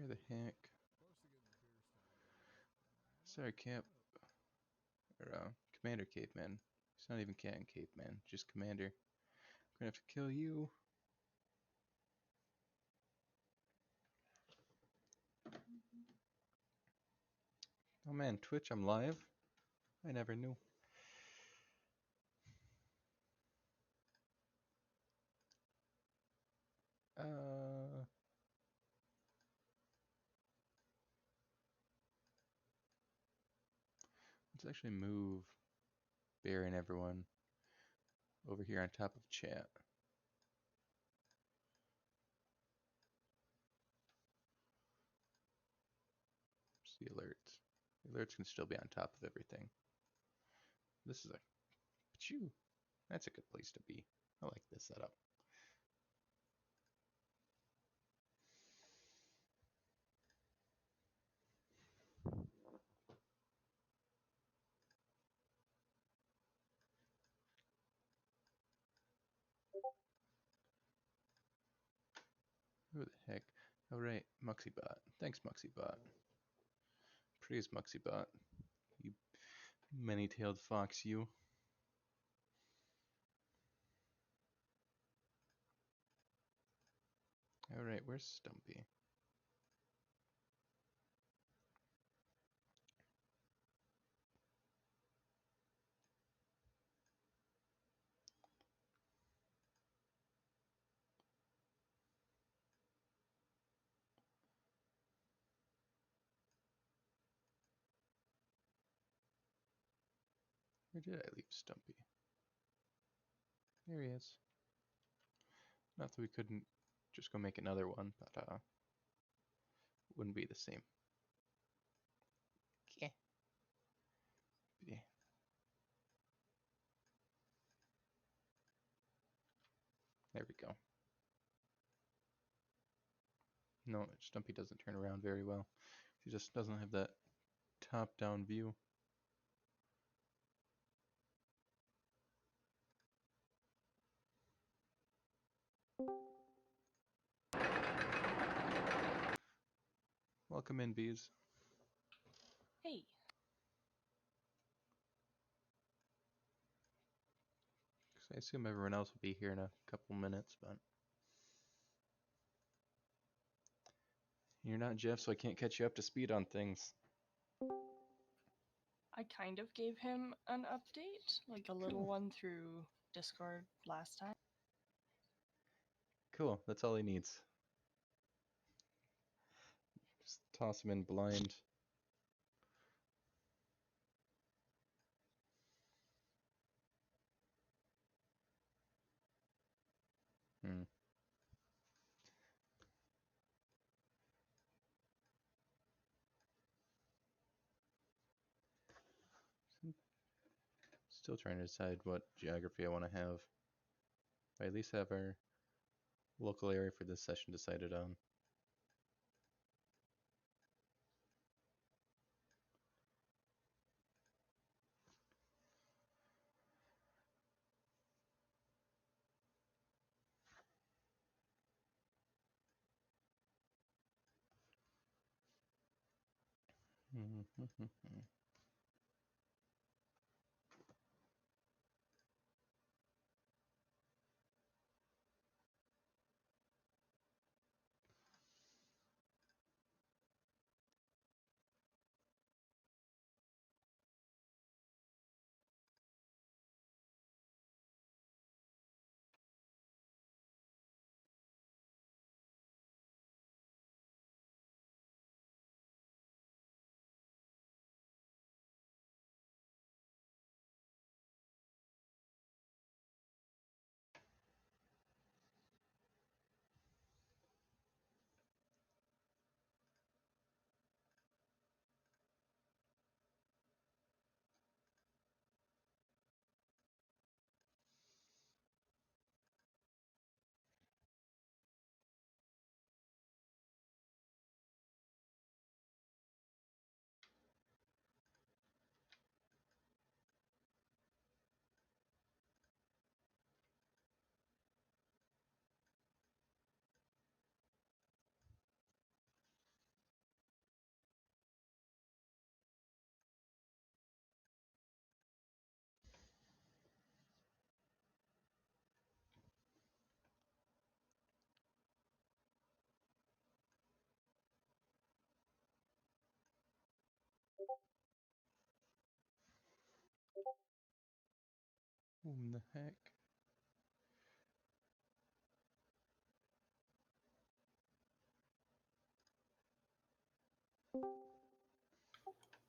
Where the heck? Sorry, Camp. Or, Commander Caveman. He's not even Cat and Caveman, just Commander. I'm gonna have to kill you. Oh man, Twitch, I'm live? I never knew. Let's actually move Bear and everyone over here on top of chat. Just the alerts. The alerts can still be on top of everything. This is a... Achoo! That's a good place to be. I like this setup. Who the heck? Alright, MuxieBot. Thanks, MuxieBot. Praise MuxieBot. You many-tailed fox, you. Alright, where's Stumpy? Where did I leave Stumpy? There he is. Not that we couldn't just go make another one, but wouldn't be the same. Yeah. Yeah. There we go. No, Stumpy doesn't turn around very well. He just doesn't have that top-down view. Welcome in, bees. Hey. I assume everyone else will be here in a couple minutes, but you're not Jeff, so I can't catch you up to speed on things. I kind of gave him an update, like a little one through Discord last time. Cool, that's all he needs. Just toss him in blind. Hmm. Still trying to decide what geography I want to have. I at least have our local area for this session decided on. What in the heck?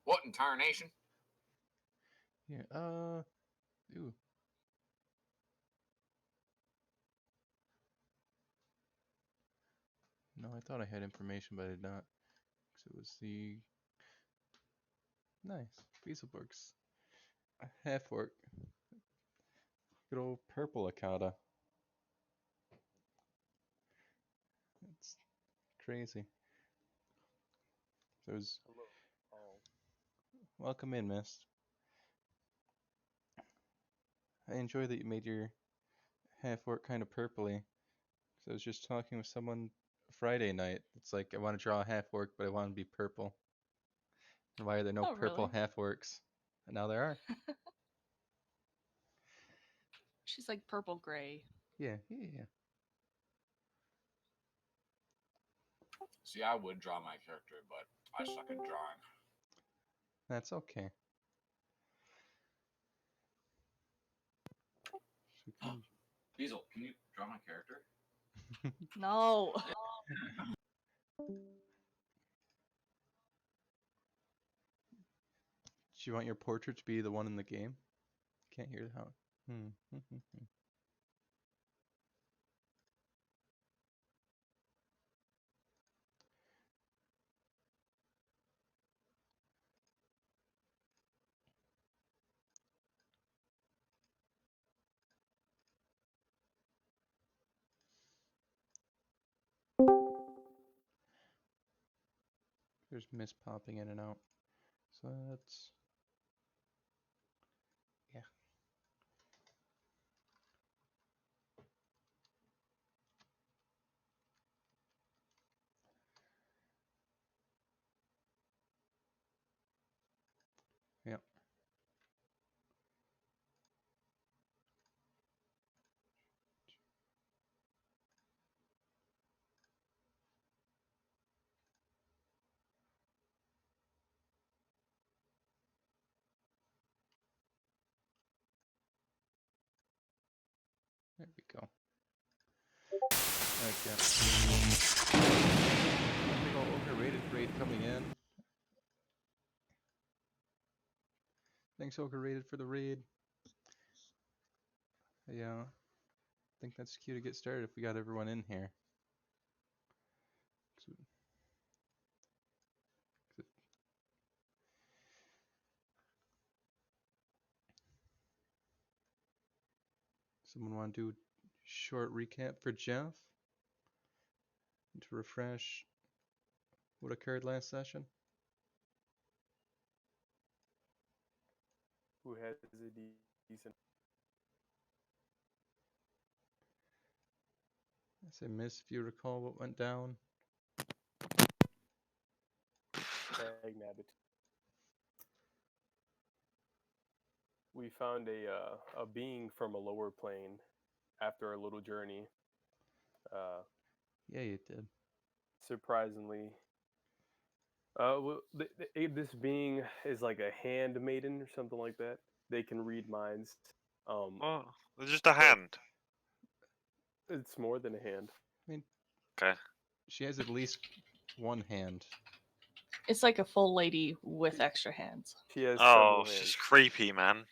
What in tarnation? Yeah, ooh. No, I thought I had information, but I did not. Because it was the... Nice. Beaselborgs. A half-orc. Good old purple Akata. It's crazy. So it was... Hello. Oh. Welcome in, Mist. I enjoy that you made your half-orc kind of purpley. So I was just talking with someone Friday night. It's like, I want to draw a half-orc, but I want to be purple. And why are there no Oh, purple really? half-orcs? And now there are. She's like purple gray. Yeah. See, I would draw my character, but I suck at drawing. That's okay. So can... Diesel, can you draw my character? No. Do you want your portrait to be the one in the game? Can't hear the how. There's mist popping in and out. So that's... Yeah. Yeah. There we go. Okay. Big ol' overrated raid coming in. Thanks, overrated, for the raid. Yeah. I think that's cue to get started if we got everyone in here. Someone want to do short recap for Jeff? To refresh what occurred last session? Who has a decent? I say miss if you recall what went down. Magnabbit. We found a being from a lower plane after a little journey. Yeah, you did. Surprisingly, this being is like a handmaiden or something like that. They can read minds. Oh, just a hand. It's more than a hand. I mean, Okay. she has at least one hand. It's like a full lady with extra hands. She has Oh, several she's hands. creepy, man.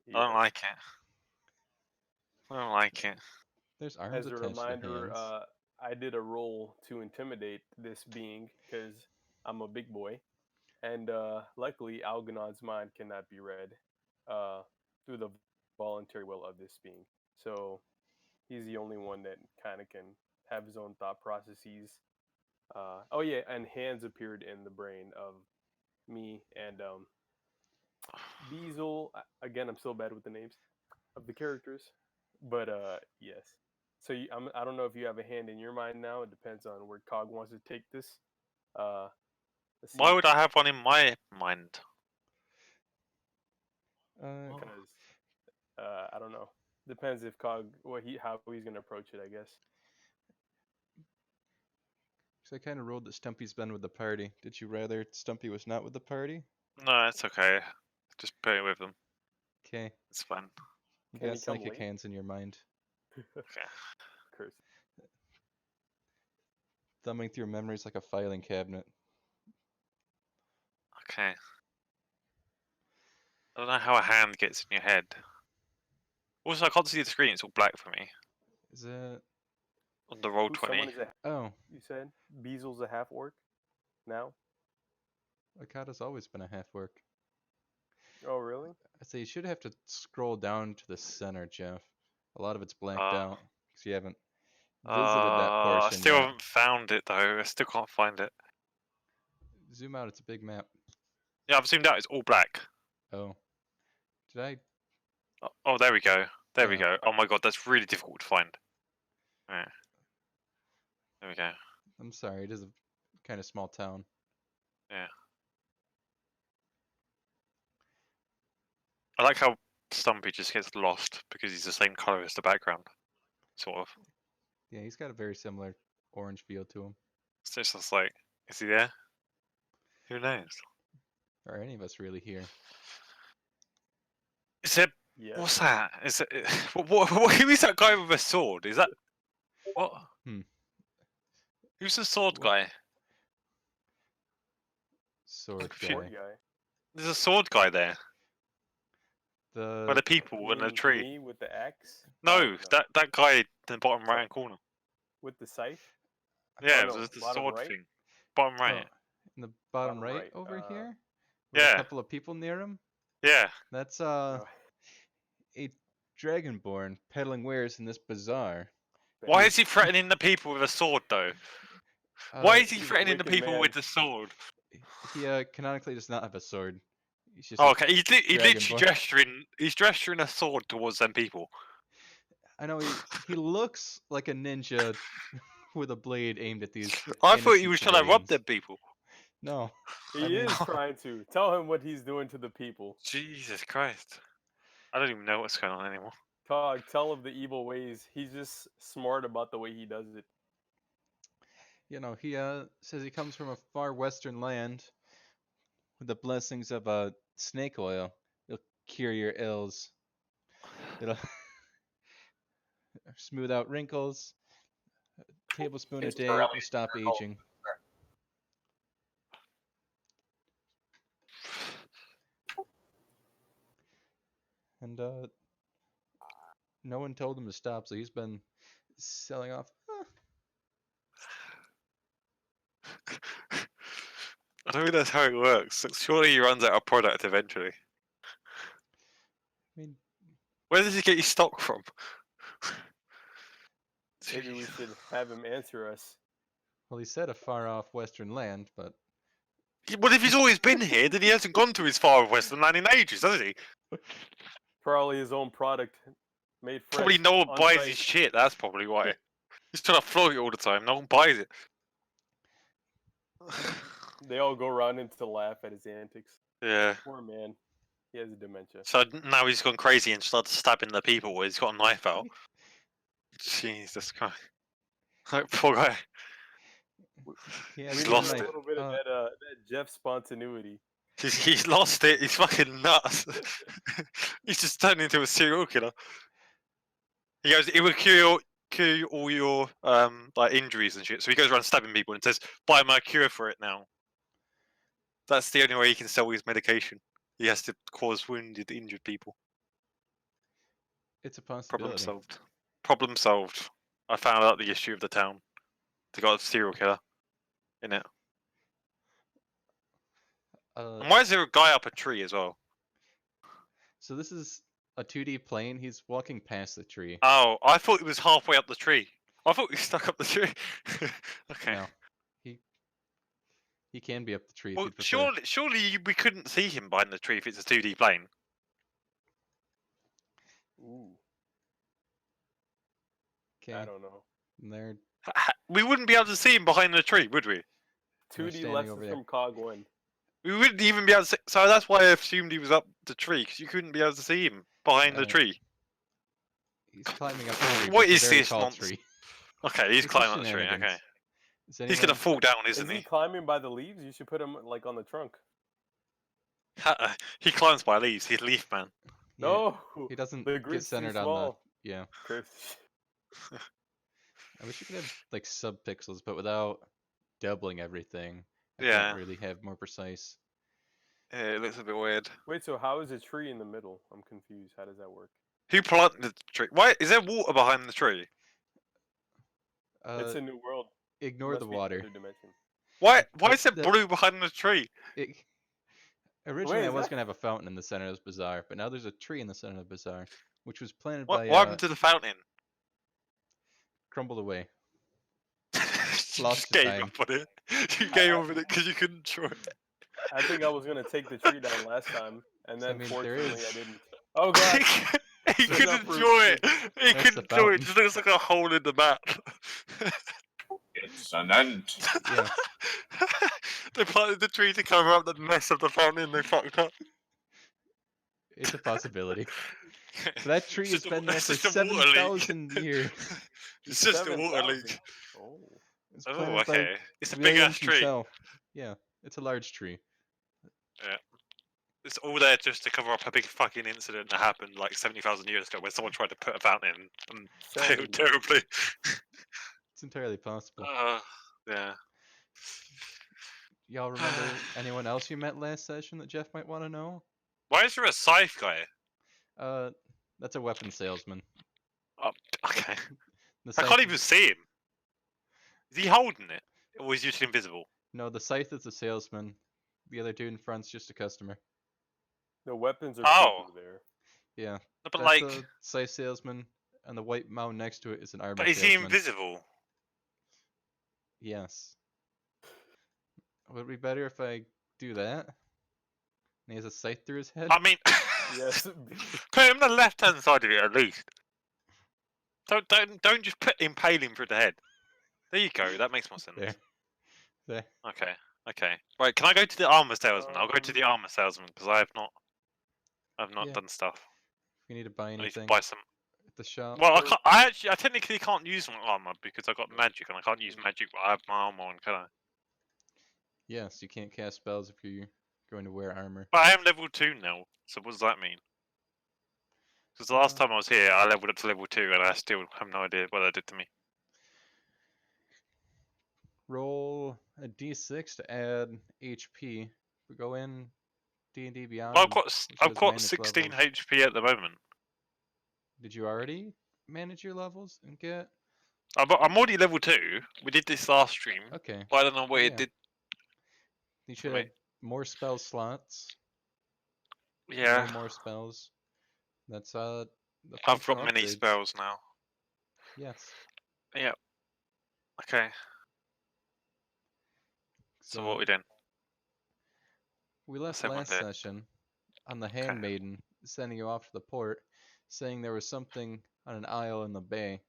I don't Yes. like it. I don't like it. There's arms As a attached to reminder, hands. I did a roll to intimidate this being because I'm a big boy, and luckily Algenon's mind cannot be read through the voluntary will of this being. So he's the only one that kind of can have his own thought processes. Oh yeah, and hands appeared in the brain of me and Beazle. Again, I'm so bad with the names of the characters, but yes. So I don't know if you have a hand in your mind now. It depends on where Cog wants to take this. Let's see. Why would I have one in my mind? Because I don't know. Depends if Cog how he's gonna approach it. I guess. So I kind of rolled that Stumpy's been with the party. Did you rather Stumpy was not with the party? No, it's okay. Just put it with them. Okay. It's fine. You Can got he come psychic late? hands in your mind. Okay. Curse. Thumbing through memories like a filing cabinet. Okay. I don't know how a hand gets in your head. Also, I can't see the screen. It's all black for me Is it? on the roll Who 20. someone is a Oh, you said? Beasel's a half orc now? Akata's always been a half orc. Oh really? I say you should have to scroll down to the center, Jeff. A lot of it's blacked Uh, out because you haven't visited that portion I still yet. haven't found it though. I still can't find it. Zoom out, it's a big map. Yeah, I've zoomed out. It's all black. Oh. Did I? Oh, there we go. There we Yeah. go. Oh my god, that's really difficult to find. Right. There we go. I'm sorry, it is a kind of small town. Yeah. I like how Stumpy just gets lost because he's the same color as the background. Sort of. Yeah, he's got a very similar orange feel to him. So it's just like, is he there? Who knows? Or any of us really here. Is it? Yes. What's that? Is it? Who is that guy with a sword? Is that what? Hmm. Who's the sword What? guy? Sword Confused. guy. Poor guy. There's a sword guy there. By the people You and the mean tree. me with the axe? No, that guy in the bottom right hand corner. With the scythe? Yeah, no, there's the bottom sword right? thing. Bottom right. Oh, in the bottom Bottom right right, over here? With yeah. a couple of people near him? Yeah. That's No, a dragonborn peddling wares in this bazaar. Why bad. is he threatening the people with a sword though? Why is he he's a threatening the wicked people man. with the sword? He canonically does not have a sword. He's just Oh, a okay, he's literally dragonborn. gesturing. He's gesturing a sword towards them people. I know he looks like a ninja with a blade aimed at these I thought he innocent was trying to rob civilians. them people. No. He I mean, is trying to. Tell him what he's doing to the people. Jesus Christ! I don't even know what's going on anymore. Cog, tell of the evil ways. He's just smart about the way he does it. you know, he says he comes from a far western land with the blessings of snake oil. It'll cure your ills. It'll smooth out wrinkles. A tablespoon a It's day Pirelli. will stop They're called- aging. And no one told him to stop, so he's been selling off. I don't think that's how it works. Surely he runs out of product eventually. I mean, Where does he get his stock from? Maybe we should have him answer us. well, he said a far off western land, but What if he's always been here? Then he hasn't gone to his far western land in ages, has he? Probably his own product, made fresh. Probably no one on buys site. his shit. That's probably why. He's trying to flog it all the time. No one buys it. They all go around him to laugh at his antics. Yeah. Poor man. He has dementia. So now he's gone crazy and started stabbing the people. He's got a knife out. Jesus Christ! Like, poor guy. he We has He's need one lost a knife. it. little bit of that Jeff spontaneity. He's lost it. He's fucking nuts. He's just turned into a serial killer. He goes, it will cure all your like injuries and shit. So he goes around stabbing people and says, "Buy my cure for it now." That's the only way he can sell his medication. He has to cause wounded, injured people. It's a Problem possibility. solved. Problem solved. I found out the issue of the town. They got a serial killer in it. And why is there a guy up a tree as well? So this is a 2D plane. He's walking past the tree. Oh, I thought he was halfway up the tree. I thought he was stuck up the tree. Okay. No, he can be up the tree if Well, you'd prefer. surely we couldn't see him behind the tree if it's a 2D plane. Ooh, Okay, I don't know. and there. We wouldn't be able to see him behind the tree, would we? 2D standing lessons over there. from Cog 1. We wouldn't even be able to see. So that's why I assumed he was up the tree, because you couldn't be able to see him behind the tree. He's climbing up the tree. What but it's is a very this tall nonsense? tree. Okay, he's This is climbing up the tree. Okay. shenanigans. Is He's anyone- gonna fall down, Is isn't he he? climbing by the leaves? You should put him like on the trunk. He climbs by leaves. He's leaf man. Yeah, No, he doesn't the get grid's too centered on the. small. Yeah, Chris. I wish you could have like sub-pixels, but without doubling everything. I can't Yeah. really have more precise. Yeah, it looks a bit weird. Wait, so how is a tree in the middle? I'm confused. How does that work? Who planted the tree? Why is there water behind the tree? It's Uh, a new world. It ignore the must be water. another dimension. Why The- is there the- blue behind the tree? It, originally, Wait, I is was that- gonna have a fountain in the center of this bazaar, but now there's a tree in the center of the bazaar, which was planted What by what happened to the fountain? crumbled away. You Lost just to gave time. up on it. You gave up on it because you couldn't draw it. I think I was gonna take the tree down last time, and So, I then mean, there fortunately I is- didn't. Oh god! He There's couldn't uproot. draw it. He That's the couldn't draw it. fountain. It just looks like a hole in the map. It's an ant. Yeah, They planted the tree to cover up the mess of the fountain they fucked up. it's a possibility. So that tree has just a- been there it's for just a water leak. 7,000 years. It's just a water 7,000. leak. Oh. It's Oh, planted by okay. It's a big ass Williams tree. himself. Yeah, it's a large tree. It's all there just to cover up a big fucking incident that happened like 70,000 years ago where someone tried to put a fountain in and failed 70. terribly. It's entirely possible. Yeah. Y'all remember anyone else you met last session that Jeff might want to know? Why is there a scythe guy? That's a weapon salesman. Oh, okay. The I scythe can't is- even see him. Is he holding it? Or is he just invisible? No, the scythe is a salesman. The other dude in front's just a customer. The weapons are Oh. people there. Yeah, No, but that's like, a scythe salesman, and the white mound next to it is an armor but is he salesman. invisible? Yes. Would it be better if I do that? And he has a scythe through his head? I mean, Yes. put him on the left hand side of it at least. Don't just put impale him through the head. There you go. That makes more sense. There. There. Okay. Right, can I go to the armor salesman? I'll go to the armor salesman because I've not Yeah. done stuff. If you need to buy I need to anything buy some. at the shop. Well, I technically can't use my armor because I got magic, and I can't use magic. But I have my armor on, can I? Yes, you can't cast spells if you're going to wear armor. But I am level 2 now. So what does that mean? Because the last time I was here, I leveled up to level 2, and I still have no idea what that did to me. Roll a d6 to add HP. We go in D&D Beyond. Well, and it I've shows got manage 16 levels. HP at the moment. Did you already manage your levels and get? I'm already level 2. We did this last stream, Okay. but I don't know what Yeah. it did. You should me. have more spell slots. Yeah, More spells. That's the I've functional got many upgrades. spells now. Yes. Yeah. Okay. So what we doing? We left Second last bit. session on the handmaiden sending you off to the port, saying there was something on an isle in the bay.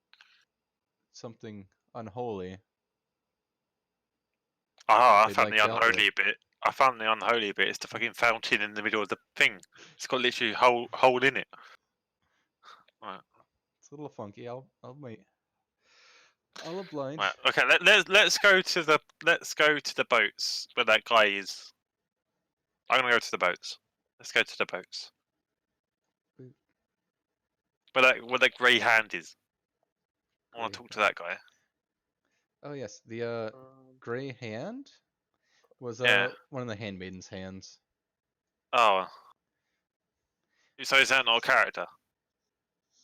Something unholy. Ah, I they'd found like the dealt with. unholy bit. I found the unholy bit. It's the fucking fountain in the middle of the thing. It's got literally a hole in it. Right. It's a little funky. I'll wait. I'll oblige. Right. Okay. Let's go to the boats where that guy is. I'm gonna go to the boats. Let's go to the boats. Boot. Where that grey hand is. I want Grey to talk to that guy. Oh yes, the gray hand was Yeah. one of the handmaiden's hands. Oh. So is that not a character?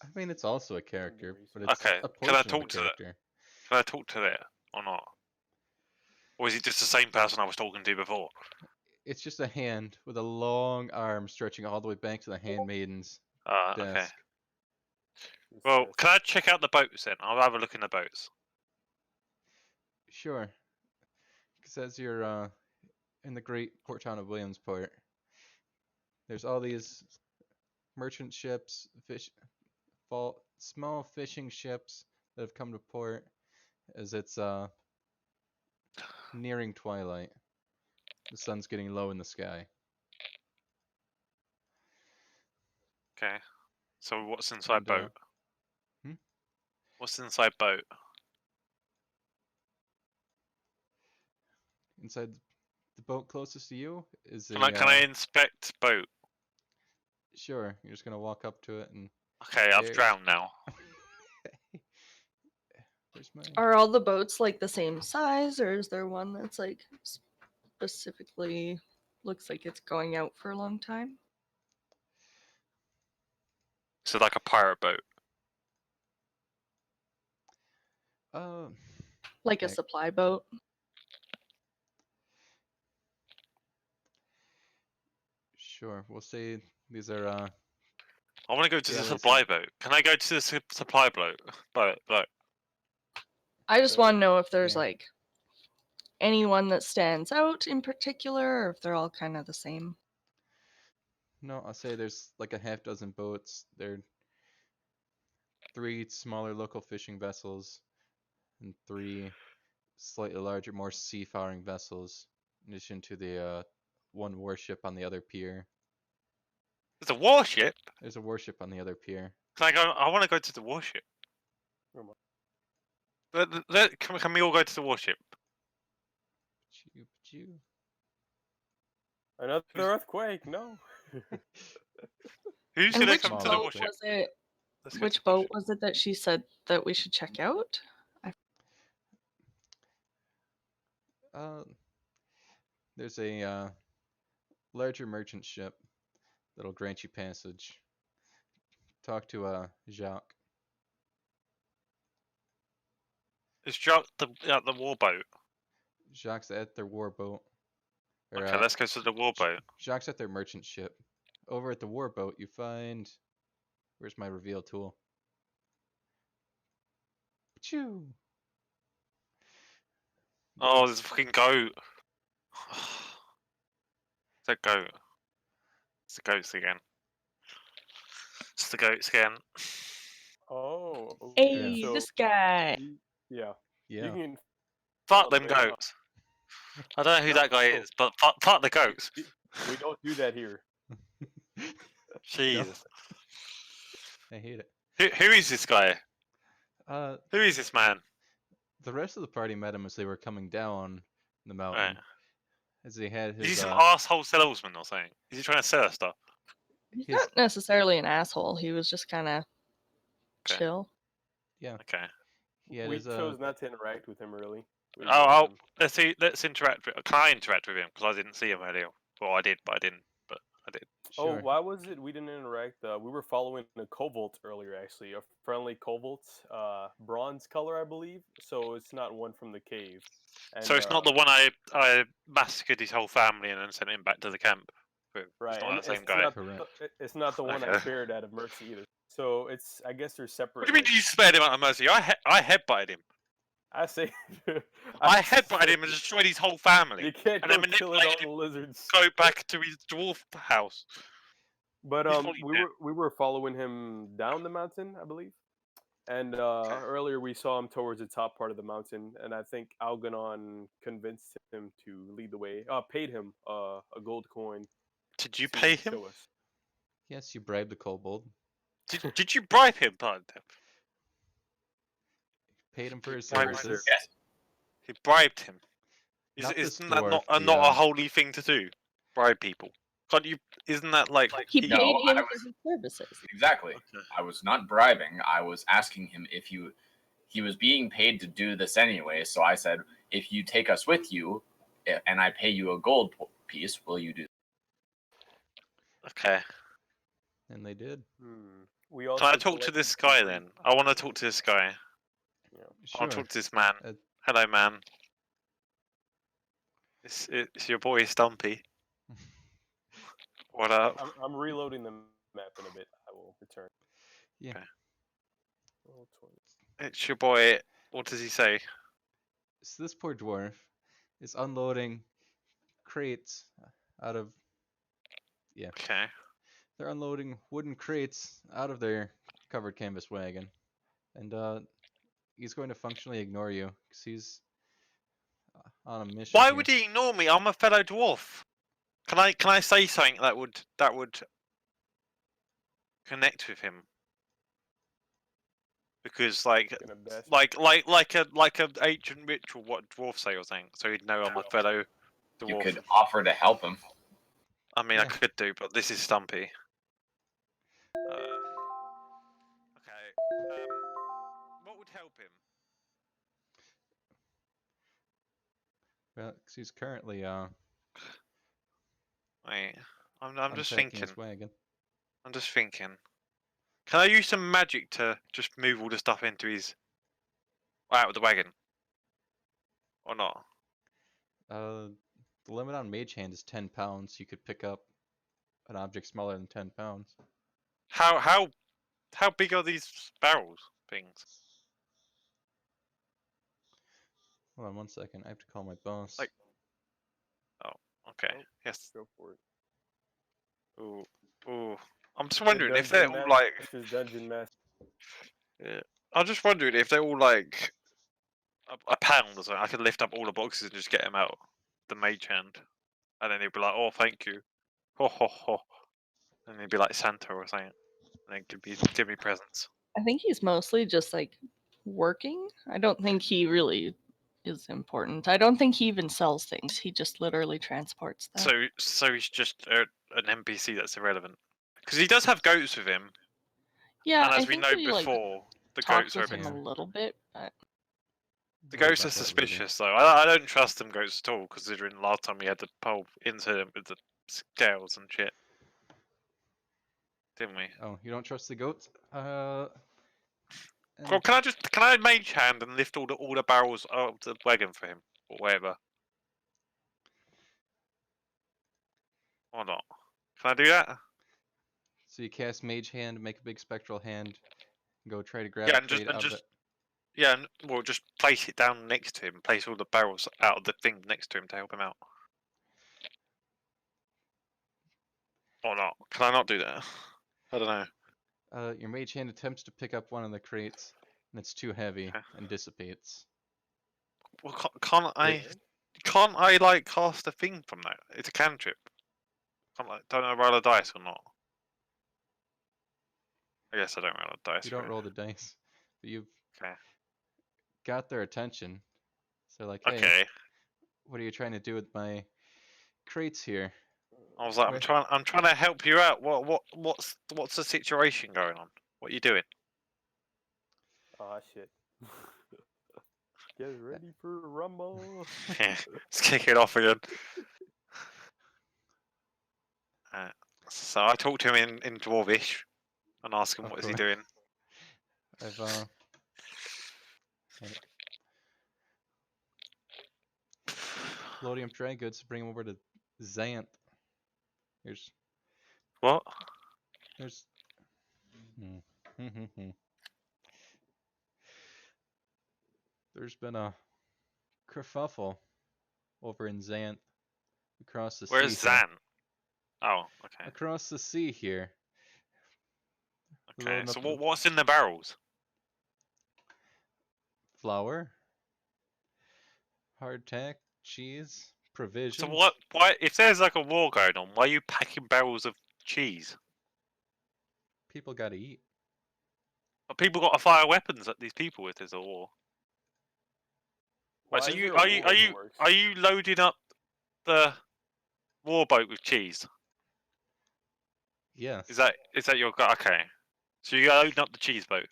I mean, it's also a character, Legendaries. but it's Okay, a can I portion of talk a to that? character. Can I talk to that or not? Or is it just the same person I was talking to before? It's just a hand with a long arm stretching all the way back to the handmaiden's Okay. desk. Well, can I check out the boats then? I'll have a look in the boats. Sure. Because as you're in the great port town of Williamsport, there's all these merchant ships, small fishing ships that have come to port as it's nearing twilight. The sun's getting low in the sky. Okay. So what's inside And, boat? What's inside boat? Inside the boat closest to you is Can I inspect boat? Sure, you're just gonna walk up to it and Okay, I've There- drowned now. Where's my? Are all the boats like the same size, or is there one that's like specifically looks like it's going out for a long time? So like a pirate boat. Uh, Like a Heck. supply boat? sure. We'll say these are I want to go to the Yeah, like supply some- boat. Can I go to the supply boat? Boat. I just So- want to know if there's yeah. like anyone that stands out in particular, or if they're all kind of the same. No, I'll say there's like a half dozen boats. There are 3 smaller local fishing vessels and 3 slightly larger, more seafaring vessels, in addition to the one warship on the other pier. There's a warship. There's a warship on the other pier. Can I go? I want to go to the warship. Never mind. Can we all go to the warship? Pachoo, pachoo. Another earthquake? No. Who's And gonna which come small to the boat warship? was it? Let's go to Which the boat warship. was it that she said that we should check out? Uh, there's a larger merchant ship that'll grant you passage. Talk to Jacques. Is Jack the warboat? Jacques at their warboat. Or, Okay, let's go to the warboat. Jacques at their merchant ship. Over at the warboat, you find. Where's my reveal tool? Pachoo! Oh, there's a fucking goat. It's a goat. It's the goats again. It's the goats again. Oh. Okay. Hey, So, this guy. yeah. You Yeah. can Fuck them Follow them. goats. I don't know who that guy No. is, but fuck the goats. We don't do that here. Jesus. I hate it. Who is this guy? Uh, Who is this man? the rest of the party met him as they were coming down the mountain. Right. As he had Is he his some asshole salesman or something? Is he trying to sell us stuff? He's his- not necessarily an asshole. He was just kind of Okay. chill. Okay. he had We his chose not to interact with him really. We Oh, ignored him. let's see. Let's interact. Can I interact with him? Because I didn't see him earlier. Well, I did, but I didn't. But I did. sure. Oh, why was it we didn't interact? We were following a cobalt earlier, actually, a friendly cobalt, bronze color, I believe. So it's not one from the cave. And, So it's not the one I massacred his whole family and then sent him back to the camp with. right. It's not and that same it's guy. Not Correct. it's not the one I Okay. spared out of mercy either. So it's I guess they're separate. What do you mean like- you spared him out of mercy? I headbutted him. I say. I headbutted him and destroyed his whole family. You can't and go then kill it manipulated on the lizards. Go back to his dwarf house. But He's probably dead. we were following him down the mountain, I believe. And earlier we saw him towards the top part of the mountain, and I think Algernon convinced him to lead the way. Paid him a gold coin. Did you to pay him? show us. Yes, you bribed the kobold. Did you bribe him, pardon? Paid him for his Bribe him. services. Yes. He bribed him. Not this Isn't that not, dwarf, the, not a holy thing to do? Bribe people. Can't you? Isn't that like He he- No, paid him I for was- his services. Exactly. Okay. I was not bribing. I was asking him if he was being paid to do this anyway. So I said, if you take us with you, and I pay you a gold piece, will you do? Okay. And they did. We also Can I talk to collected this guy some- then? I want to talk to this guy. I Sure. want to talk to this man. Uh, Hello, man. It's your boy Stumpy. What up? I'm reloading the map in a bit. I will return. Yeah. Okay. Roll 20. It's your boy. What does he say? So this poor dwarf is unloading crates out of. Yeah. Okay. They're unloading wooden crates out of their covered canvas wagon, and he's going to functionally ignore you because he's on a mission. Why here. would he ignore me? I'm a fellow dwarf. Can I say something that would connect with him? Because Gonna best. like a ancient ritual, what dwarves say or something, so he'd know I'm a fellow dwarf. You could offer to help him. I mean, I Yeah. could do, but this is Stumpy. Well, 'cause he's currently Wait, I'm just unpacking thinking. his wagon. I'm just thinking. Can I use some magic to just move all the stuff into his out of the wagon, or not? The limit on Mage Hand is 10 pounds. You could pick up an object smaller than 10 pounds. How big are these barrels things? Hold on 1 second. I have to call my boss. Like- Okay. Oh. Yes. Go for it. Ooh. Ooh. I'm just The wondering if they're dungeon all like. master's dungeon master. Yeah. I'm just wondering if they're all like a pound or something. I could lift up all the boxes and just get them out the mage hand, and then he'd be like, "Oh, thank you." Ho ho ho. And he'd be like Santa or something, and then give me presents. I think he's mostly just like working. I don't think he really is important. I don't think he even sells things. He just literally transports them. So he's just an NPC that's irrelevant. Because he does have goats with him, Yeah, and I as we think know he like before, the talks goats are a with bit. him a Yeah. little bit, but The Worry ghosts are about that later. suspicious, though. I don't trust them ghosts at all, considering last time we had the whole incident with the scales and shit. Didn't we? Oh, you don't trust the goats? Well, And can I mage hand and lift all the barrels out of the wagon for him or whatever? Or not? Can I do that? so you cast Mage Hand, make a big spectral hand, and go try to grab Yeah, a and crate out of it. yeah, well, just place it down next to him. Place all the barrels out of the thing next to him to help him out. Or not? Can I not do that? I don't know. Your Mage Hand attempts to pick up one of the crates, and it's too heavy Okay. and dissipates. Well, can't I like cast a thing from that? It's a cantrip. Don't I roll a dice or not? I guess I don't roll a dice. You for don't it. roll the dice, but you've Okay. got their attention. So like, hey, Okay. what are you trying to do with my crates here? I was like, Where- I'm trying to help you out. What's the situation going on? What are you doing? Ah, shit. Get ready for a rumble. Yeah, let's kick it off again. So I talked to him in Dwarvish and asked him Of what is he course. doing. I've hey. Loading up dry goods to bring them over to Xanth. There's What? Hmm. There's been a kerfuffle over in Xanth across the Where's sea here. Zan? Oh, okay. Across the sea here. Okay. Loading So up the what's in the barrels? flour, hardtack, cheese, provisions. So what? Why? If there's like a war going on, why are you packing barrels of cheese? People gotta eat. But people got to fire weapons at these people if there's a war. Why Right, so is you there a war in the works? are you loading up the warboat with cheese? Yes. Is that your okay? So you're loading up the cheese boat.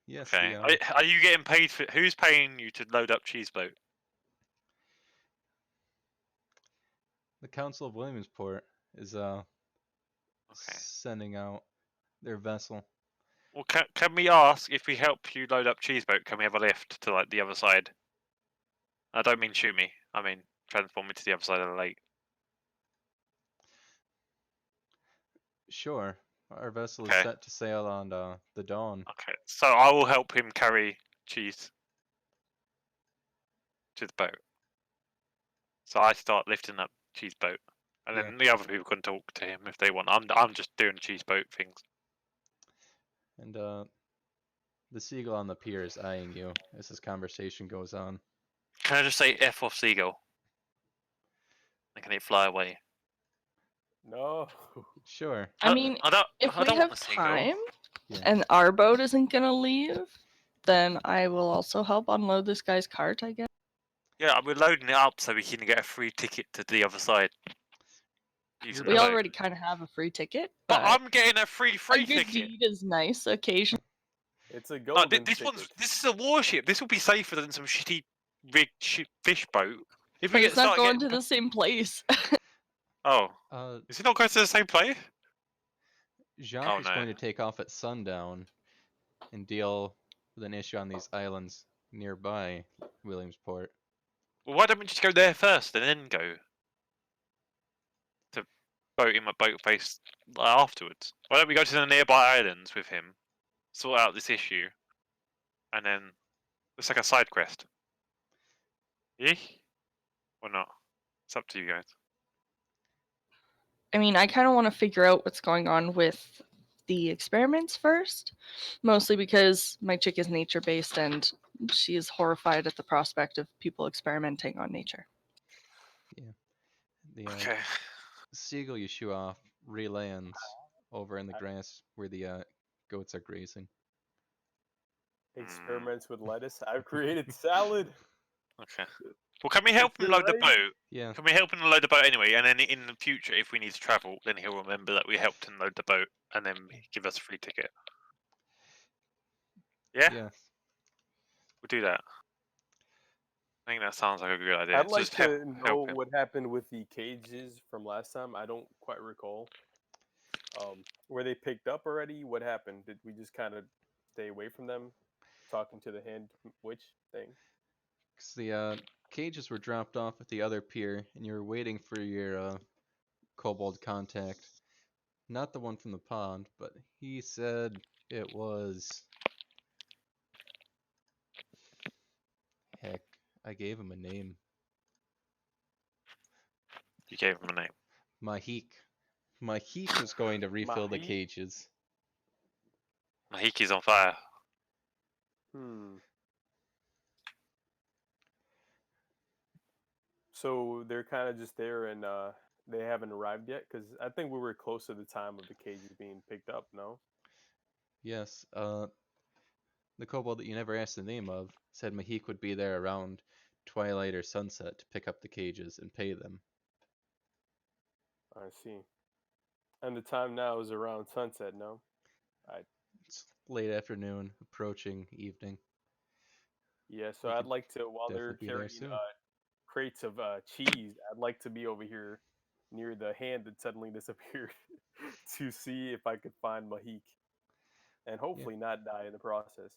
Yes. Okay. Are you getting paid for? Who's paying you to load up cheese boat? The Council of Williamsport is sending out their vessel. Well, can we ask if we help you load up cheese boat? Can we have a lift to like the other side? I don't mean shoot me. I mean transform me to the other side of the lake. Sure. Our vessel is Okay. set to sail on the dawn. Okay. So I will help him carry cheese to the boat. So I start lifting up cheese boat, and Yeah. then the other people can talk to him if they want. I'm just doing cheese boat things. And the seagull on the pier is eyeing you as this conversation goes on. Can I just say F off seagull? And can it fly away? No. Sure. I mean, I don't if we want have a seagull. time Yeah. and our boat isn't gonna leave, then I will also help unload this guy's cart, I guess. Yeah, we're loading it up so we can get a free ticket to the other side. Using We the boat. already kind of have a free ticket, But but I'm getting a free a good ticket. deed is nice occasionally. It's a No, golden this ticket. one's this is a warship. This will be safer than some shitty rigged fish boat. If we But get it's not start going getting to the same place. oh, Uh, is it not going to the same place? Jacques Oh is no. going to take off at sundown and deal with an issue on these islands nearby Williamsport. Well, why don't we just go there first and then go to boat face afterwards? Why don't we go to the nearby islands with him, sort out this issue, and then it's like a side quest. Yeah? Or not? It's up to you guys. I mean, I kind of want to figure out what's going on with the experiments first, mostly because my chick is nature based and she is horrified at the prospect of people experimenting on nature. Yeah. The Okay. seagull you shoo off relands over in the grass where the goats are grazing. Experiments with lettuce. I've created salad. Okay. Well, can we help It's him too load the late. boat? Yeah. Can we help him load the boat anyway? And then in the future, if we need to travel, then he'll remember that we helped him load the boat, and then give us a free ticket. Yeah, Yes. we'll do that. I think that sounds like a good idea. I'd like Just to help know him. what happened with the cages from last time. I don't quite recall. Were they picked up already? What happened? Did we just kind of stay away from them? Talking to the hand witch thing. 'Cause the cages were dropped off at the other pier, and you were waiting for your kobold contact. Not the one from the pond, but he said it was. Heck, I gave him a name. You gave him a name. Mahik. Mahik was going to refill the Mahik? cages. Mahiki's on fire. So they're kind of just there and they haven't arrived yet? Because I think we were close to the time of the cages being picked up, no? Yes, the kobold that you never asked the name of said Mahik would be there around twilight or sunset to pick up the cages and pay them. I see. And the time now is around sunset, no? It's late afternoon, approaching evening. Yeah, so We I'd could like to, while they're definitely be there carrying soon. crates of cheese, I'd like to be over here near the hand that suddenly disappeared to see if I could find Mahik and hopefully not die in the process.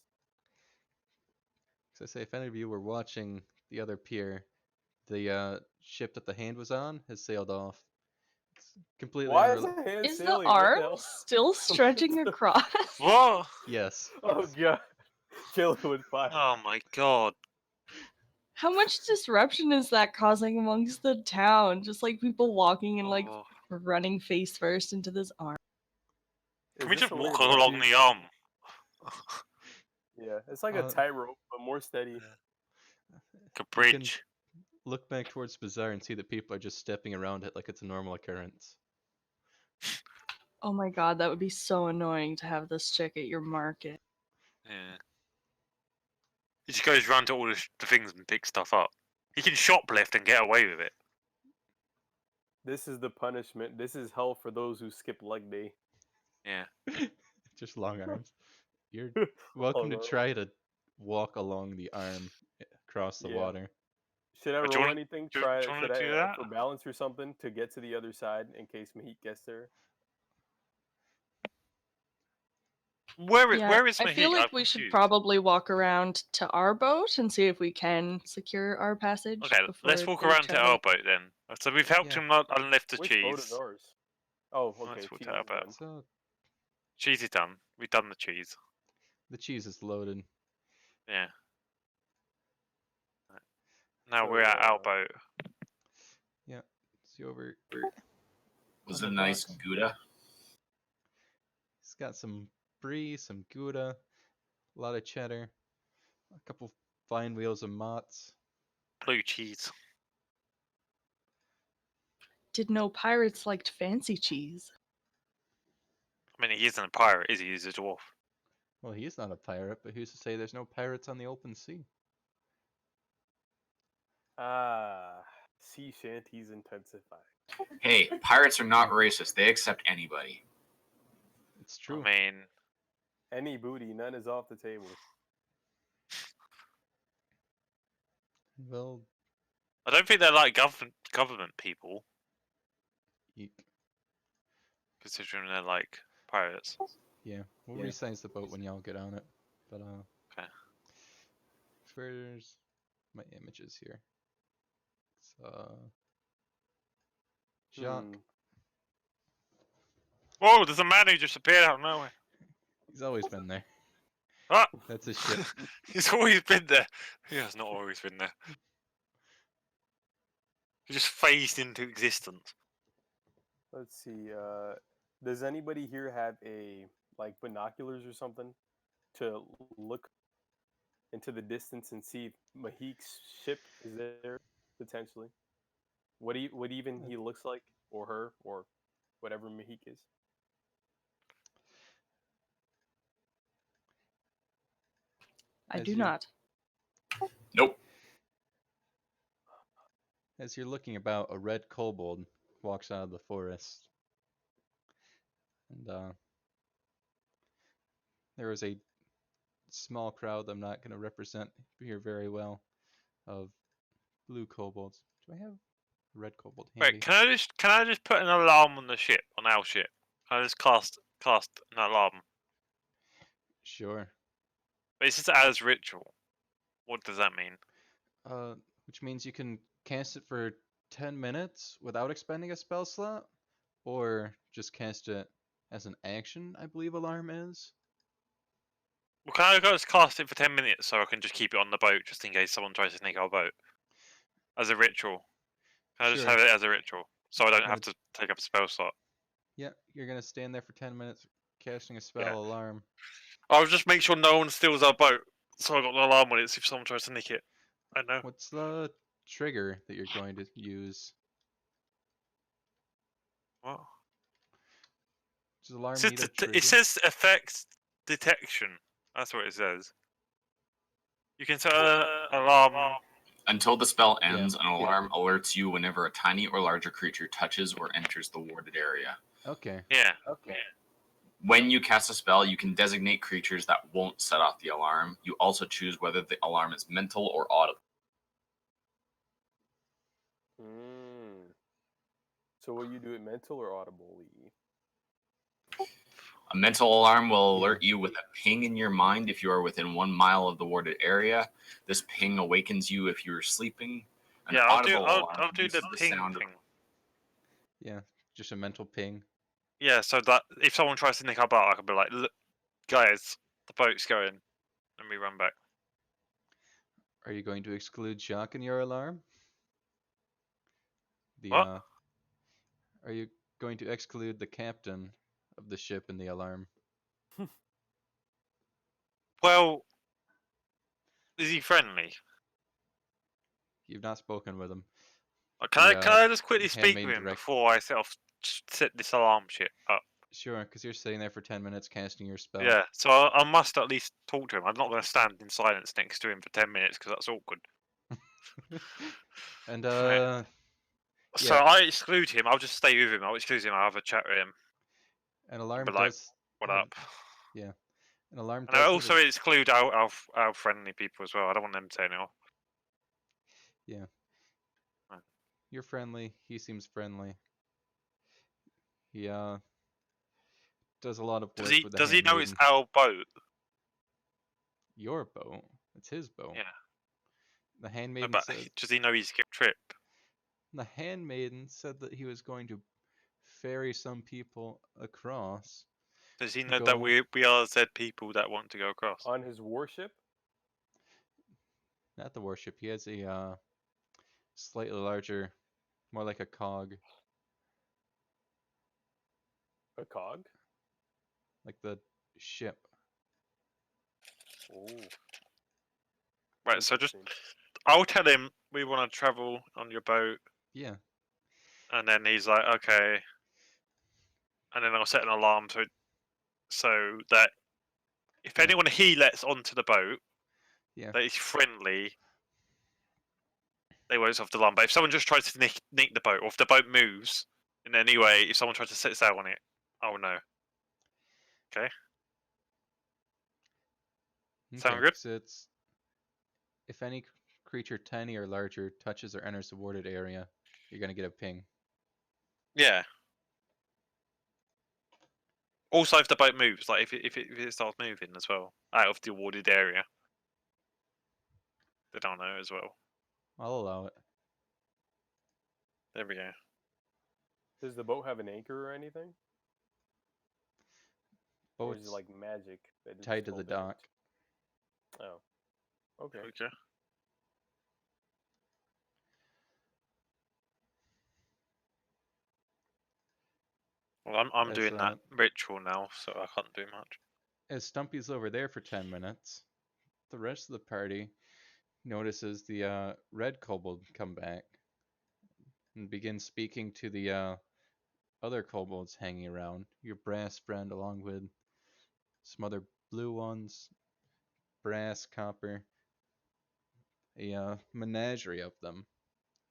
So I say, if any of you were watching the other pier, the ship that the hand was on has sailed off. It's completely Why is unrelated. the hand Is the sailing? What arm the hell? still stretching across? What? Yes. Oh god. Kill it with fire. Oh my god. How much disruption is that causing amongst the town? Just like people walking and like Oh. running face first into this arm. Can we Is this just a way walk of along life? the arm? Yeah, it's like a tightrope, but more steady. Like a You can bridge. look back towards Bazaar and see that people are just stepping around it like it's a normal occurrence. Oh my god, that would be so annoying to have this chick at your market. Yeah. He just goes around to all the things and picks stuff up. He can shoplift and get away with it. This is the punishment. This is hell for those who skip leg day. Yeah. Just long arms. You're Oh, welcome to no. try to walk along the arm across the Yeah. water. Should I Do you roll wanna- anything? do you Should wanna I do that? for balance or something to get to the other side in case Mahit gets there? Where is I Mahit? feel like I'm we should confused. probably walk around to our boat and see if we can secure our passage. Okay, before let's walk they around to travel. our boat then. So we've helped Yeah. him unlift the Which cheese. boat is ours? Oh, okay. Let's walk Cheese to our is boat. done. So Cheese is done. We've done the cheese. the cheese is loaded. Yeah. Now So, we're at our boat. Yeah. See over. Was on it a the nice docks. Gouda? It's got some brie, some gouda, a lot of cheddar, a couple fine wheels of mozz. Blue cheese. Did no pirates liked fancy cheese? I mean, he isn't a pirate, is he? He's a dwarf. Well, he's not a pirate, but who's to say there's no pirates on the open sea? Ah, sea shanties intensify. Hey, pirates are not racist. They accept anybody. It's true. I mean, Any booty, none is off the table. Well, I don't think they're like government people, eek. considering they're like pirates. Yeah, we'll Yeah. resize the boat when y'all get on it. But Okay. where's my images here? It's, Jacques. Hmm. Whoa! There's a man who just appeared out of nowhere. He's always been there. Ah! That's his ship. He's always been there. He has not always been there. He just phased into existence. Let's see. Does anybody here have like binoculars or something to look into the distance and see if Mahik's ship is there potentially? What even he looks like, or her, or whatever Mahik is. I As do you- not. Nope. As you're looking about, a red kobold walks out of the forest. And there was a small crowd I'm not going to represent here very well of blue kobolds. Do I have a red kobold handy? Wait, can I just put an alarm on the ship, on our ship? Can I just cast an alarm? Sure. But it's just as ritual. What does that mean? Which means you can cast it for 10 minutes without expending a spell slot, or just cast it as an action, I believe alarm is. Well, can I just cast it for 10 minutes so I can just keep it on the boat just in case someone tries to sneak our boat? As a ritual. Can I just Sure. have it as a ritual? So I don't And have to take up a spell slot. Yeah, you're gonna stand there for 10 minutes casting a spell alarm. I'll just make sure no one steals our boat. So I got the alarm on it if someone tries to nick it. I know. What's the trigger that you're going to use? What? Does alarm It says, need a trigger? it says effects detection. That's what it says. You can set an alarm. Until the spell Yeah. ends, an alarm alerts you whenever a tiny or larger creature touches or enters the warded area. Okay. Yeah. When you cast a spell, you can designate creatures that won't set off the alarm. You also choose whether the alarm is mental or audible. So will you do it mental or audibly? A mental alarm will alert you with a ping in your mind if you are within 1 mile of the warded area. This ping awakens you if you are sleeping. An Yeah, I'll do audible alarm the produces ping sound of- thing. Yeah, just a mental ping. Yeah, so that if someone tries to nick our boat, I can be like, look, guys, the boat's going, and we run back. Are you going to exclude shock in your alarm? What? Are you going to exclude the captain of the ship in the alarm? Well, is he friendly? You've not spoken with him. Can The, I just quickly hand speak main with him direct- before I set this alarm shit up? Sure, because you're sitting there for 10 minutes casting your spell. Yeah, so I must at least talk to him. I'm not going to stand in silence next to him for 10 minutes because that's awkward. And Right. So yeah. I exclude him. I'll just stay with him. I'll exclude him. I'll have a chat with him. An alarm But, like, does What have- up? Yeah. An alarm And I does have also a- exclude our friendly people as well. I don't want them turning off. Yeah. Right. You're friendly. He seems friendly. He does a lot of work with the Does he know it's handmaiden. our boat? Your boat? It's his boat. Yeah. The No, handmaiden but says does he know he's skipped trip? the handmaiden said that he was going to ferry some people across. Does he to know that go- we are said people that want to go across? On his warship? Not the warship. He has a slightly larger, more like a cog, A cog? like the ship. Oh. Right. So just interesting. I'll tell him we want to travel on your boat, Yeah. and then he's like, okay. And then I'll set an alarm so that if Yeah. anyone he lets onto the boat Yeah. that is friendly, they won't set off the alarm. But if someone just tries to nick the boat, or if the boat moves in any way, if someone tries to set sail on it, I'll know. Okay. Sound Okay, good? so it's if any creature tiny or larger touches or enters the warded area, you're gonna get a ping. Yeah. Also, if the boat moves, like if it starts moving as well out of the awarded area, they don't know as well. I'll allow it. There we go. Does the boat have an anchor or anything? Or is it Boat's like magic that it tied just to the opens? dock. Oh, okay. Okay. Well, I'm As doing that ritual now, so I can't do much. as Stumpy's over there for 10 minutes, the rest of the party notices the red kobold come back and begin speaking to the other kobolds hanging around. Your brass friend, along with some other blue ones, brass, copper, a menagerie of them.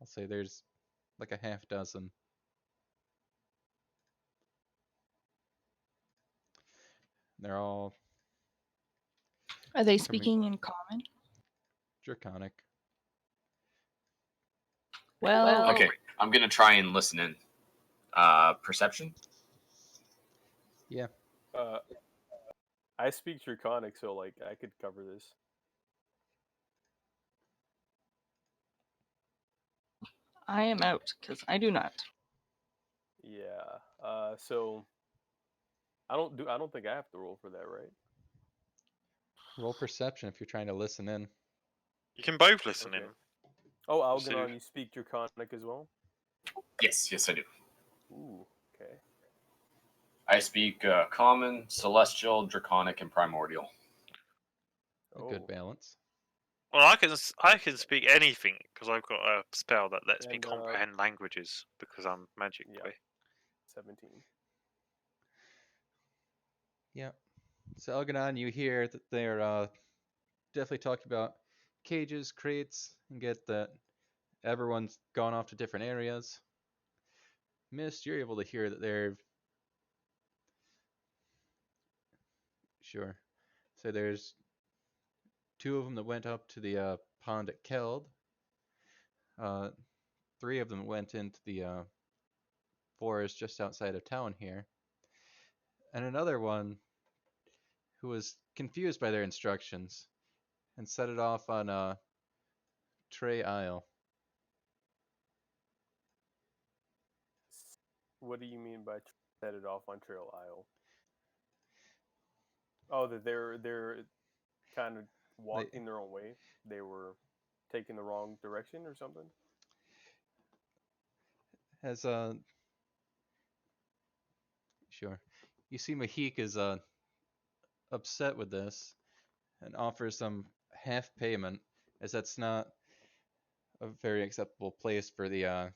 I'll say there's like a half dozen. They're all Are they coming speaking in common? draconic. Well, Okay, I'm gonna try and listen in. Perception. Yeah, Uh, I speak Draconic, so like I could cover this. I am out because I do not. Yeah. So I don't think I have to roll for that, right? roll perception if you're trying to listen in. You can both listen Okay. in. Oh, So- Algernon, you speak Draconic as well? Yes, I do. Ooh, okay. I speak Common, Celestial, Draconic, and Primordial. A Oh, good balance. Well, I can speak anything because I've got a spell that lets me And, comprehend languages because I'm magic yeah. boy. 17. Yeah. So Elganon, you hear that they're definitely talking about cages, crates, and get that everyone's gone off to different areas. Mist, you're able to hear that they're sure. So there's two of them that went up to the pond at Keld. Uh, three of them went into the forest just outside of town here, and another one who was confused by their instructions and set it off on Trey Isle. What do you mean by set it off on Trail Isle? Oh, that they're kind of They, walking their own way. They were taking the wrong direction or something. as sure, you see Mahik is upset with this and offers some half payment, as that's not a very acceptable place for the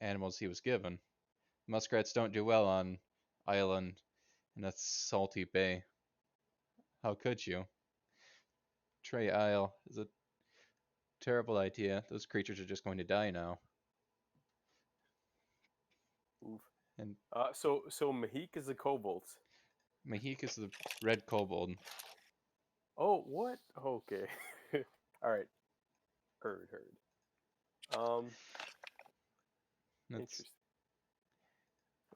animals he was given. Muskrats don't do well on island in a salty bay. How could you? Trey Isle is a terrible idea. Those creatures are just going to die now. Oof. And So Mahik is a kobold. Mahik is the red kobold. Oh, what? Okay. All right. Heard. That's Interesting.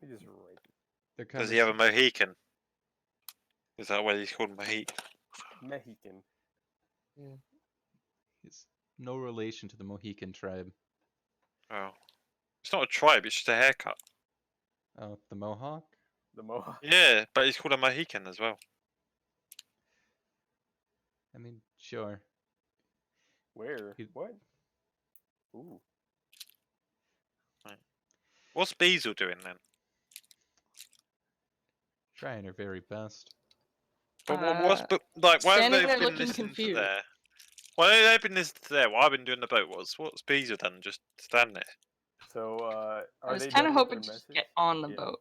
Let me just write their Does he have a conversation. Mohican? Is that why he's called Mohican? Mexican. He's no relation to the Mohican tribe. Oh, it's not a tribe. It's just a haircut. The Mohawk? The Mohawk. Yeah, but he's called a Mohican as well. I mean, sure. Where? He- What? Ooh. What's Beazle doing then? Trying her very best. But what's Uh, like? Why have standing they there been looking listening to confused. there? Why have they been listening to there? What I've been doing the boat was what's Beazle done? Just stand there. So, I are was they kind of done with their hoping to just message? get on the Yeah. boat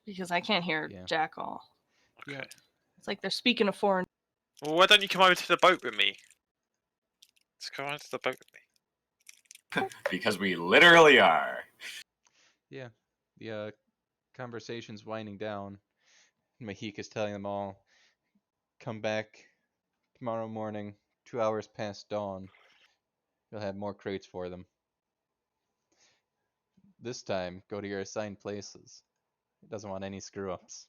because I can't hear Yeah. jack all. Okay. Yeah. It's like they're speaking a foreign. Well, why don't you come over to the boat with me? Let's go over to the boat with me. Because we literally are. Yeah. The conversation's winding down. Mahik is telling them all, come back tomorrow morning, 2 hours past dawn, you'll have more crates for them. This time, go to your assigned places. It doesn't want any screw ups.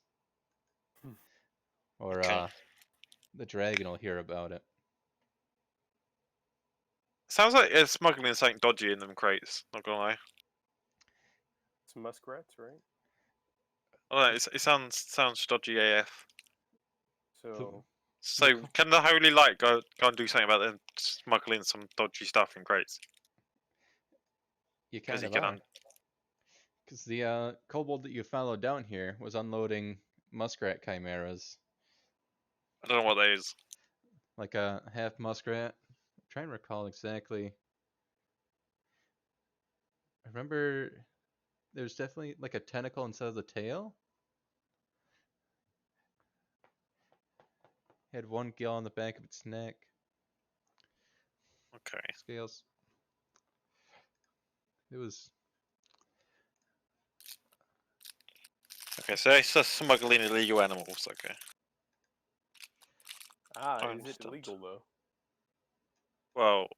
Or Okay. the dragon will hear about it. Sounds like they're smuggling something dodgy in them crates. Not gonna lie. It's muskrats, right? I don't know, it sounds dodgy AF. So So can the Holy Light go and do something about them smuggling some dodgy stuff in crates? You Because kind he of can. are. Because the kobold that you followed down here was unloading muskrat chimeras. I don't know what that is. Like a half muskrat. I'm trying to recall exactly. I remember there's definitely like a tentacle instead of the tail. Had one gill on the back of its neck. Okay. Scales. It was. Okay, so it's just smuggling illegal animals. Okay. I is it understand. illegal though? Well,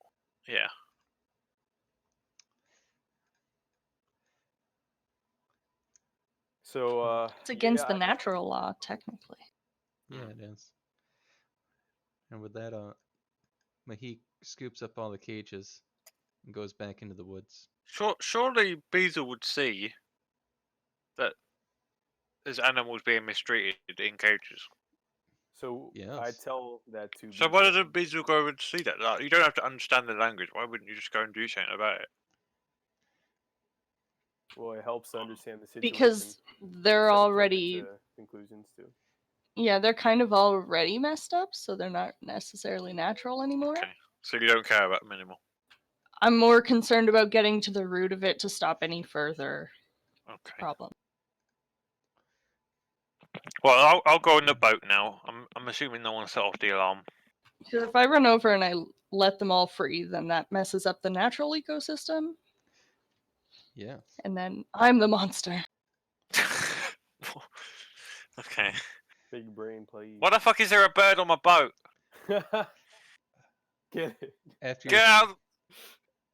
yeah. So It's against yeah, the natural law, technically. Yeah, it is. And with that, Mahik scoops up all the cages and goes back into the woods. Surely Beezel would see that there's animals being mistreated in cages. So I Yes. tell that to So why Beezel. doesn't Beezel go and see that? Like, you don't have to understand the language. Why wouldn't you just go and do something about it? Well, it helps to understand the situation. Because they're instead of jumping already, to conclusions too. yeah, they're kind of already messed up, so they're not necessarily natural anymore. Okay. So you don't care about them anymore. I'm more concerned about getting to the root of it to stop any further Okay. problem. Well, I'll go in the boat now. I'm assuming no one set off the alarm. Because if I run over and I let them all free, then that messes up the natural ecosystem, Yes. and then I'm the monster. Okay. Big brain, please. Why the fuck is there a bird on my boat? Get it? After Get out!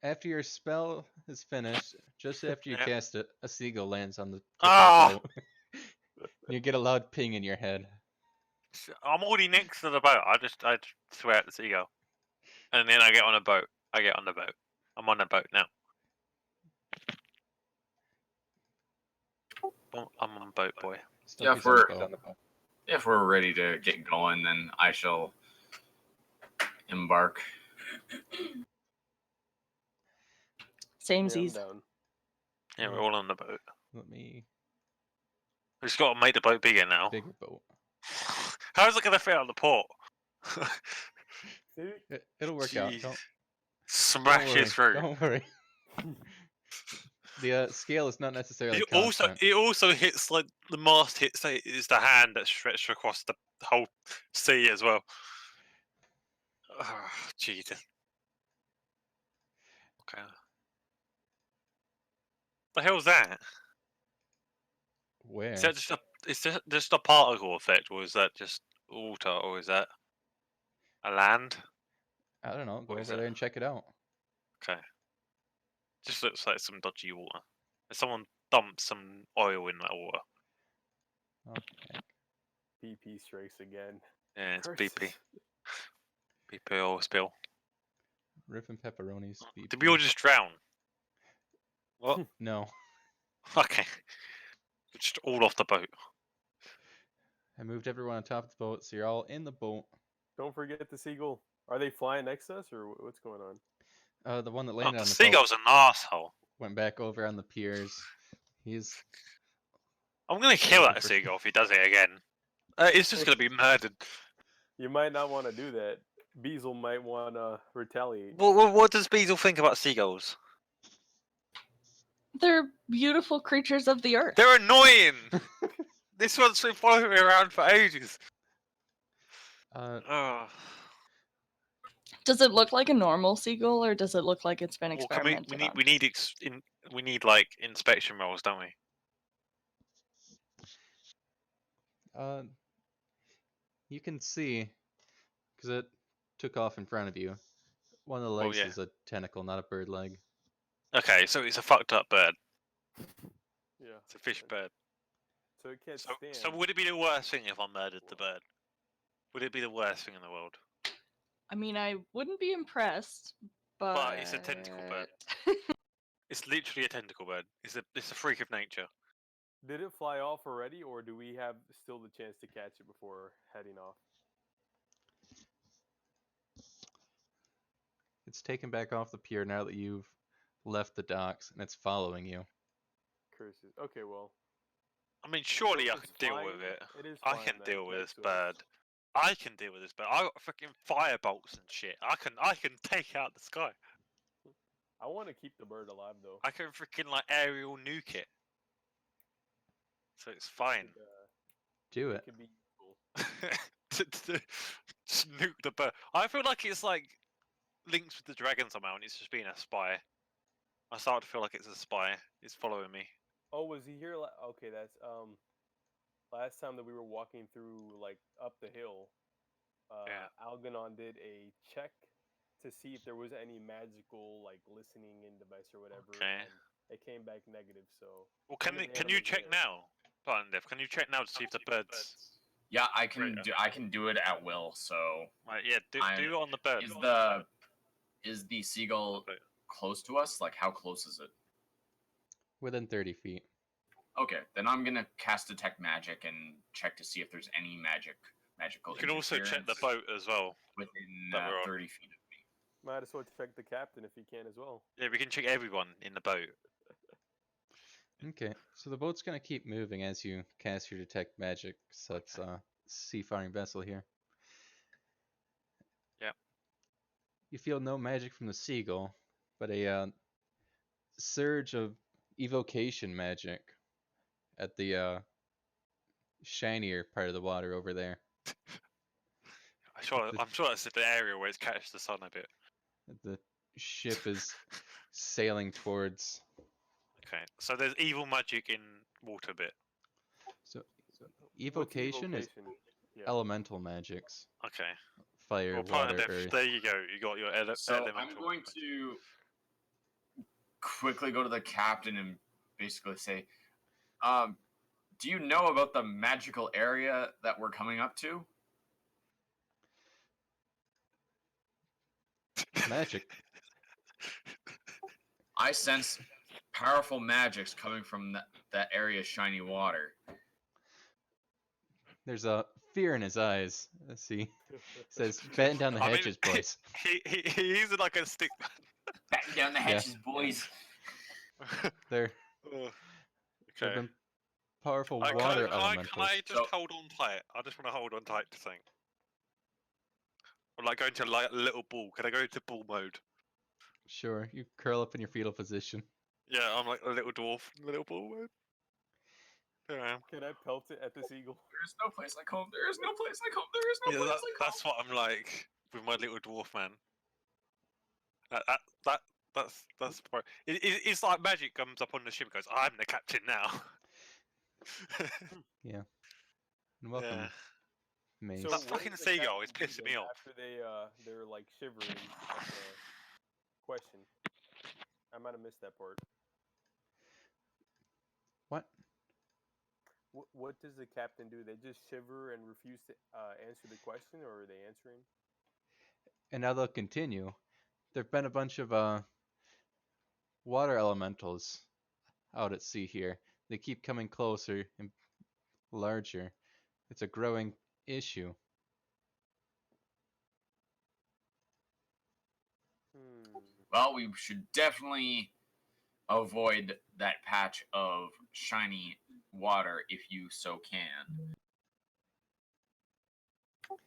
after your spell is finished, just after you Yeah. cast it, a seagull lands on the tip Ah! of the boat. You get a loud ping in your head. I'm already next to the boat. I just swear at the seagull, and then I get on a boat. I get on the boat. I'm on the boat now. I'm on boat, boy. Yeah, Stumpy's on the boat. if we're ready to get going, then I shall embark. Yeah, I'm Samesies. down. Yeah, we're all on the boat. Let me We just got to make the boat bigger now. bigger boat. How's it gonna fit on the port? It'll work out. Don't Smashes worry. through. Don't worry. The scale is not necessarily It constant. also hits like the mast hits. Is the hand that's stretched across the whole sea as well. Oh, Jesus. Okay. The hell's that? Where? Is that just a particle effect, or is that just water, or is that a land? I don't know. Go What is over it? there and check it out. Okay. Just looks like some dodgy water. Someone dumped some oil in that water. Oh, heck. BP strikes again. Yeah, it's Curses. BP. BP oil spill. Ripping pepperonis. Did we all just drown? What? No. Okay. Just all off the boat. I moved everyone on top of the boat, so you're all in the boat. Don't forget the seagull. Are they flying next to us, or what's going on? The one that Oh, landed the on the boat seagull's an asshole. went back over on the piers. He's I'm gonna kill looking that for- seagull if he does it again. It's just gonna be murdered. You might not want to do that. Beezel might want to retaliate. What does Beezel think about seagulls? They're beautiful creatures of the earth. They're annoying. This one's been following me around for ages. Oh. Does it look like a normal seagull, or does it look like it's been Well, experimented on? we need like inspection rolls, don't we? you can see because it took off in front of you. One of the Well, legs yeah. is a tentacle, not a bird leg. Okay, so it's a fucked up bird. Yeah. It's a fish bird. So it can't So stand. would it be the worst thing if I murdered the bird? Would it be the worst thing in the world? I mean, I wouldn't be impressed, but But it's a tentacle bird. It's literally a tentacle bird. It's a freak of nature. Did it fly off already, or do we have still the chance to catch it before heading off? It's taken back off the pier now that you've left the docks, and it's following you. Curses. Okay, well. I mean, surely I If can it's deal flying, with it. it is I flying can then, deal with this next to us. bird. I can deal with this bird. I got freaking firebolts and shit. I can take out the sky. I want to keep the bird alive though. I can freaking like aerial nuke it. So it's fine. Do It it. could be useful. to nuke the bird. I feel like it's like links with the dragon somehow, and it's just being a spy. I start to feel like it's a spy. It's following me. Oh, was he here? Okay, that's last time that we were walking through like up the hill. Yeah. Algernon did a check to see if there was any magical like listening in device or whatever, Okay. and it came back negative. So Well, one can you animal's check there. now, Dev? Can you check now to see if the birds? Yeah, I can do it at will. So Right, yeah, do it on the bird. is the seagull Okay. close to us? Like, how close is it? Within 30 feet. Okay, then I'm gonna cast detect magic and check to see if there's any magical. You can also check the interference boat as well. within that we're on. 30 feet of me. Might as well check the captain if he can as well. Yeah, we can check everyone in the boat. Okay, so the boat's gonna keep moving as you cast your detect magic. So it's a seafaring vessel here. Yeah. You feel no magic from the seagull, but a surge of evocation magic at the shinier part of the water over there. I'm sure that's the area where it's catches the sun a bit. The ship is sailing towards. Okay, so there's evil magic in water bit. So What's evocation is Yeah. elemental magics. Okay. Fire, Well, water, earth. there you go. You got your So elemental. I'm going to quickly go to the captain and basically say, do you know about the magical area that we're coming up to? Magic. I sense powerful magics coming from that area's shiny water. There's a fear in his eyes. Let's see. Says, batten down the I mean, hatches, boys. He's like a stick. Batten down the hatches, boys. There Oh, have okay. been powerful Can water I elementals. just So- hold on tight? I just want to hold on tight to thing. Or like going to like a little ball. Can I go into ball mode? Sure, you curl up in your fetal position. Yeah, I'm like a little dwarf. Little ball mode. There I am. Can I pelt it at the seagull? There is no place like home. There is no place like home. There is no Yeah, place like home. that's what I'm like with my little dwarf man. That's part. It's like magic comes up on the ship and goes, I'm the captain now. And welcome, Yeah. Mace. That what fucking does the seagull is captain do pissing me then off. After they're like shivering at the question. I might have missed that part. What? What does the captain do? They just shiver and refuse to answer the question, or are they answering? And now they'll continue. There've been a bunch of water elementals out at sea here. They keep coming closer and larger. It's a growing issue. Well, we should definitely avoid that patch of shiny water if you so can.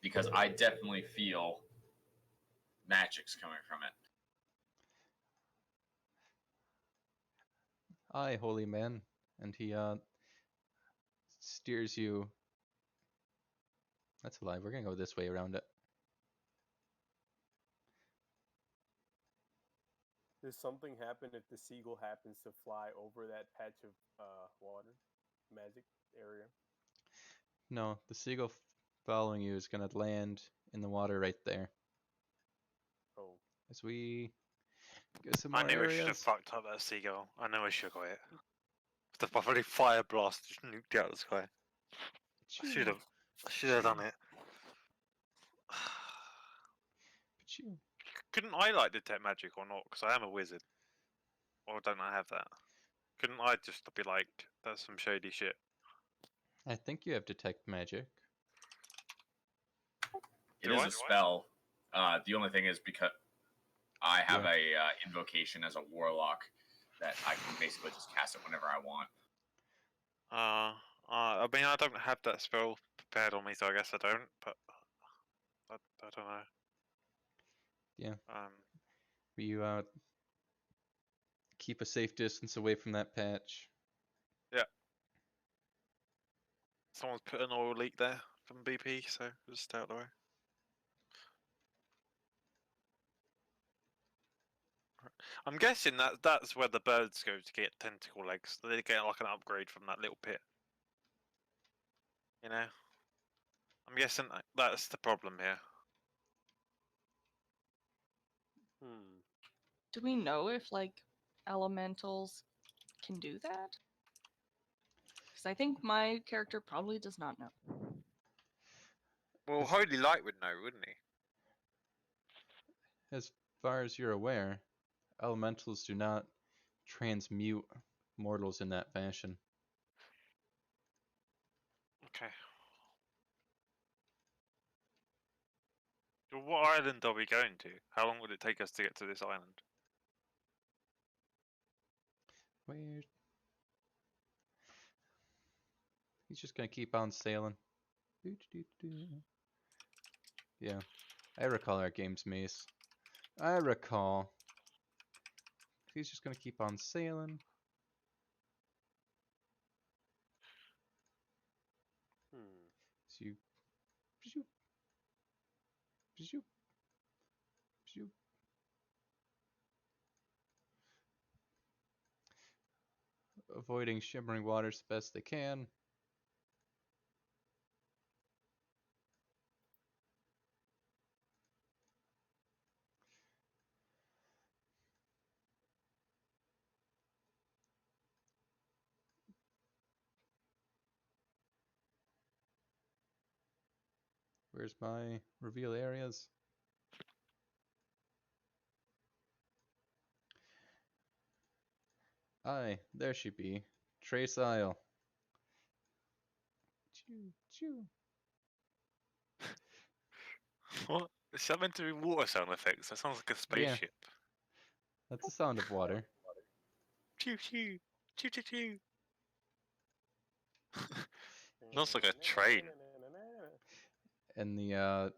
Because I definitely feel magic's coming from it. Aye, holy man. And he steers you. That's a lie. We're gonna go this way around it. Does something happen if the seagull happens to fly over that patch of water, magic area? No, the seagull following you is gonna land in the water right there. as we go some I more knew I should have areas. fucked up that seagull. I know I should have got it. The bloody fire blast just nuked out the sky. I should have done it. Achoo. Couldn't I like detect magic or not? Because I am a wizard. Or don't I have that? Couldn't I just be like, that's some shady shit? I think you have detect magic. It Do is I? a spell. The only thing is because I have Yeah. a invocation as a warlock that I can basically just cast it whenever I want. I mean, I don't have that spell prepared on me, so I guess I don't. But I don't know. Yeah. Um, You keep a safe distance away from that patch. someone's put an oil leak there from BP, so just stay out the way. I'm guessing that's where the birds go to get tentacle legs. They get like an upgrade from that little pit. You know, I'm guessing that's the problem here. Hmm. Do we know if like elementals can do that? Because I think my character probably does not know. Well, As- Holy Light would know, wouldn't he? As far as you're aware, elementals do not transmute mortals in that fashion. Okay. So what island are we going to? How long would it take us to get to this island? Weird. He's just gonna keep on sailing. Yeah, I recall our game's maze. I recall. He's just gonna keep on sailing. Hmm. So you, pshoo, pshoo, pshoo. Avoiding shimmering waters the best they can. Where's my reveal areas? Aye, there she be. Trace Isle. Choo, choo. What? Is that meant to be water sound effects? That sounds like a Yeah, spaceship. that's the sound of water. Choo choo, choo choo choo. Looks like a train. And the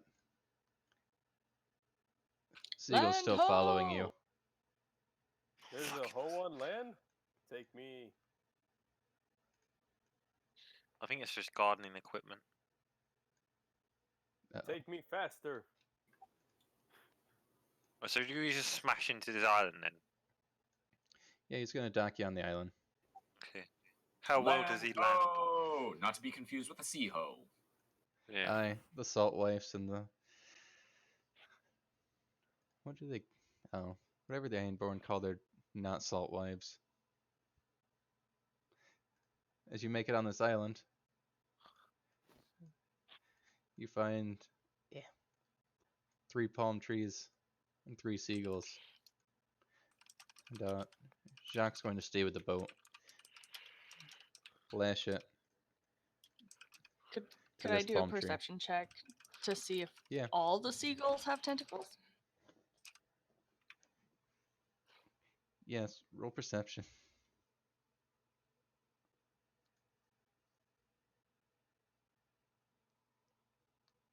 seagull's Land still following you. ho! There's a Fucking- hoe on land. Take me. I think it's just gardening equipment. Uh-oh. Take me faster. Oh, so you just smash into this island then? Yeah, he's gonna dock you on the island. Okay. How well does he land? Oh, not to be confused with a sea hoe. Yeah. Aye, the salt wifes and the what do they? Oh, whatever the Ironborn call their not salt wives. As you make it on this island, you find yeah 3 palm trees and 3 seagulls. And Jacques going to stay with the boat. Lash it Could to could I this do a palm tree. perception check to see if Yeah. all the seagulls have tentacles? Yes, roll perception.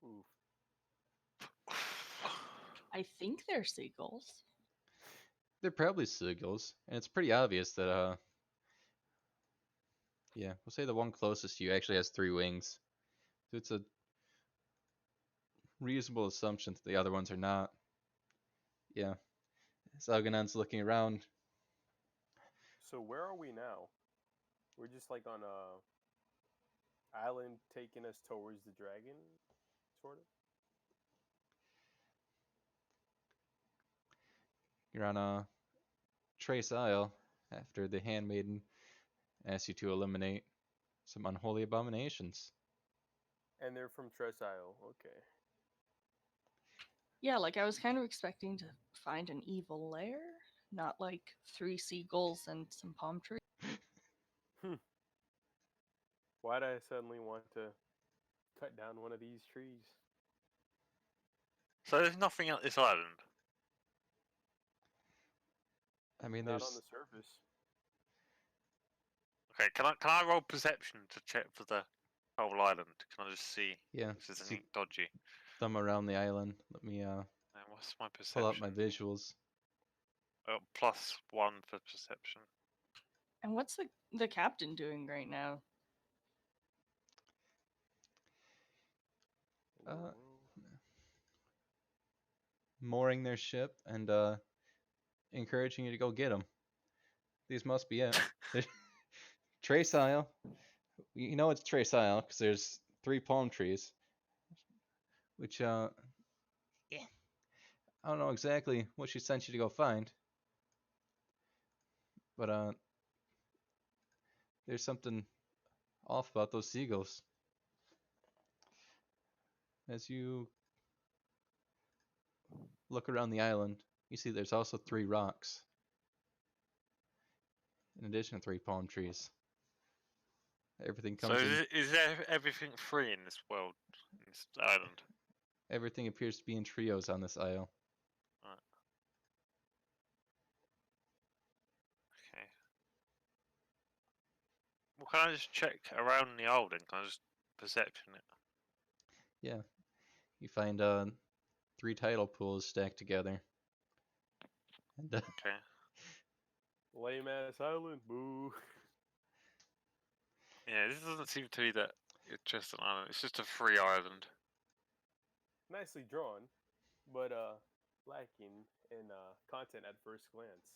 Oof. I think they're seagulls. They're probably seagulls, and it's pretty obvious that yeah, we'll say the one closest to you actually has 3 wings. So it's a reasonable assumption that the other ones are not. Yeah. Salganon's looking around. So where are we now? We're just like on a island taking us towards the dragon, sort of. You're on a Trace Isle after the handmaiden asks you to eliminate some unholy abominations. And they're from Tres Isle. Okay. Yeah, like I was kind of expecting to find an evil lair, not like 3 seagulls and some palm trees. Why did I suddenly want to cut down one of these trees? So there's nothing at this island. I mean, Not on there's the surface. Okay, can I roll perception to check for the whole island? Can I just see yeah. if there's See anything dodgy? thumb around the island. Let me What's my pull up my perception? visuals. Oh, +1 for perception. And what's the captain doing right now? Uh, mooring their ship and encouraging you to go get them. These must be it. Trace Isle. You know it's Trace Isle because there's 3 palm trees, which yeah, I don't know exactly what she sent you to go find, but there's something off about those seagulls. As you look around the island, you see there's also 3 rocks, in addition to 3 palm trees. Everything So comes in. is there everything free in this world, in this island? Everything appears to be in trios on this isle. Right. Okay. Well, can I just check around the island? Can I just perception it? Yeah, you find 3 tidal pools stacked together. And Okay. Lame ass island. Boo. Yeah, this doesn't seem to be that interesting island. It's just a free island. Nicely drawn, but lacking in content at first glance.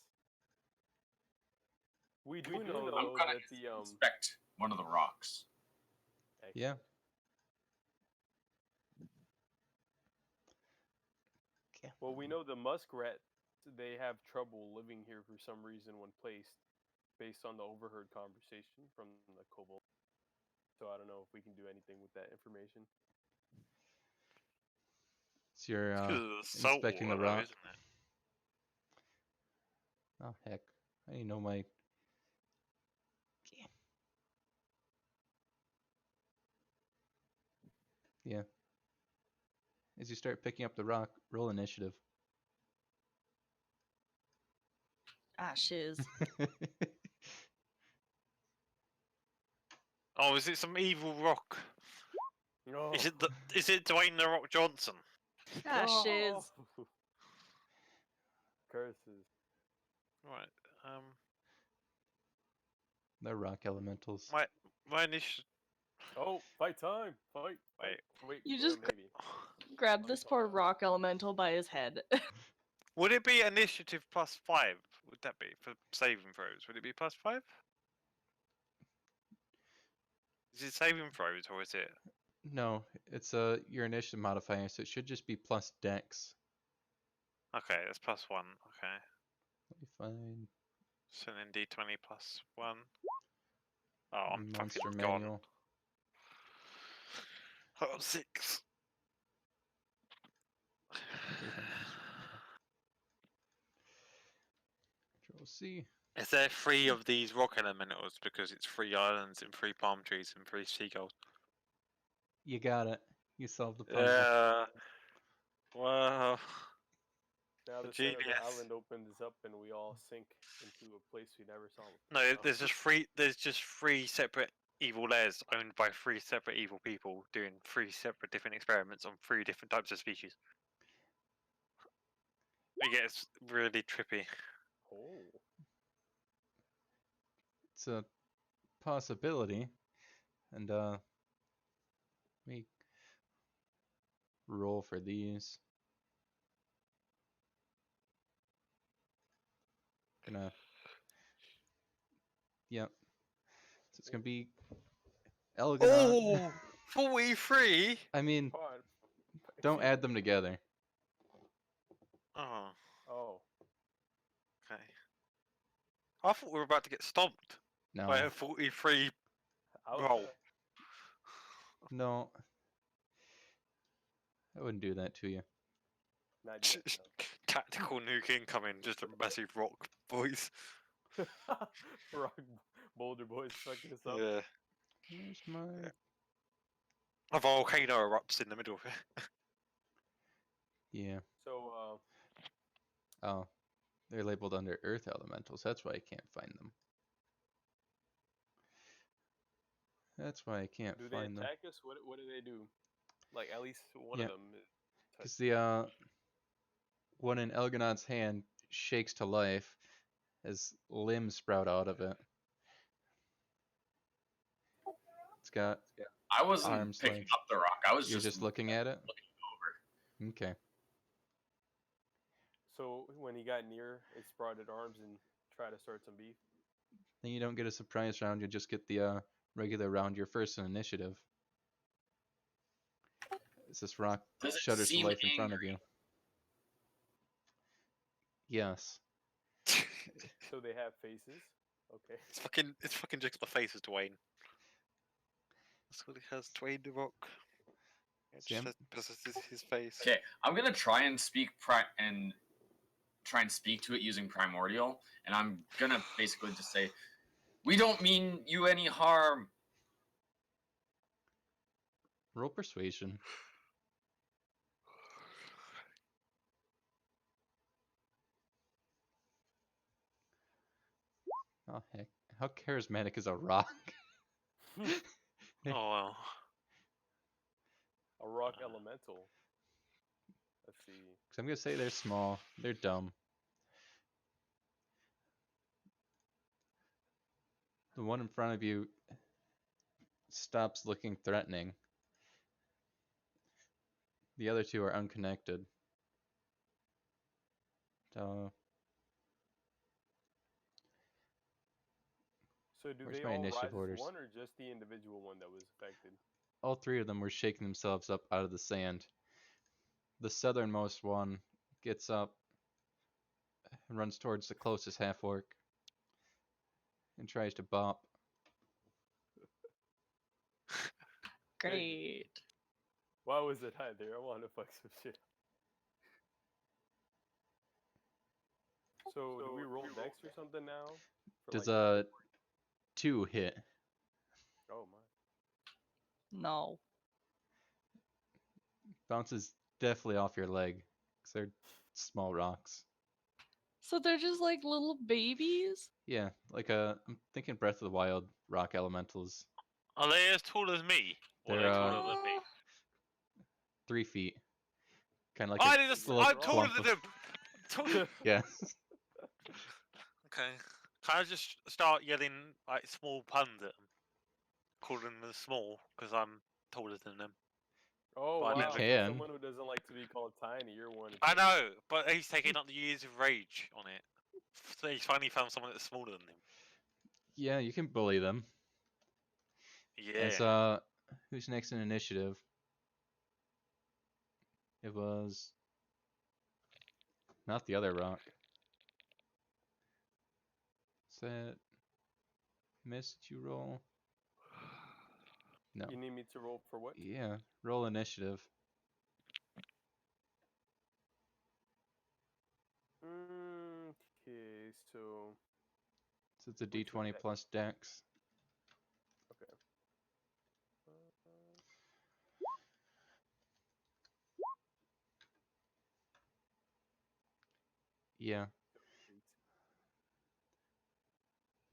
We do know I'm though gonna that the inspect one of the rocks. yeah, Well, we know the muskrats, they have trouble living here for some reason when placed, based on the overheard conversation from the kobold. So I don't know if we can do anything with that information. so you're It's because of the salt inspecting the water, though, rock. isn't it? Oh heck, I didn't know my. Yeah. As you start picking up the rock, roll initiative. Ah, shiz. Oh, is it some evil rock? No. Is it Dwayne the Rock Johnson? Ah, shiz. Curses. Right. They're rock elementals. My initiative. Oh, fight time! Fight! Wait. You just maybe. Grab this poor rock elemental by his head. Would it be initiative +5? Would that be for saving throws? Would it be +5? Is it saving throws or is it? No, it's your initiative modifier, so it should just be plus dex. Okay, that's +1. Okay. Let me find So then D20 +1. Oh, I'm monster fucking manual. gone. I got 6. Control C. Is there 3 of these rock elementals because it's 3 islands and 3 palm trees and 3 seagulls? You got it. You solved the puzzle. Yeah. Wow. Now A the center of the genius. island opens up and we all sink into a place we never saw. No, there's just 3 separate evil layers owned by 3 separate evil people doing 3 separate different experiments on 3 different types of species. It gets really trippy. Oh. It's a possibility, and let me roll for these. Yep. So it's gonna be Elganon. Oh, 43. I mean, Pod. don't add them together. Oh, Oh. I thought we were about to get stomped by No, a 43 I'll, roll. no, I wouldn't do that to you. Not yet. Tactical nuke incoming, just a massive rock, boys. No. Rock Boulder Boys fucking us up. Yeah. Where's my? A volcano erupts in the middle of it. Yeah. So, Oh, they're labeled under Earth elementals. That's why I can't find them. That's why I can't do they find them. attack us? What do they do? Like at least one Yeah. of them. Because the one in Elgonod's hand shakes to life as limbs sprout out of it. It's got I wasn't arms picking like up the rock. I was you're just looking at it. over. Okay. So when he got near, it sprouted arms and tried to start some beef. Then you don't get a surprise round. You just get the regular round. You're first in initiative. As this rock Does it shudders to seem life in front of angry? you. Yes. So they have faces. Okay. It's fucking just the face of Dwayne. That's what he has, Dwayne the Rock. It See, I'm- just says his face. Okay, I'm gonna try and speak to it using primordial, and I'm gonna basically just say, "We don't mean you any harm." Roll persuasion. Oh heck! How charismatic is a rock? Oh wow. A rock elemental. Let's see. Because I'm gonna say they're small. They're dumb. The one in front of you stops looking threatening. The other two are unconnected. So, So do Where's they my all initiative rise as orders? one, or just the individual one that was affected? all three of them were shaking themselves up out of the sand. The southernmost one gets up and runs towards the closest half orc and tries to bop. Great. Why was it high there? I want to fuck some shit. So do we roll dex or something now? For Does like, a 2 hit? oh my. No. Bounces definitely off your leg because they're small rocks. So they're just like little babies? Yeah, like I'm thinking Breath of the Wild rock elementals. Are they as tall as me? Or are They're they taller than me? 3 feet. Kind of like I a just, little I'm taller clump than of... them! Yeah. Okay. Can I just start yelling like small puns at them? Calling them small because I'm taller than them. Oh But I wow! never- For can. someone who doesn't like to be called tiny, you're one. I know, but he's taking up the years of rage on it. So he's finally found someone that's smaller than him. Yeah, you can bully them. As Yeah. who's next in initiative? It was not the other rock. Is that missed you roll? No. You need me to roll for what? Yeah, roll initiative. Okay, so So it's a Which would d20 that- plus dex. okay. Yeah,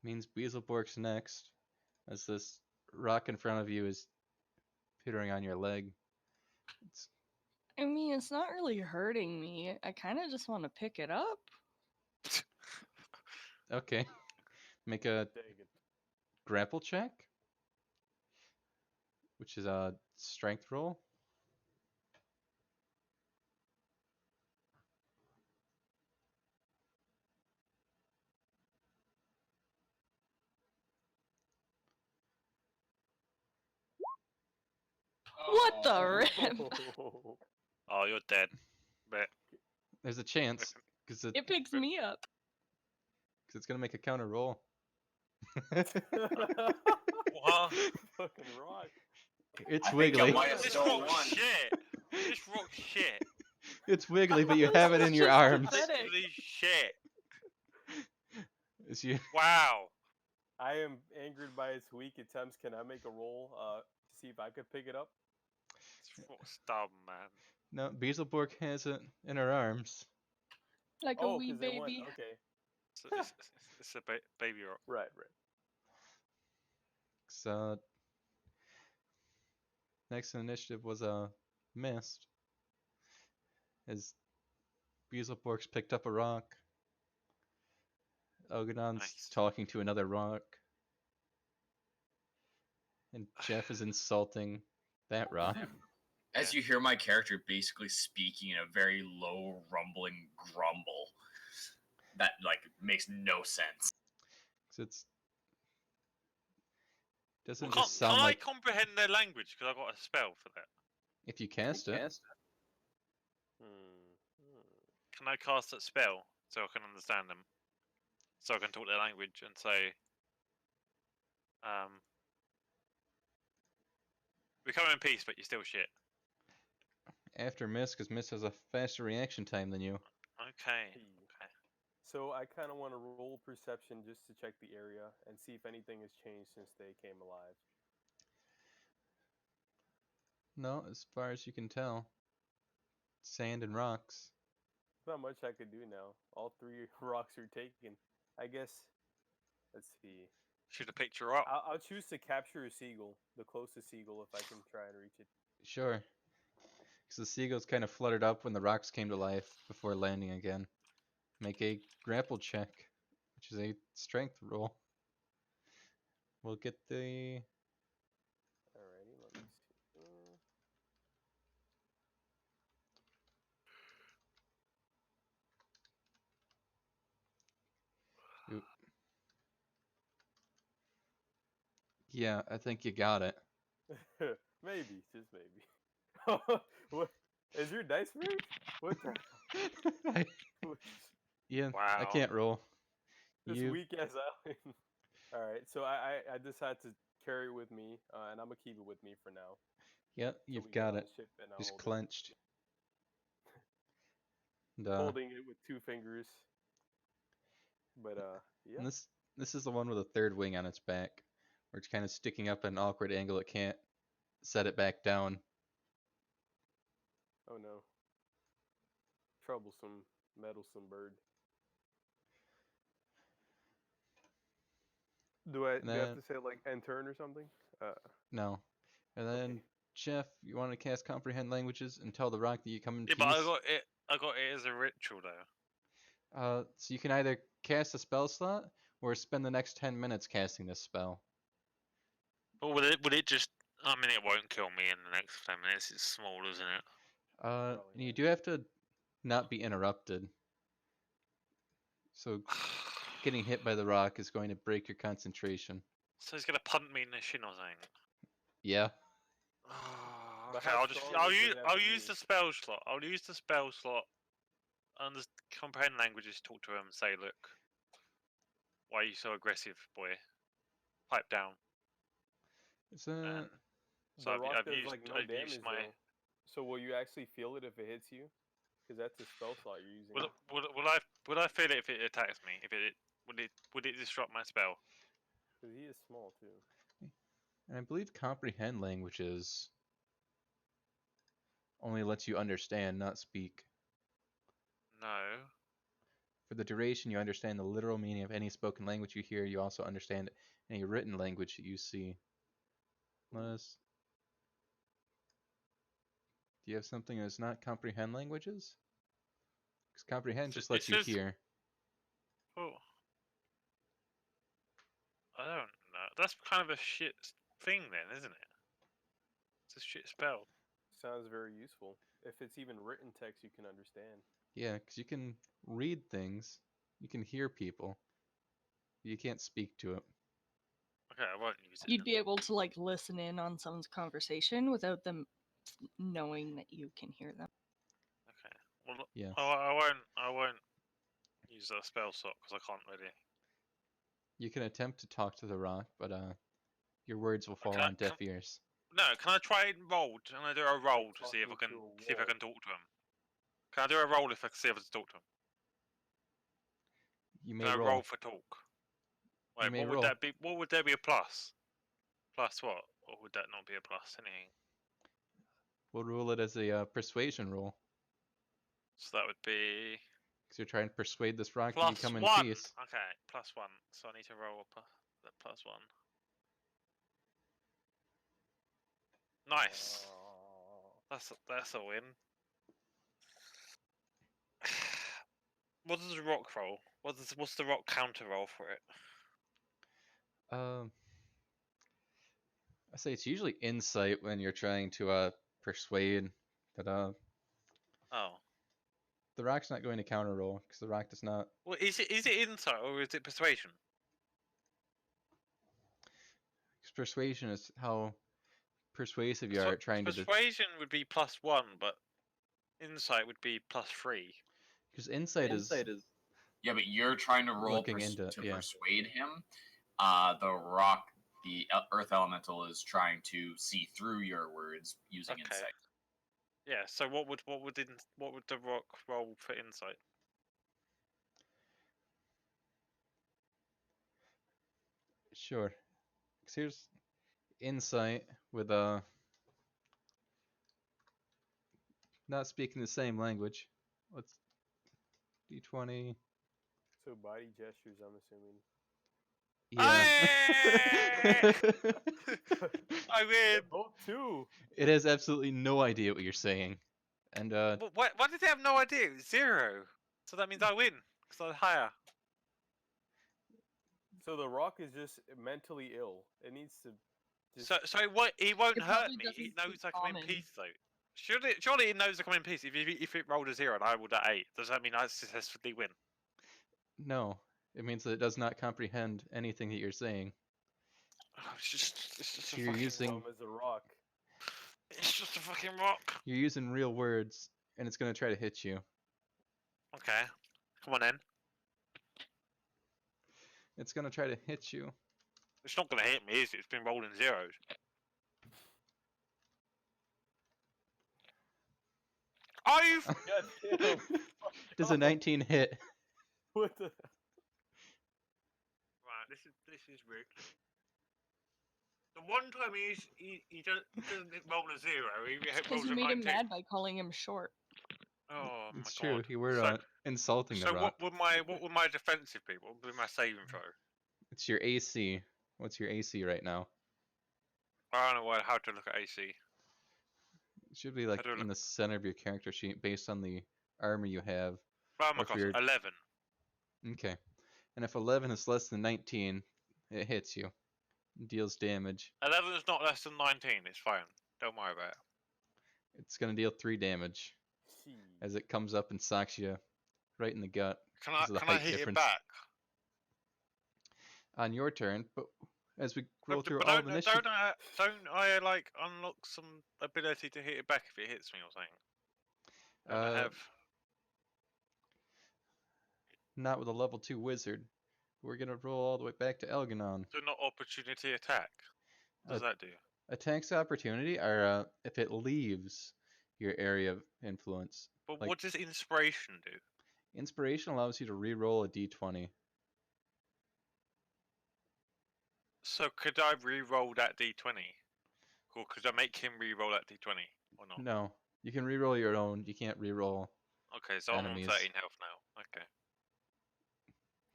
means Beelzeborg's next, as this rock in front of you is pittering on your leg. It's, I mean, it's not really hurting me. I kind of just want to pick it up. okay, make a Dang it. grapple check, which is a strength roll. What the rip? Oh, you're dead. But There's a chance because It picks me up. because it's gonna make a counter roll. What? Fucking rock. It's I think I wiggly. might have This stole rock's one. shit. This rock's shit. It's wiggly, but you This have it is in your just arms. pathetic. Literally shit. It's you. Wow. I am angered by its weak attempts. Can I make a roll to see if I could pick it up? This rock's dumb, man. No, Beelzebub has it in her arms. Like a Oh, wee because they went. baby. Okay. It's a baby rock. Right. So next initiative was missed. As Beelzebub's picked up a rock. Ogadon's Nice. talking to another rock. And Jeff is insulting that rock. As you hear my character basically speaking in a very low, rumbling grumble that like makes no sense. So it's doesn't Well, just can sound I like comprehend their language? Because I got a spell for that. if you cast it. Can I cast that spell so I can understand them? So I can talk their language and say, we come in peace, but you're still shit. After Miss, because Miss has a faster reaction time than you. Okay. Okay. So I kind of want to roll perception just to check the area and see if anything has changed since they came alive. No, as far as you can tell. Sand and rocks. Not much I could do now. All three rocks are taken. I guess. Let's see. Should have picked her up. I'll choose to capture a seagull, the closest seagull, if I can try and reach it. Sure. Because the seagulls kind of fluttered up when the rocks came to life before landing again. Make a grapple check, which is a strength roll. We'll get the. Alrighty, let me see. Oop. Yeah, I think you got it. Maybe, just maybe. What is your dice merge? What the? Yeah, Wow. I can't roll. This You. weak ass island. All right, so I just had to carry it with me, and I'm gonna keep it with me for now. Yep, till you've we get got on it. the ship and I'll Just hold it. clenched. And, Holding it with 2 fingers. But yeah. and this is the one with a third wing on its back, where it's kind of sticking up at an awkward angle. It can't set it back down. Oh no. Troublesome, meddlesome bird. Do I have to say like end turn or something? No. And then Okay. Jeff, you want to cast comprehend languages and tell the rock that you come in Yeah, peace. but I got it as a ritual though. So you can either cast a spell slot or spend the next 10 minutes casting this spell. But would it just? I mean, it won't kill me in the next 10 minutes. It's small, isn't it? And you do have to not be interrupted. So getting hit by the rock is going to break your concentration. So he's gonna punt me in the shin or something. Yeah. But Okay, how I'll strong does it have I'll to use be? the spell slot. I'll use the spell slot. And just comprehend languages. Talk to him. And say, look, why are you so aggressive, boy? Pipe down. It's And so The rock I've does used like no I've damage used my. though. So will you actually feel it if it hits you? Because that's a spell slot you're using. Will I feel it if it attacks me? If it would it disrupt my spell? Because he is small too. and I believe comprehend languages only lets you understand, not speak. No. For the duration, you understand the literal meaning of any spoken language you hear. You also understand any written language that you see. Unless, do you have something that's not comprehend languages? Because comprehend just lets you says, hear. Oh. I don't know. That's kind of a shit thing then, isn't it? It's a shit spell. Sounds very useful. If it's even written text you can understand. Yeah, because you can read things, you can hear people, but you can't speak to it. Okay, I won't use it. You'd then. be able to like listen in on someone's conversation without them knowing that you can hear them. Okay. Well, Yes. I won't use that spell slot because I can't really. You can attempt to talk to the rock, but your words will fall Can I- on deaf ears. No, can I try and roll? Can I do a roll to see if I Talking can to a see if I wall. can talk to him? Can I do a roll if I can see if I can talk to him? You Can may I roll. roll for talk? Wait, may what would roll. that be? What would there be a plus? Plus what? Or would that not be a plus? Anything? We'll rule it as a persuasion roll, So that would be because you're trying to persuade this rock to plus become in one. peace. Okay, plus one. So I need to roll the plus one. Nice. That's a win. What does the rock roll? What's the rock counter roll for it? I say it's usually insight when you're trying to persuade, but Oh. the rock's not going to counter roll because the rock does not. Well, is it insight or is it persuasion? 'Cause persuasion is how persuasive you are at trying to. Persuasion would be plus one, but insight would be plus 3. Because insight is Yeah, but you're trying to roll looking into to yeah. persuade him. The rock, the earth elemental, is trying to see through your words using Okay. insight. Yeah. So what would the rock roll for insight? Sure. 'Cause here's insight with not speaking the same language. Let's D20. So body gestures, I'm assuming. Yeah. I win. Both two. It has absolutely no idea what you're saying, and Why did they have no idea? It was 0. So that means I win because I'm higher. So the rock is just mentally ill. It needs to. Just... So what? He won't It hurt probably me. doesn't It knows speak I come in common. peace though. Surely it knows I come in peace. If it rolled a 0 and I rolled at 8, does that mean I successfully win? no, it means that it does not comprehend anything that you're saying. Oh, it's just a You're fucking using- Dumb as a rock. It's just a fucking rock. You're using real words, and it's gonna try to hit you. Okay, come on then. It's gonna try to hit you. It's not gonna hit me, is it? It's been rolling 0s. Are you? God damn. Does a 19 hit? What the? Right, this is weird. The one time he doesn't roll a 0, he Because rolls you a made him 19. mad by calling him short. Oh my It's true. god. You were So- insulting the So rock. what would my defensive be? What would be my saving throw? It's your AC. What's your AC right now? I don't know how to look at AC. It should be like don't in know. the center of your character sheet based on the armor you have. Oh my Or if god, you're- 11. Okay. And if 11 is less than 19, it hits you. Deals damage. 11 is not less than 19. It's fine. Don't worry about it. It's gonna deal 3 damage as it comes up and socks you right in the gut. Can I 'cause of the can I height hit it difference. back? On your turn, but as we No, roll through but all of initiative, don't I like unlock some ability to hit it back if it hits me or something? Don't I have? not with a level 2 wizard. We're gonna roll all the way back to Elganon. So not opportunity attack. What does that do? Attacks opportunity are if it leaves your area of influence. But like- what does inspiration do? Inspiration allows you to re-roll a d20. So could I re-roll that d20? Or could I make him re-roll that d20? Or not? No, you can re-roll your own. You can't re-roll. Okay, so I'm on Enemies. 13 health now. Okay.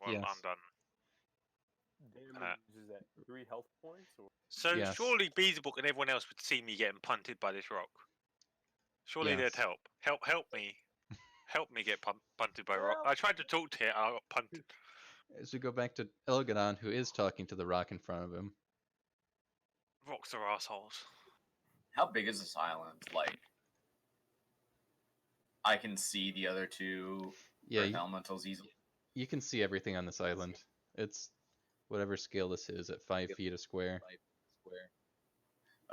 Well, Yes. I'm done. Damage is at 3 health points? Or... So Yes. surely Beelzebub and everyone else would see me getting punted by this rock. Surely Yes. they'd help. Help me. Help me get punted by a rock. Well- I tried to talk to it, I got punted. As we go back to Elganon, who is talking to the rock in front of him. Rocks are assholes. How big is this island? Like, I can see the other two Yeah, earth elementals easily. you can see everything on this island. It's whatever scale this is at 5 feet a square.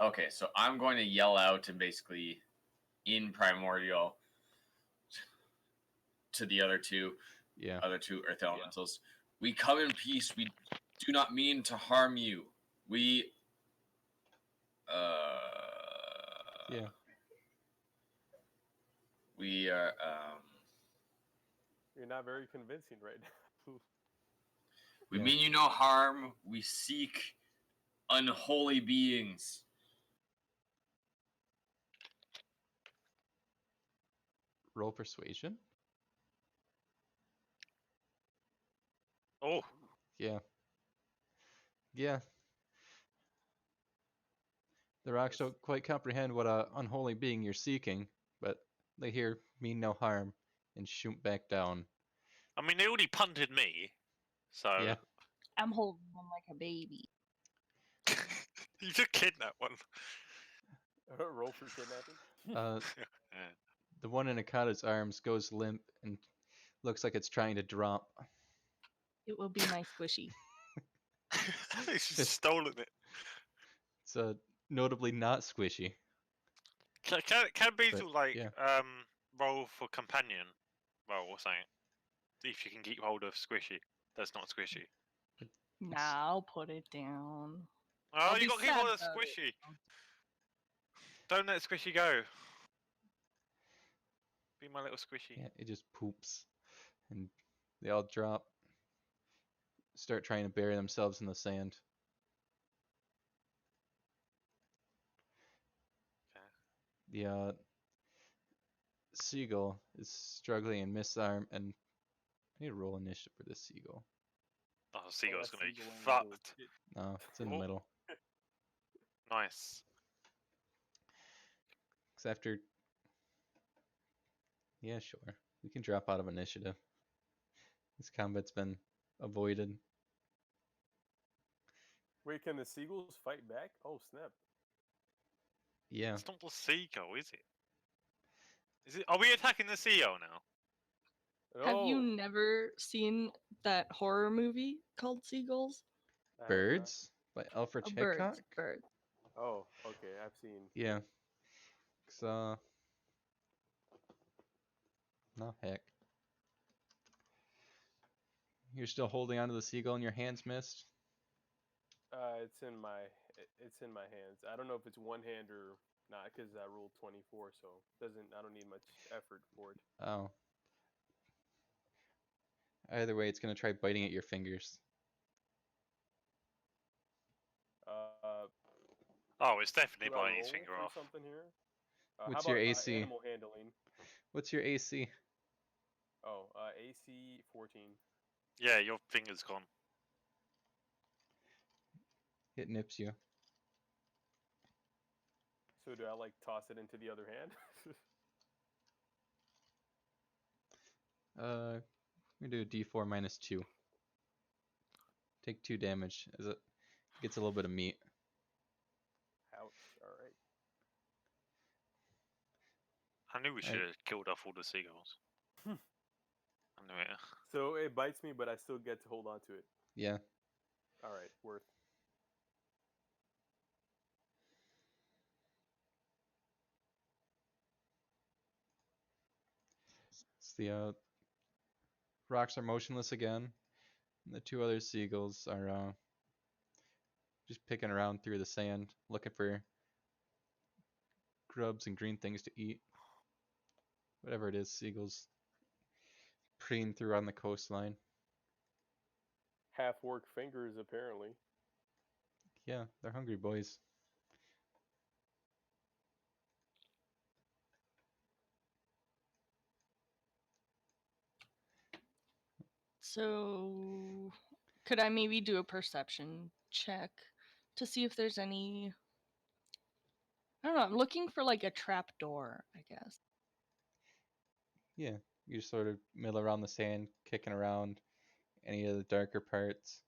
Okay, so I'm going to yell out and basically in primordial to the other two Yeah. earth elementals. We come in peace. do not mean to harm you. We Yeah. we are You're not very convincing right now. we Yeah. mean you no harm. We seek unholy beings. Roll persuasion. Oh, Yeah. Yeah. The rocks don't quite comprehend what a unholy being you're seeking, but they hear mean no harm and shoot back down. I mean, they already punted me, so Yeah. I'm holding him like a baby. you just kidnap one. Roll for kidnapping. Uh, Yeah. the one in Akata's arms goes limp and looks like it's trying to drop. It will be my squishy. He's just stolen it. It's notably not squishy. Can Beetle like yeah. roll for companion roll or something? If you can keep hold of Squishy, that's not Squishy. Nah, I'll put it down. Oh, I'll you be got to keep sad hold of about it. Squishy. Don't let Squishy go. Be my little Squishy. Yeah, it just poops. And they all drop. Start trying to bury themselves in the sand. Okay. The seagull is struggling in misarm, and I need to roll initiative for this seagull. Oh, Seagull's that gonna be seagull ain't gonna do fucked. shit. No, it's in the Oh. middle. Nice. Because after... Yeah, sure. We can drop out of initiative. This combat's been avoided. Wait, can the seagulls fight back? Oh snap! Yeah. It's not the seagull, is it? Is it? Are we attacking the seagull now? Have you No, never seen that horror movie called Seagulls? I have not. Birds by Alfred Hitchcock? Birds. Oh, okay. I've seen. Yeah. 'Cause, no, heck. You're still holding onto the seagull in your hands, Mist? It's in my. It's in my hands. I don't know if it's one hand or not because I rolled 24, so doesn't. I don't need much effort for it. Oh. Either way, it's gonna try biting at your fingers. Uh, Oh, it's definitely do I biting his roll finger for off. something here? How What's about your AC? animal handling? What's your AC? Oh, AC 14. Yeah, your finger's gone. It nips you. So do I like toss it into the other hand? We do a D4 minus 2. Take 2 damage as it gets a little bit of meat. Ouch! All right. I knew we I- should have killed off all the seagulls. I knew it. So it bites me, but I still get to hold on to it. Yeah. All right, worth. It's the rocks are motionless again. And the 2 other seagulls are just picking around through the sand, looking for grubs and green things to eat. Whatever it is, seagulls preen through on the coastline. Half work fingers, apparently. Yeah, they're hungry boys. So, could I maybe do a perception check to see if there's any? I don't know. I'm looking for like a trap door, I guess. Yeah, you just sort of mill around the sand, kicking around any of the darker parts.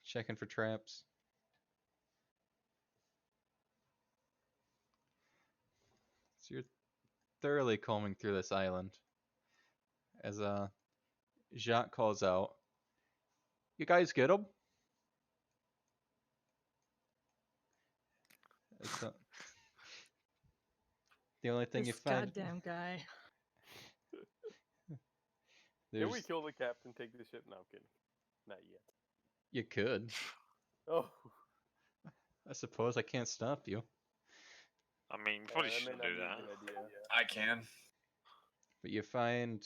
Checking for traps. So you're thoroughly combing through this island as Jacques calls out, "You guys get him?" It's the only thing you This find. goddamn guy. Can we There's kill the captain, take the ship? No, I'm kidding. Not yet. you could. Oh, I suppose I can't stop you. I mean, you probably that may shouldn't not do be a that. good idea. I can. But you find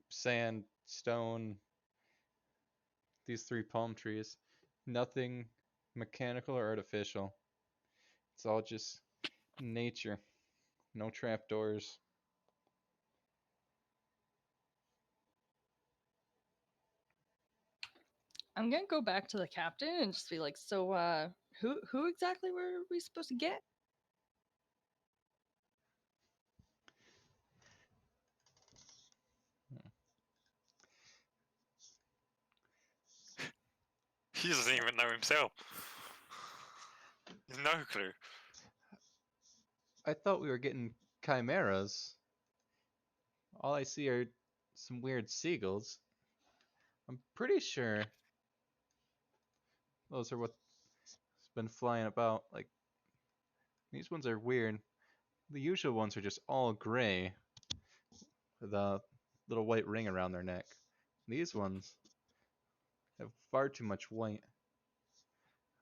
sand, stone, these 3 palm trees. Nothing mechanical or artificial. It's all just nature. No trapdoors. I'm gonna go back to the captain and just be like, so who exactly were we supposed to get? He doesn't even know himself. He's no clue. I thought we were getting chimeras. All I see are some weird seagulls. I'm pretty sure those are what's been flying about. Like, these ones are weird. The usual ones are just all gray with a little white ring around their neck. These ones have far too much white.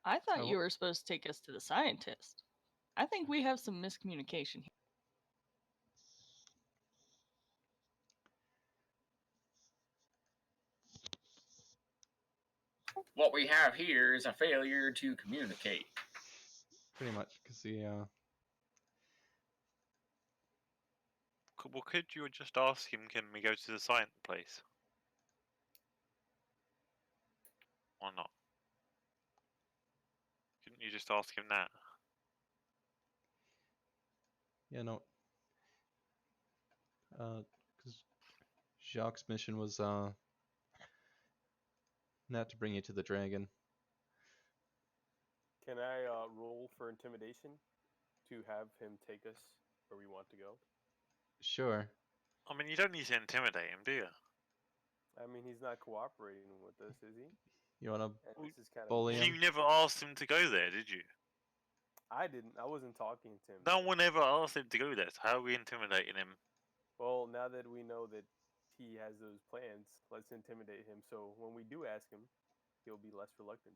I thought Oh. you were supposed to take us to the scientist. I think we have some miscommunication here. What we have here is a failure to communicate. Pretty much, because Well, could you just ask him, can we go to the science place? Or not? Couldn't you just ask him that? no, because Jacques' mission was not to bring you to the dragon. Can I roll for intimidation to have him take us where we want to go? Sure. I mean, you don't need to intimidate him, do you? I mean, he's not cooperating with us, is he? You wanna And this is kind of bully him? You never asked him to go there, did you? I didn't. I wasn't talking to him. No one ever asked him to go there. So how are we intimidating him? Well, now that we know that he has those plans, let's intimidate him. So when we do ask him, he'll be less reluctant.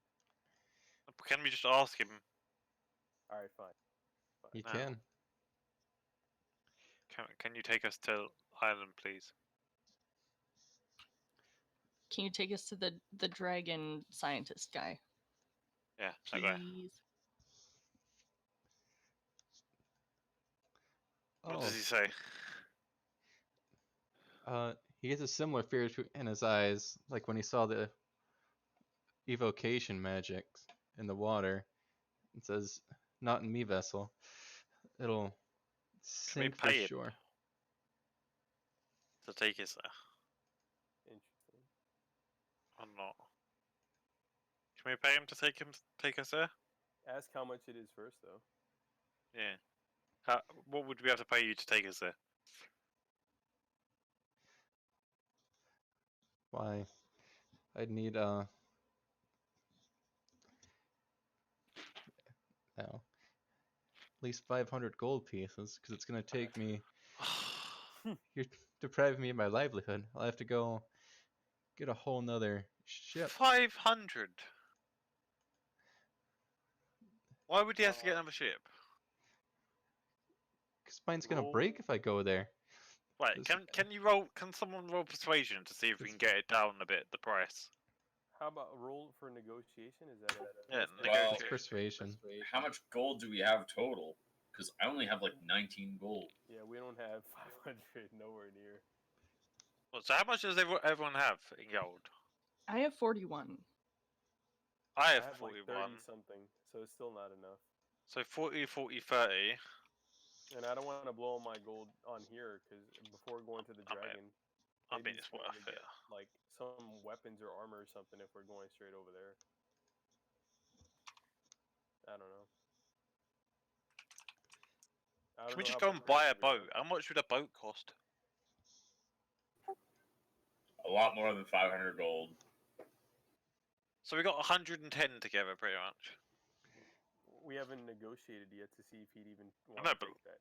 Can we just ask him? All right, fine. You No. can. Can you take us to Ireland, please? Can you take us to the dragon scientist guy? Yeah, that guy. Please. What Oh, does he say? he gets a similar fear in his eyes, like when he saw the evocation magic in the water. It says, "Not in me, vessel. It'll Can we sink for pay him sure." to take us there? Interesting. Or not? Can we pay him to take us there? Ask how much it is first, though. Yeah. What would we have to pay you to take us there? Why? I'd need now at least 500 gold pieces, because it's gonna take me. You're depriving me of my livelihood. I'll have to go get a whole nother ship. 500. Why would he have to get another ship? Because mine's gonna break if I go there. Right, This- can you roll? Can someone roll persuasion to see if we can get it down a bit, the price? How about roll for negotiation? Is that it? Yeah, Well, It's persuasion. How much gold do we have total? Because I only have like 19 gold. Yeah, we don't have 500. Nowhere near. Well, so how much does everyone have in gold? I have 41. I I have have like 41. 30 something, so it's still not enough. So 40, 40, 30. And I don't want to blow my gold on here because before going to the I mean- dragon, I maybe mean, it's time worth to it. get like some weapons or armor or something if we're going straight over there. I don't know. I don't Can we know just how go and buy a prepared we are. boat? How much would a boat cost? A lot more than 500 gold. So we got 110 together, pretty much. We haven't negotiated yet to see if he'd even want know, to but- take that.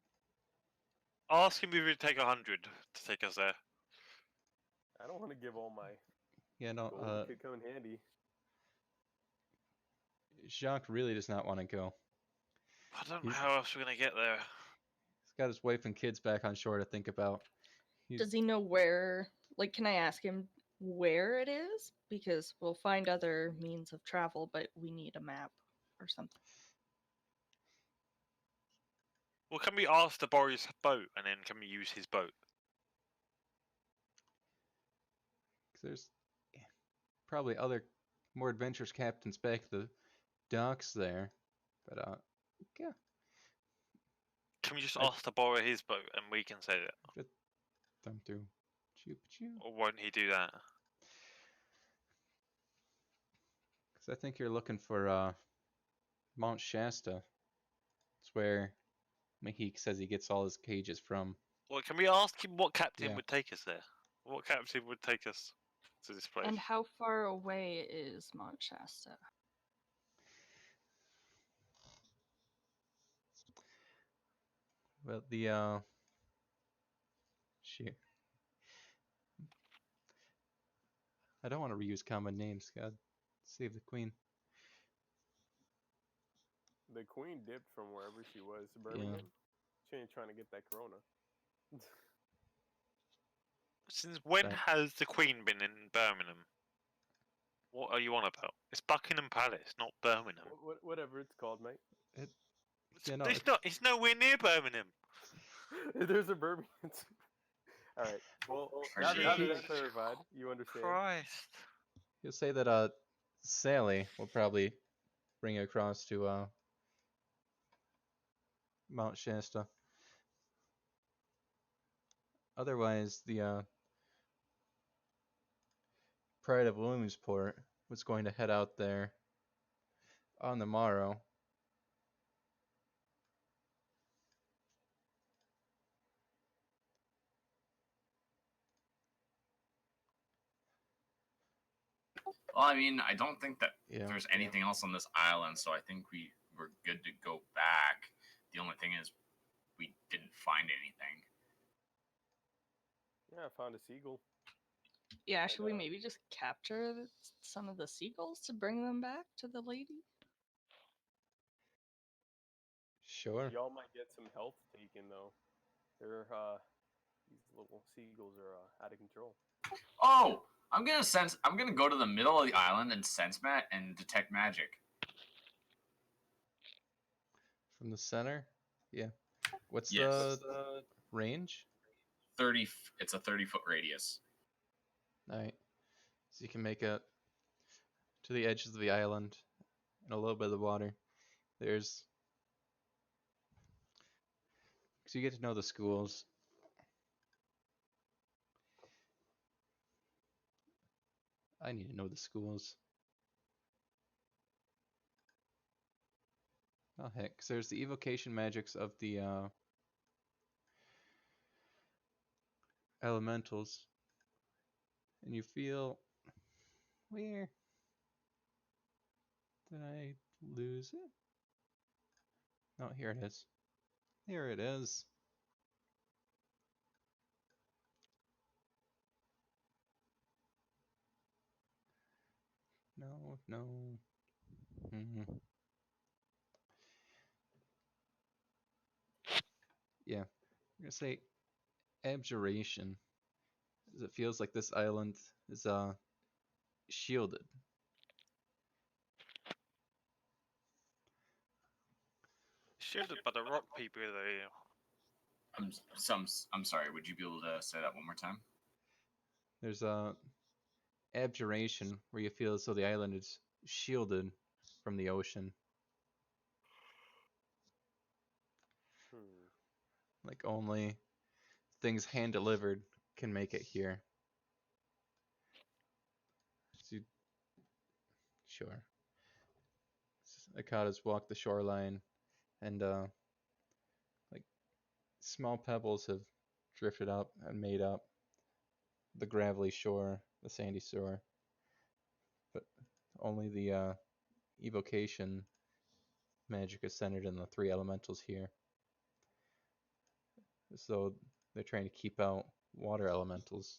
Ask him if he'd take 100 to take us there. I don't want to give all my Yeah, no. gold. It could come in handy. Jacques really does not want to go. I don't know He's- how else we're gonna get there. He's got his wife and kids back on shore to think about. Does he know where? Like, can I ask him where it is? Because we'll find other means of travel, but we need a map or something. Well, can we ask to borrow his boat, and then can we use his boat? 'Cause there's probably other more adventurous captains back at the docks there. But yeah, Can we just I- ask to borrow his boat, and we can sail it? just thumb through. Choo. Or won't he do that? Because I think you're looking for Mount Shasta. It's where Mahik says he gets all his cages from. Well, can we ask him what captain Yeah. would take us there? What captain would take us to this place? And how far away is Mount Shasta? Well, the shoot. I don't want to reuse common names. God, save the queen. The queen dipped from wherever she was, Birmingham. She ain't trying to get that corona. Since when Right. has the Queen been in Birmingham? What are you on about? It's Buckingham Palace, not Birmingham. Whatever it's called, mate. Yeah, no, It's nowhere near Birmingham. There's a Birmingham. All right. Well, now that that's clarified, you understand. Christ. he'll say that Sally will probably bring it across to Mount Shasta. Otherwise, the Pride of Williamsport was going to head out there on the morrow. Well, I mean, I don't think that Yeah. there's anything else on this island, so I think we're good to go back. The only thing is, we didn't find anything. Yeah, I found a seagull. Yeah, should we maybe just capture some of the seagulls to bring them back to the lady? Sure. Y'all might get some health taken though. They're these little seagulls are out of control. Oh, I'm gonna go to the middle of the island and sense and detect magic. From the center? Yeah. What's Yes. the range? 30. It's a 30-foot radius. Alright. So you can make it to the edges of the island and a little bit of the water. There's. So you get to know the schools. I need to know the schools. Oh heck, 'cause there's the evocation magics of the elementals. And you feel where did I lose it? Oh, here it is. Here it is. No. Yeah, I'm gonna say abjuration. As it feels like this island is shielded. Shielded by the rock people there. I'm sorry. Would you be able to say that one more time? There's abjuration where you feel as though the island is shielded from the ocean. Like only things hand delivered can make it here. So sure. Akata's walked the shoreline, and like small pebbles have drifted up and made up the gravelly shore, the sandy shore. But only the evocation magic is centered in the three elementals here. So they're trying to keep out water elementals.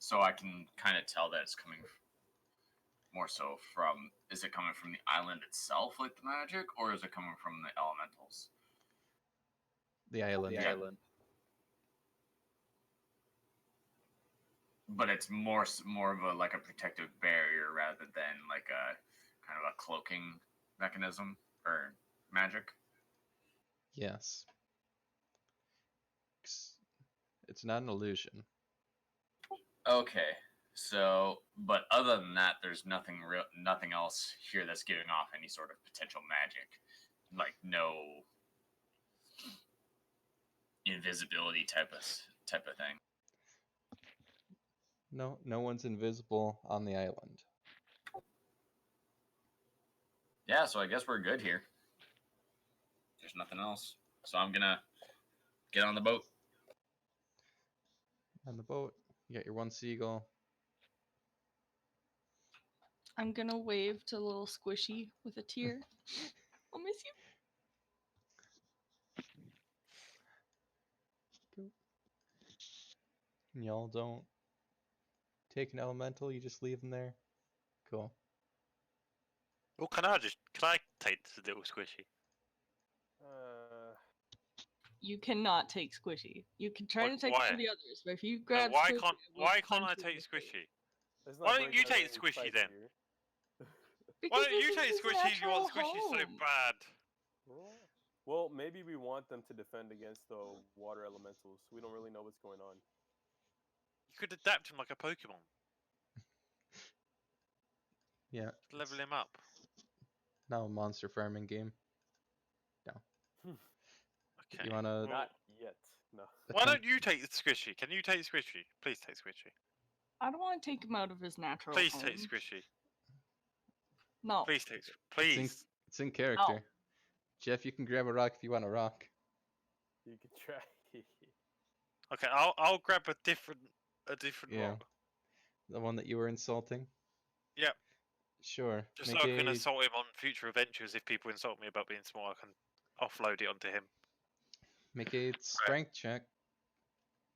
So I can kind of tell that it's coming more so from. Is it coming from the island itself, like the magic, or is it coming from the elementals? The island. Yeah. But it's more of a like a protective barrier rather than like a kind of a cloaking mechanism or magic. Yes. It's not an illusion. Okay. So, but other than that, there's nothing else here that's giving off any sort of potential magic, like no invisibility type of thing. No one's invisible on the island. Yeah, so I guess we're good here. There's nothing else, so I'm gonna get on the boat. On the boat, you got your one seagull. I'm gonna wave to little Squishy with a tear. I'll miss you. And y'all don't take an elemental, you just leave them there. Cool. Well, can I take this little squishy? You cannot take Squishy. You can try to take Why? one of the others, but if you No, grab why Squishy, why it will can't I punch you in take the face. squishy? Why don't you take Squishy then? Because Why don't this you is take his squishy if you want natural squishy so home. bad? Well, maybe we want them to defend against the water elementals. We don't really know what's going on. You could adapt him like a Pokemon. Yeah. Level him up. Now a monster farming game. Okay. You wanna Not yet. No. Why attempt- don't you take the squishy? Can you take squishy? Please take squishy. I don't want to take him out of his natural Please home. take squishy. No. Please take. Please. It's in character. Jeff, you can grab a rock if you want a rock. You can try. Okay, I'll grab a different Yeah. rock. The one that you were insulting? Yep. Sure. Just Make so I can a assault him on future adventures if people insult me about being small, I can offload it onto him. strength check.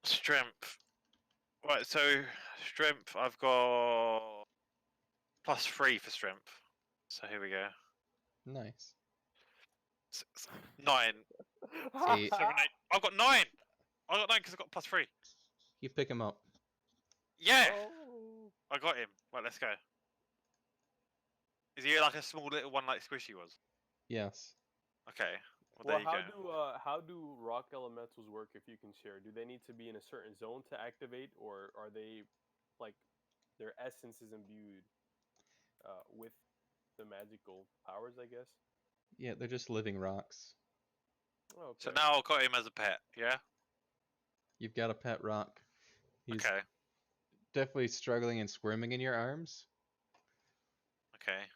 Strength. Right, so strength, I've got +3 for strength. So here we go. Nice. 9, 8. 7, 8. I've got 9. I got 9 because I got +3. You pick him up. Yeah, Oh. I got him. Right, let's go. Is he like a small little one like Squishy was? Yes. Okay. Well, Well, there you go. how do rock elementals work? If you can share, do they need to be in a certain zone to activate, or are they like their essence is imbued with the magical powers? I guess. Yeah, they're just living rocks. Oh, okay. So now I've got him as a pet, yeah? You've got a pet rock. He's Okay. definitely struggling and squirming in your arms. Okay.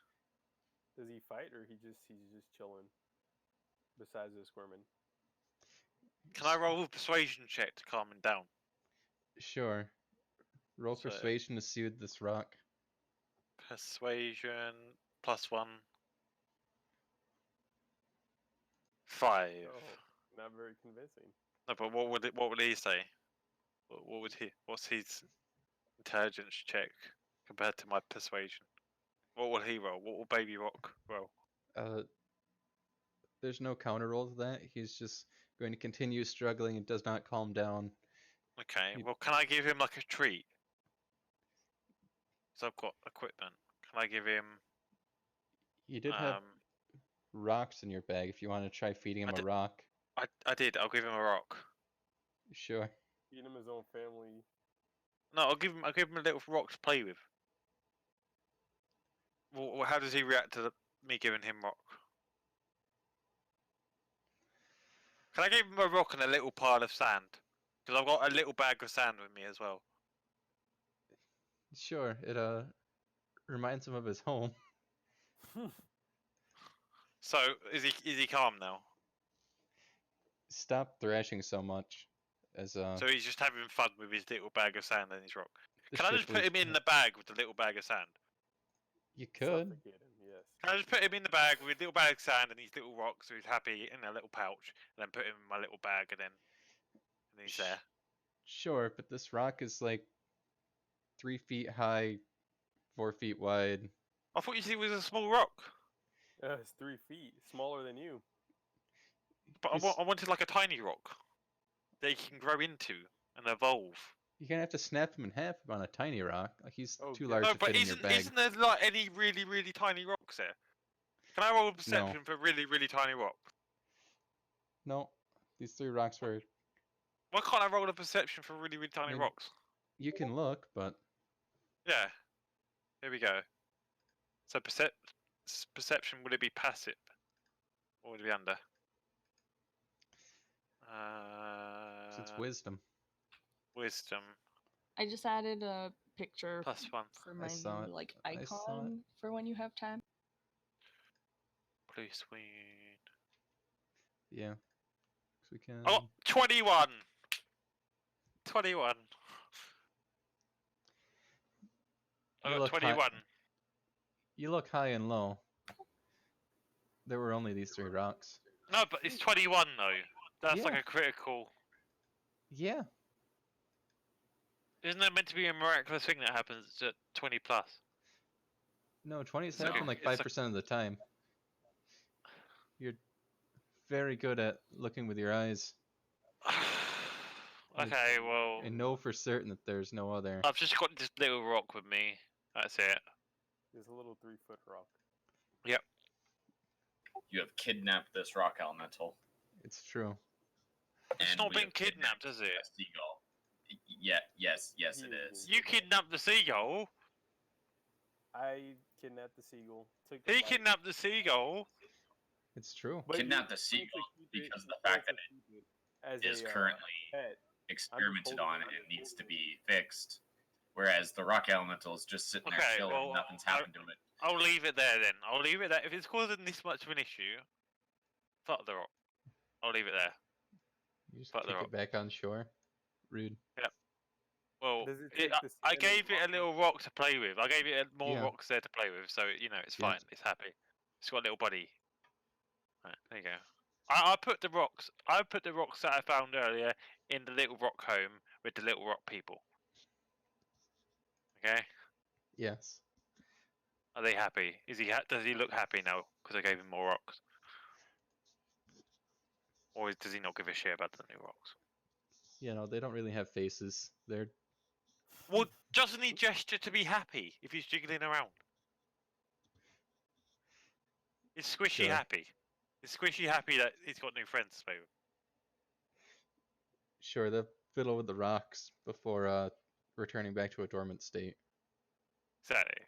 Does he fight, or he's just chilling? Besides the squirming. Can I roll a persuasion check to calm him down? Sure. Roll So- persuasion to soothe this rock. Persuasion +1. 5. Oh, not very convincing. No, but what would he say? What's his intelligence check compared to my persuasion? What will he roll? What will Baby Rock roll? There's no counter roll to that. He's just going to continue struggling and does not calm down. Okay. He- Well, can I give him like a treat? So I've got equipment. Can I give him? You did have rocks in your bag if you want to try feeding him a rock. I did. I'll give him a rock. Sure. Feed him his own family. No, I'll give him a little rock to play with. Well, how does he react to me giving him rock? Can I give him a rock and a little pile of sand? Because I've got a little bag of sand with me as well. Sure. It reminds him of his home. So is he calm now? Stop thrashing so much. As So he's just having fun with his little bag of sand and his rock. the Can I just ship put was- him in the bag with the little bag of sand? You could. Suffocate him, yes. Can I just put him in the bag with a little bag of sand and his little rocks so he's happy in a little pouch, and then put him in my little bag and then he's there. Sure, but this rock is like 3 feet high, 4 feet wide. I thought you said it was a small rock. It's 3 feet, smaller than you. But I wanted like a tiny rock that you can grow into and evolve. You're gonna have to snap him in half on a tiny rock. Like he's Oh, too God. large No, to but fit in your bag. isn't there like any really, really tiny rocks there? Can I roll a perception for really, really tiny rock? No, these 3 rocks were. Why can't I roll a perception for really, really tiny mean- rocks? You can look, but Yeah. Here we go. So perception, would it be passive? Or would it be under? it's wisdom. Wisdom. I just added a picture +1. for my saw new it. like I saw it. icon for when you have time. Blue Swede. Yeah. 'Cause we can. Oh, 21! 21. I You got look high- 21. You look high and low. There were only these 3 rocks. No, but it's 21 though. That's like Yeah. a critical. Yeah. Isn't there meant to be a miraculous thing that happens at 20 plus? No, 20s No, happen like it's like- 5% of the time. You're very good at looking with your eyes Okay, well, and know for certain that there's no other. I've just got this little rock with me. That's it. There's a little 3-foot rock. You have kidnapped this rock elemental. It's true. It's and not we been have kidnapped, is it? a seagull. Yeah, yes, it He is. is. You kidnapped the seagull. I kidnapped the seagull. Took He like- kidnapped the seagull. It's true. but Kidnapped you the chose to seagull keep it- because of you the fact chose that to keep it as Is a, currently pet. experimented holding on it. and needs to be fixed. Whereas the rock elemental is just sitting there Okay, chilling, well, nothing's I- happened to it. I'll leave it there then. I'll leave it there. If it's causing this much of an issue, fuck the rock. I'll leave it there. You just Fuck the kick rock. it back on shore. Rude. Well, Does it take the I sand gave it a and little rock to play with. I gave it more Yeah. rocks there to play with, so you know it's Yeah. fine. It's happy. It's got a little buddy. Right, there you go. I put the rocks. I put the rocks that I found earlier in the little rock home with the little rock people. Okay, Yes. are they happy? Is he? Does he look happy now because I gave him more rocks? Or does he not give a shit about the new rocks? You know, they don't really have faces. They're Well, doesn't he gesture to be happy if he's jiggling around? Is Squishy Sure. happy? Is Squishy happy that he's got new friends to play with? sure they fiddle with the rocks before returning back to a dormant state. Exactly.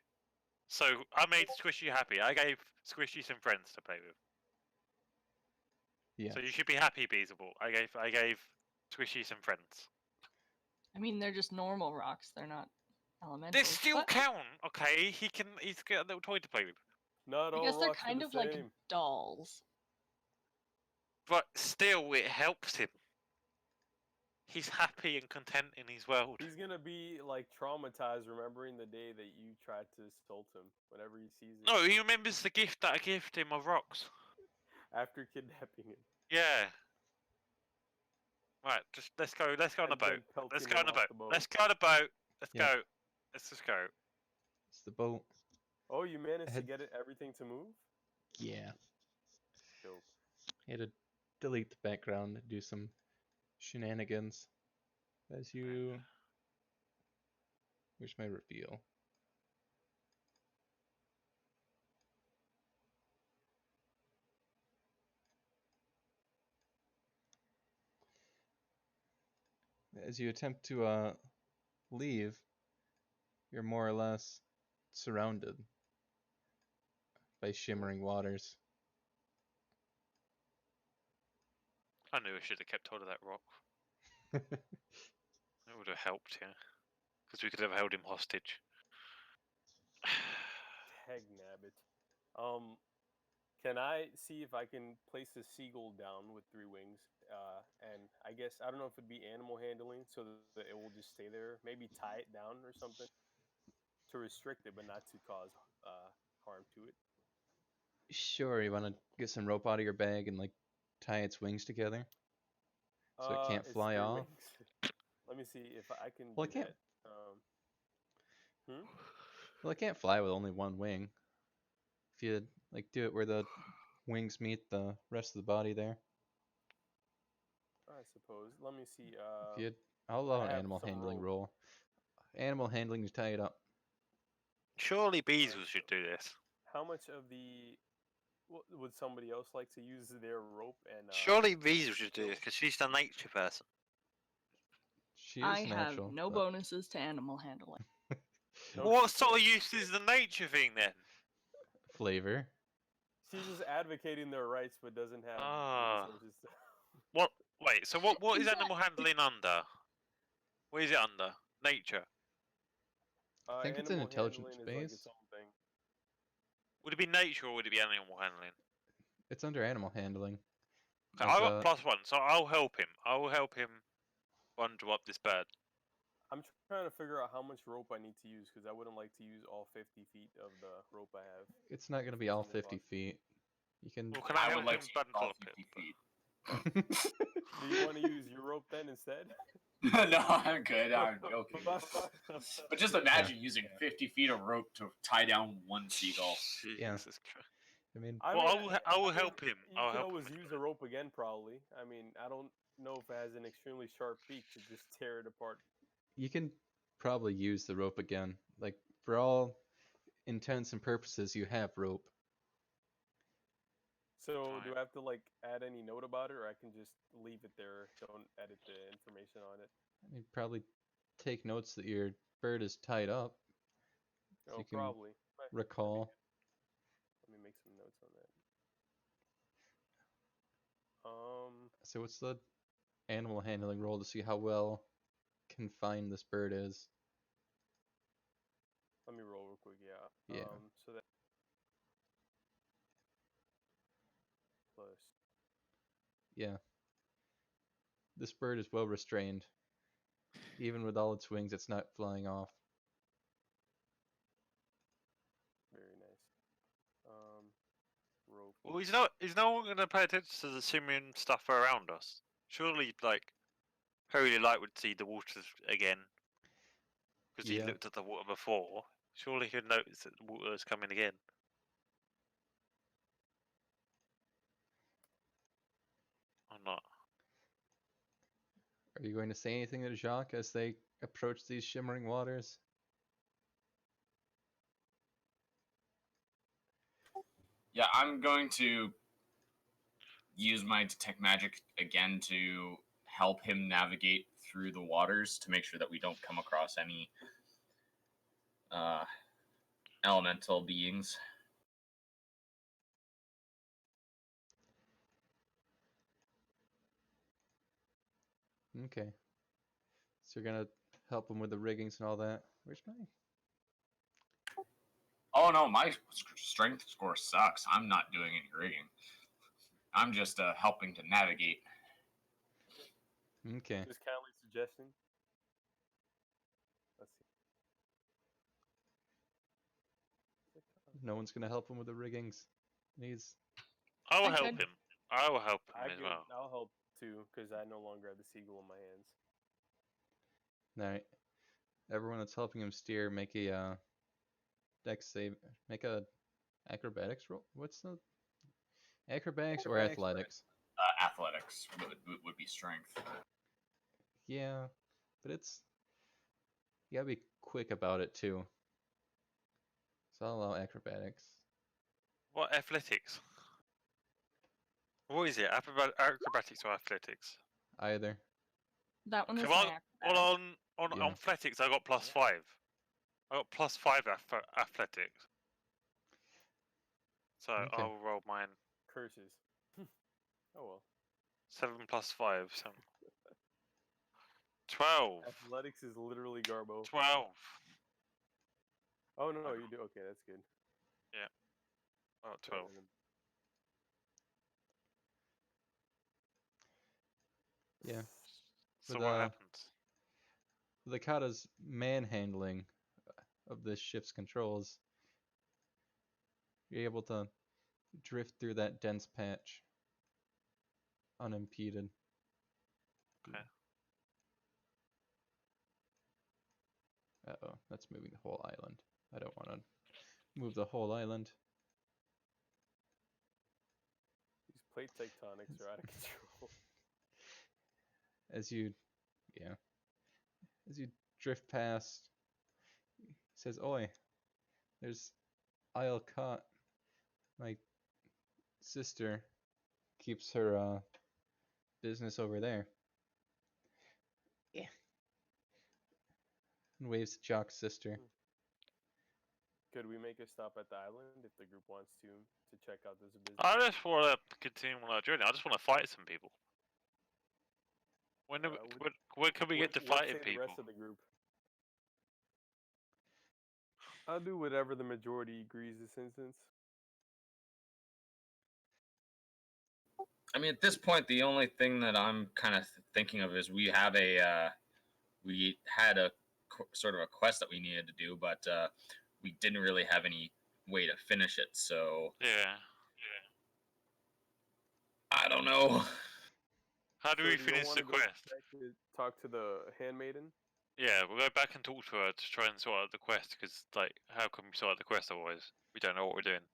So I made Squishy happy. I gave Squishy some friends to play with. Yeah. So you should be happy, Beezable. I gave Squishy some friends. I mean, they're just normal rocks. They're not elemental. They still count, okay? He's got a little toy to play with. Not I all guess they're rocks are kind the of like same. dolls. But still, it helps him. He's happy and content in his world. He's gonna be like traumatized remembering the day that you tried to assault him whenever he sees it No, he remembers the gift that I gave him of rocks. after kidnapping him. Yeah. Right, just let's go on the And then boat. pelting Let's go on him the off boat. Let's go on the boat. Let's Yeah. go. Let's just go. It's the boat. Oh, you managed to Had- get everything to move? Yeah. Dope. You had to delete the background and do some shenanigans. As you. Where's my reveal? As you attempt to leave, you're more or less surrounded by shimmering waters. I knew I should have kept hold of that rock. It would have helped, yeah. Because we could have held him hostage. Tag nabbit. Can I see if I can place a seagull down with 3 wings? And I guess I don't know if it'd be animal handling, so that it will just stay there. Maybe tie it down or something to restrict it, but not to cause harm to it. Sure, you want to get some rope out of your bag and like tie its wings together so it can't It's fly 3 off? wings. Let me see if I can Well, do it can't- that. Well, it can't fly with only one wing. If you like do it where the wings meet the rest of the body there. I suppose. Let me see. If you, I'll allow I an have animal some handling rope. roll. Animal handling to tie it up. Surely Beazle should do this. How much of the would somebody else like to use their rope and? Surely Beazle should do this because she's the nature person. She I is have natural. no but- bonuses to animal handling. No, What sort of use is the nature thing then? Flavor. she's just advocating their rights, but doesn't have the Ah. resources. What? Wait. So what is animal handling under? What is it under? Nature. I think it's an Animal intelligence handling is like its base. own thing. Would it be nature or would it be animal handling? It's under animal handling. Okay, I got +1, so I'll help him. I will help him bundle up this bird. I'm trying to figure out how much rope I need to use because I wouldn't like to use all 50 feet of the rope I have. It's not going to be If all it's 50 impossible. feet. You can. Well, can I I help would like him to use bundle all up 50 it? feet. Do you want to use your rope then instead? No, I'm good. I'm joking. But just imagine using 50 feet of rope to tie down one seagull. Yeah. Jesus Christ. I mean, Well, I will help him. You I'll can help always him. use the rope again, probably. I mean, I don't know if it has an extremely sharp beak to just tear it apart. you can probably use the rope again. Like, for all intents and purposes, you have rope. So, do Fine. I have to like add any note about it, or I can just leave it there? Don't edit the information on it. I mean, probably take notes that your bird is tied up. So Oh, you can probably. That'd be recall. good. Let me make some notes on that. So what's the animal handling roll to see how well confined this bird is? Let me roll real quick. Yeah. Yeah. So that plus. Yeah. This bird is well restrained. Even with all its wings, it's not flying off. Very nice. Rope. Well, is no one going to pay attention to the simian stuff around us? Surely, like, Holy Light would see the waters again because he Yeah. looked at the water before. Surely he'd notice that the water is coming again. Or not? Are you going to say anything to Jacques as they approach these shimmering waters? Yeah, I'm going to use my detect magic again to help him navigate through the waters to make sure that we don't come across any elemental beings. Okay. So you're gonna help him with the riggings and all that. Where's my... Oh no, my strength score sucks. I'm not doing any rigging. I'm just helping to navigate. Okay. Just kindly suggesting. Let's see. No one's gonna help him with the riggings. He's... I will I help could. him. I will help him I as could. well. I'll help too because I no longer have the seagull in my hands. Alright. Everyone that's helping him steer, make a dex save. Make a acrobatics roll. What's the... Acrobatics or athletics? Athletics would be strength. Yeah, but it's... You gotta be quick about it too. So I'll allow acrobatics. What athletics? What is it? Acrobatics or athletics? Either. That one is Okay, my well, acrobatic. on Yeah. athletics, I got +5. I got +5 athletics. So Okay. I'll roll mine. Curses. Oh well. 7 + 5, so 12. Athletics is literally Garbo. 12. Oh no, you do. Okay, that's good. Oh, 12. Yeah. So With, what happens? The Kata's manhandling of this ship's controls, you're able to drift through that dense patch unimpeded. Okay. Uh-oh, that's moving the whole island. I don't want to move the whole island. These plate tectonics are out of control. As you, yeah, as you drift past, he says, "Oi, there's Isle Cot. My sister keeps her business over there." Yeah. And waves at Jock's sister. Could we make a stop at the island if the group wants to check out this business? I just want to continue on our journey. I just want to fight some people. When can we get to what fighting say the people? rest of the group? I'll do whatever the majority agrees this instance. I mean, at this point, the only thing that I'm kind of thinking of is we had a sort of a quest that we needed to do, but we didn't really have any way to finish it. So Yeah. I don't know. How do So we do you finish wanna the go quest? back to talk to the handmaiden? Yeah, we'll go back and talk to her to try and sort out the quest. Because, like, how can we sort out the quest otherwise? We don't know what we're doing.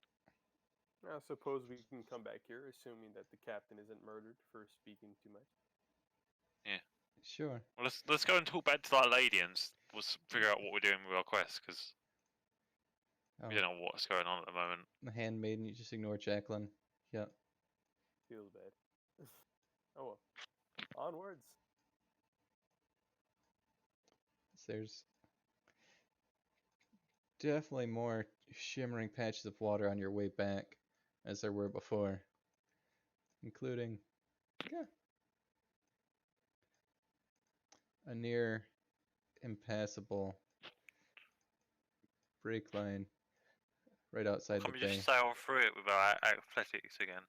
I suppose we can come back here, assuming that the captain isn't murdered for speaking too much. Sure. Well, let's go and talk back to that lady and we'll figure out what we're doing with our quest. Because Oh, we don't know what's going on at the moment. the handmaiden, you just ignore Jacqueline. Yeah. Feels bad. Oh well. Onwards. There's definitely more shimmering patches of water on your way back as there were before, including a near impassable break line right outside the Can we bay. just sail through it with our athletics again?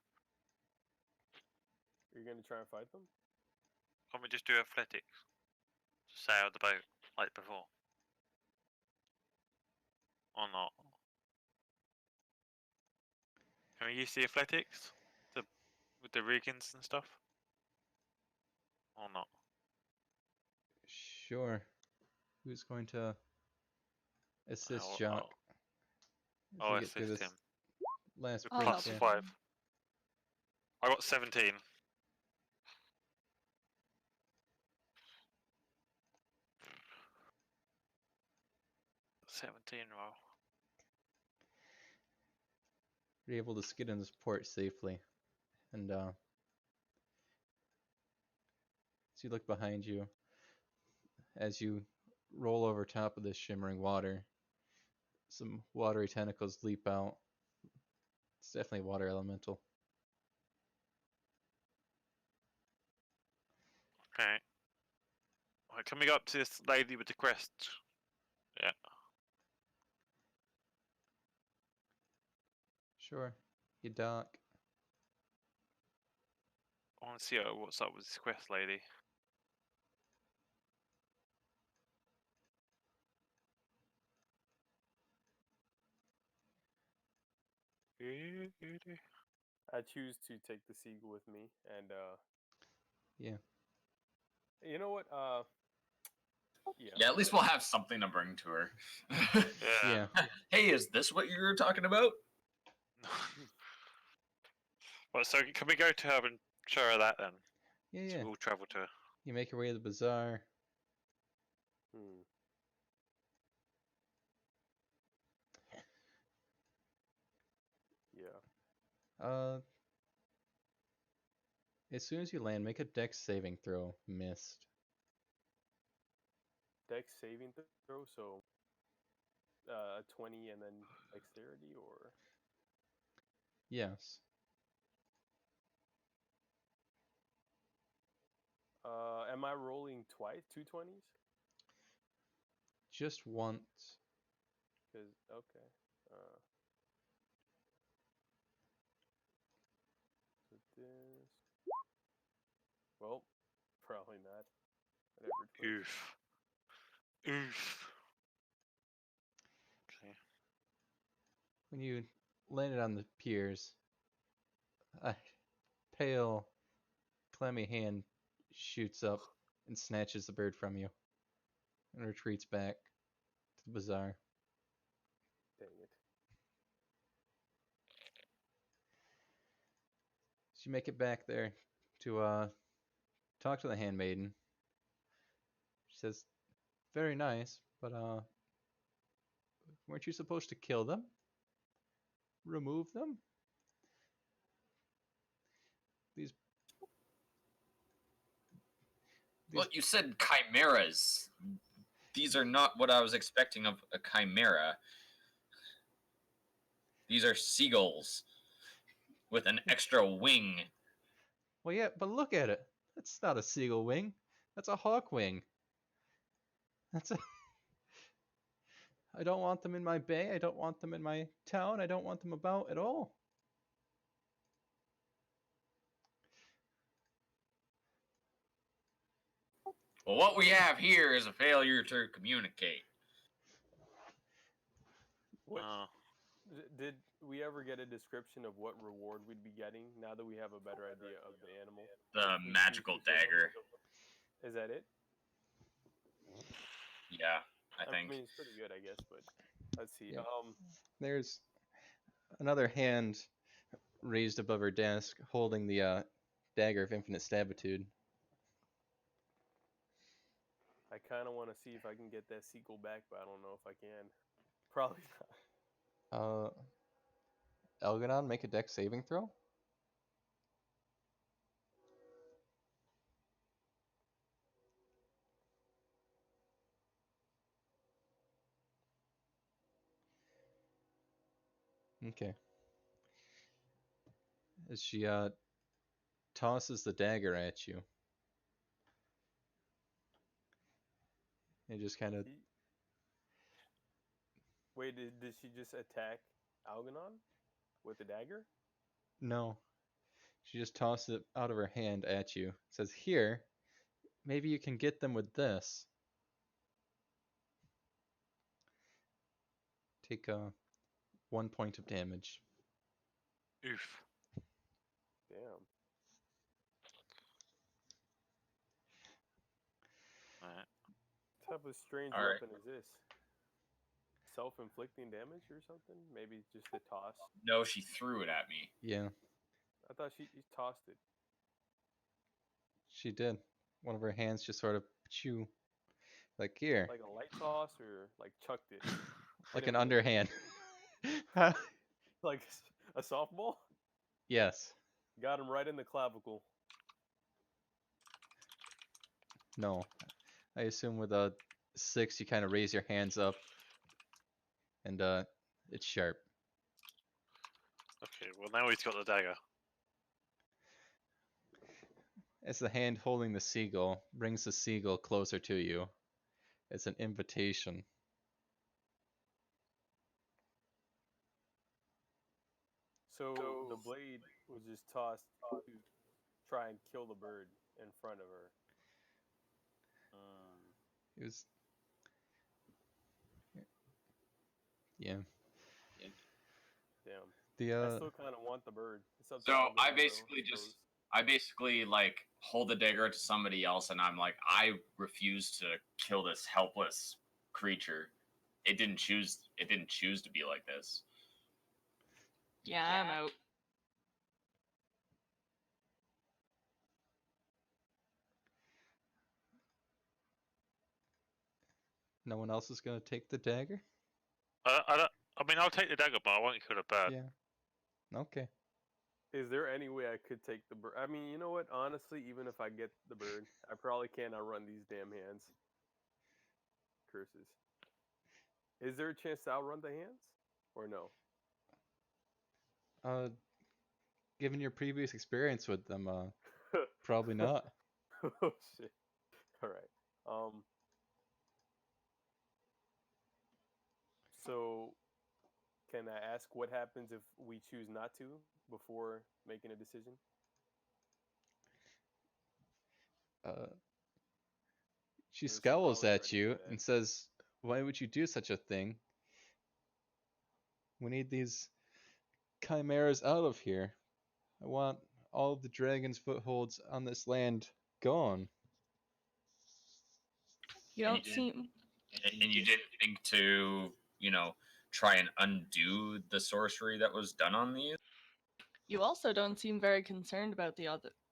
Are you gonna try and fight them? Can't we just do athletics? Just sail the boat like before? Or not? Can we use the athletics? With the riggings and stuff? Or not? Sure. Who's going to assist I'll, Jock I'll, as I'll we get through assist this him. last With I'll break? help plus you. 5. I got 17. 17 roll. You're able to skid in this port safely, and as you look behind you, as you roll over top of this shimmering water, some watery tentacles leap out. It's definitely a water elemental. Okay. Right, can we go up to this lady with the crest? Yeah. Sure. You dock. I want to see what's up with this quest lady. I choose to take the seagull with me, and Yeah. you know what? Yeah. Yeah, at least we'll have something to bring to her. Yeah. Yeah. Hey, is this what you were talking about? Well, so can we go to her and show her that then? Yeah, So yeah. we'll travel to her. You make your way to the bazaar. Hmm. Yeah. As soon as you land, make a dex saving throw. Missed. Dex saving throw, so 20 and then dexterity, or Yes. am I rolling twice, 2 20s? Just once. Because okay. So this. Well, probably not. Whatever. Oof. Oof. Okay. When you landed on the piers, a pale, clammy hand shoots up and snatches the bird from you and retreats back. the bazaar. Dang it. So you make it back there to talk to the handmaiden. She says, "Very nice, but weren't you supposed to kill them? Remove them? These Well, you said chimeras. These are not what I was expecting of a chimera. These are seagulls with an extra wing. Well, yeah, but look at it. That's not a seagull wing. That's a hawk wing. That's a. I don't want them in my bay. I don't want them in my town. I don't want them about at all. Well, what we have here is a failure to communicate. What Oh. did we ever get a description of what reward we'd be getting now that we have a better idea of the animal? The We magical could kill them? dagger. Is that it? Yeah, I think. mean, it's pretty good, I guess, but let's see. Yeah. There's another hand raised above her desk, holding the dagger of infinite stabitude. I kind of want to see if I can get that sequel back, but I don't know if I can. Probably not. Elganon, make a dex saving throw. Okay. As she tosses the dagger at you, it just kind of. Wait, did she just attack Algernon with the dagger? No. She just tosses it out of her hand at you. Says, "Here, maybe you can get them with this." Take 1 point of damage. Oof. Damn. Alright. What type of strange All right. weapon is this? Self-inflicting damage or something? Maybe just a toss. No, she threw it at me. Yeah, I thought she tossed it. she did. One of her hands just sort of chew. Like, here. Like a light toss or like chucked it. Like Hit an it with it. underhand. Like a softball? Yes. Got him right in the clavicle. No. I assume with a 6 you kind of raise your hands up. And it's sharp. Okay, well now he's got the dagger. As the hand holding the seagull brings the seagull closer to you, it's an invitation. So the blade was just tossed to try and kill the bird in front of her. It was. Yeah. Damn. The I still kind of want the bird. It's up to So Algernon, I though, basically suppose. like hold the dagger to somebody else, and I'm like, I refuse to kill this helpless creature. It didn't choose to be like this. Yeah, I'm out. no one else is gonna take the dagger? I mean, I'll take the dagger, but I won't kill the bird. Yeah. Okay. Is there any way I could take the bird? I mean, you know what? Honestly, even if I get the bird, I probably can't outrun these damn hands. Curses. Is there a chance to outrun the hands? Or no? Given your previous experience with them, probably not. Oh, shit. Alright. So, can I ask what happens if we choose not to before making a decision? She Or is scowls probably at already you do that? and says, "Why would you do such a thing? We need these chimeras out of here. I want all the dragon's footholds on this land gone." You And don't you seem And you didn't think to, try and undo the sorcery that was done on these? You also don't seem very concerned about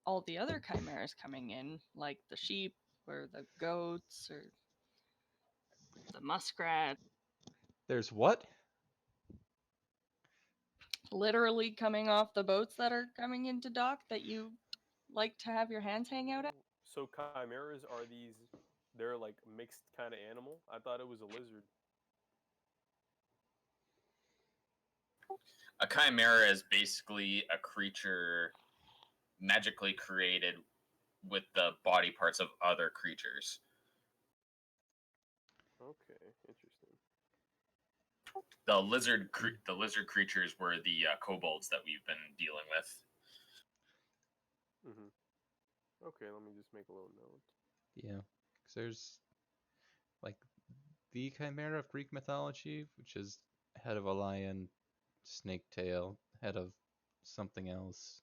all the other chimeras coming in, like the sheep or the goats or the muskrat, There's what? literally coming off the boats that are coming into dock that you like to have your hands hang out at. So chimeras are these? They're like mixed kind of animal. I thought it was a lizard. A chimera is basically a creature magically created with the body parts of other creatures. Okay, interesting. The lizard creatures were the kobolds that we've been dealing with. Okay, let me just make a little note. Yeah, because there's like the chimera of Greek mythology, which is head of a lion, snake tail, head of something else.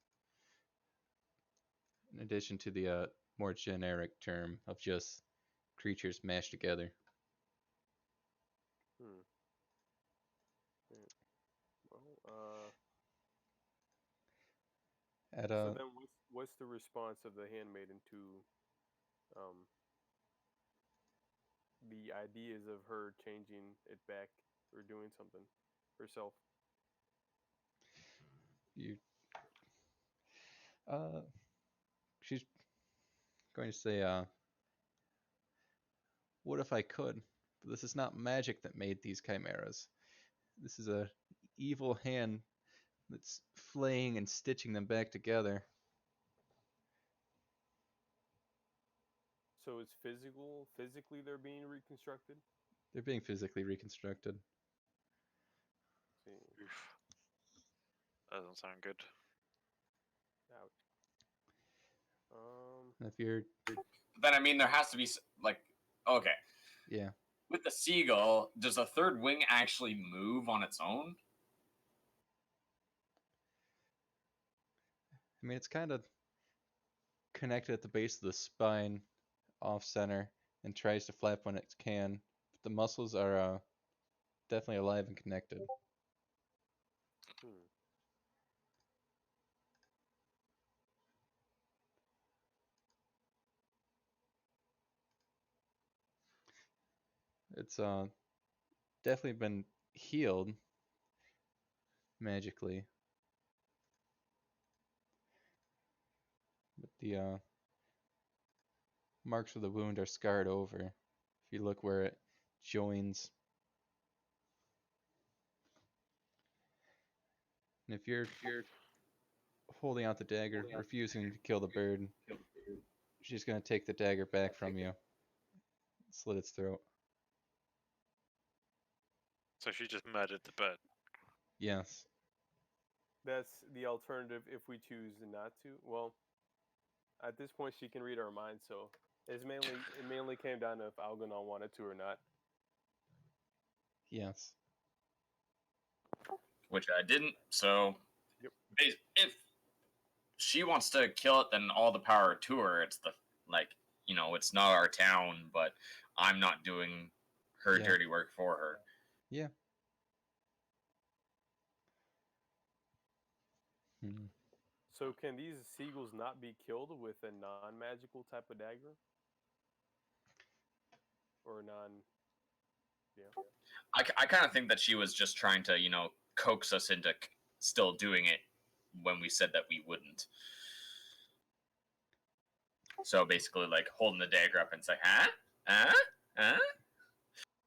In addition to the more generic term of just creatures mashed together. Hmm. Well, At so then what's the response of the handmaiden to um the ideas of her changing it back or doing something herself? you she's going to say what if I could? But this is not magic that made these chimeras. This is a evil hand that's flaying and stitching them back together. So it's physically they're being reconstructed? They're being physically reconstructed. See. Oof. That doesn't sound good. Ouch. And if you're, Then, I mean, there has to be, okay. yeah, With the seagull, does a third wing actually move on its own? I mean, it's kind of connected at the base of the spine, off center, and tries to flap when it can. But the muscles are definitely alive and connected. Hmm. It's definitely been healed magically, but the marks of the wound are scarred over. If you look where it joins, and if you're holding out the dagger, refusing to kill the bird, she's gonna take the dagger back from you, slit its throat. So she just murdered the bird. Yes. That's the alternative if we choose not to. Well, at this point she can read our minds, so it mainly came down to if Algernon wanted to or not. Yes. Which I didn't, so Yep. if she wants to kill it, then all the power to her. It's it's not our town, but I'm not doing her Yeah. dirty work for her. Yeah. Hmm. So can these seagulls not be killed with a non-magical type of dagger? Or non... Yeah. I kind of think that she was just trying to, coax us into still doing it when we said that we wouldn't. So basically, like holding the dagger up and saying, "Huh, huh."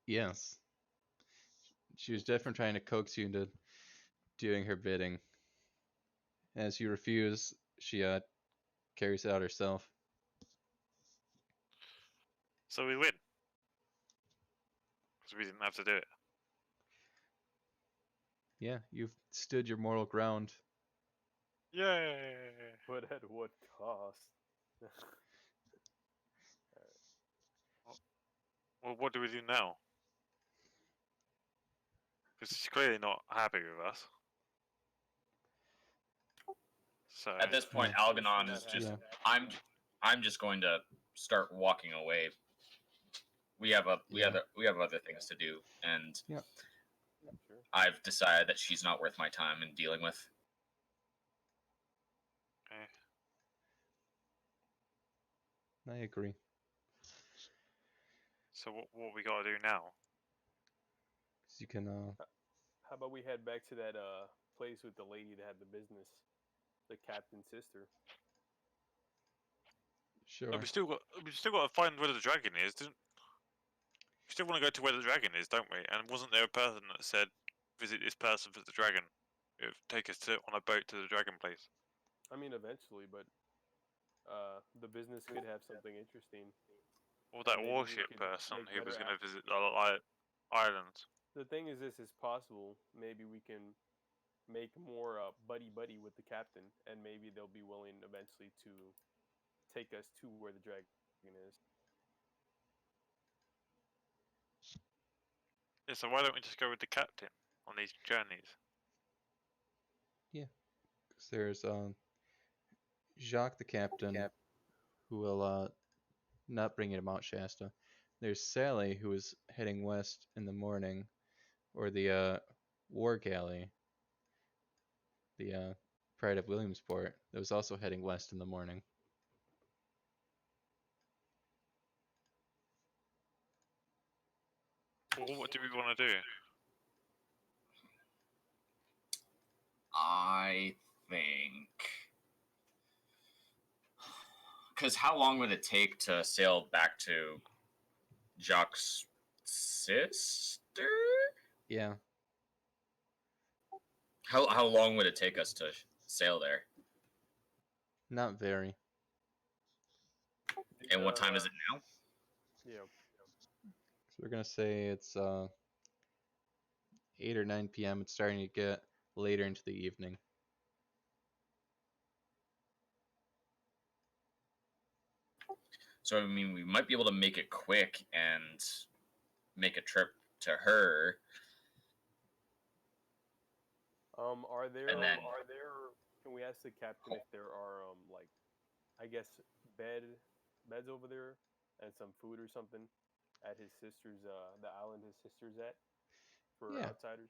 Yes. She was definitely trying to coax you into doing her bidding. As you refuse, she carries it out herself. So we win. Because we didn't have to do it. Yeah, you've stood your moral ground. Yay! But at what cost? Well, what do we do now? Because she's clearly not happy with us. So At this point, Yeah. Algernon Not is just. Yeah. I'm just going to start walking away we have Yeah. other things to do, and Sure. I've decided that she's not worth my time in dealing with. Okay. I agree. So what we got to do now? 'Cause you can, How about we head back to that place with the lady that had the business, the captain's sister? sure. No, we still got to find where the dragon is. We still want to go to where the dragon is, don't we? And wasn't there a person that said, "Visit this person for the dragon"? It would take us on a boat to the dragon place. I mean, eventually, but the business could have something interesting. Or that Maybe we warship could person make who was better going to visit the islands. The thing is, this is possible. Maybe we can make more buddy buddy with the captain, and maybe they'll be willing eventually to take us to where the dragon is. Yeah, so why don't we just go with the captain on these journeys? Because there's Jacques the captain, who will not bring you to Mount Shasta. There's Sally, who is heading west in the morning, or the War Galley, the Pride of Williamsport, that was also heading west in the morning. Well, what do we want to do? I think. Because how long would it take to sail back to Jacques' sister? Yeah, How long would it take us to sail there? not very. And what time is it now? Yeah. So we're gonna say it's 8 or 9 p.m. It's starting to get later into the evening. So I mean, we might be able to make it quick and make a trip to her. Are there And then- Can we ask the captain if there are like, I guess beds over there and some food or something at his sister's the island his sister's at for Yeah. outsiders?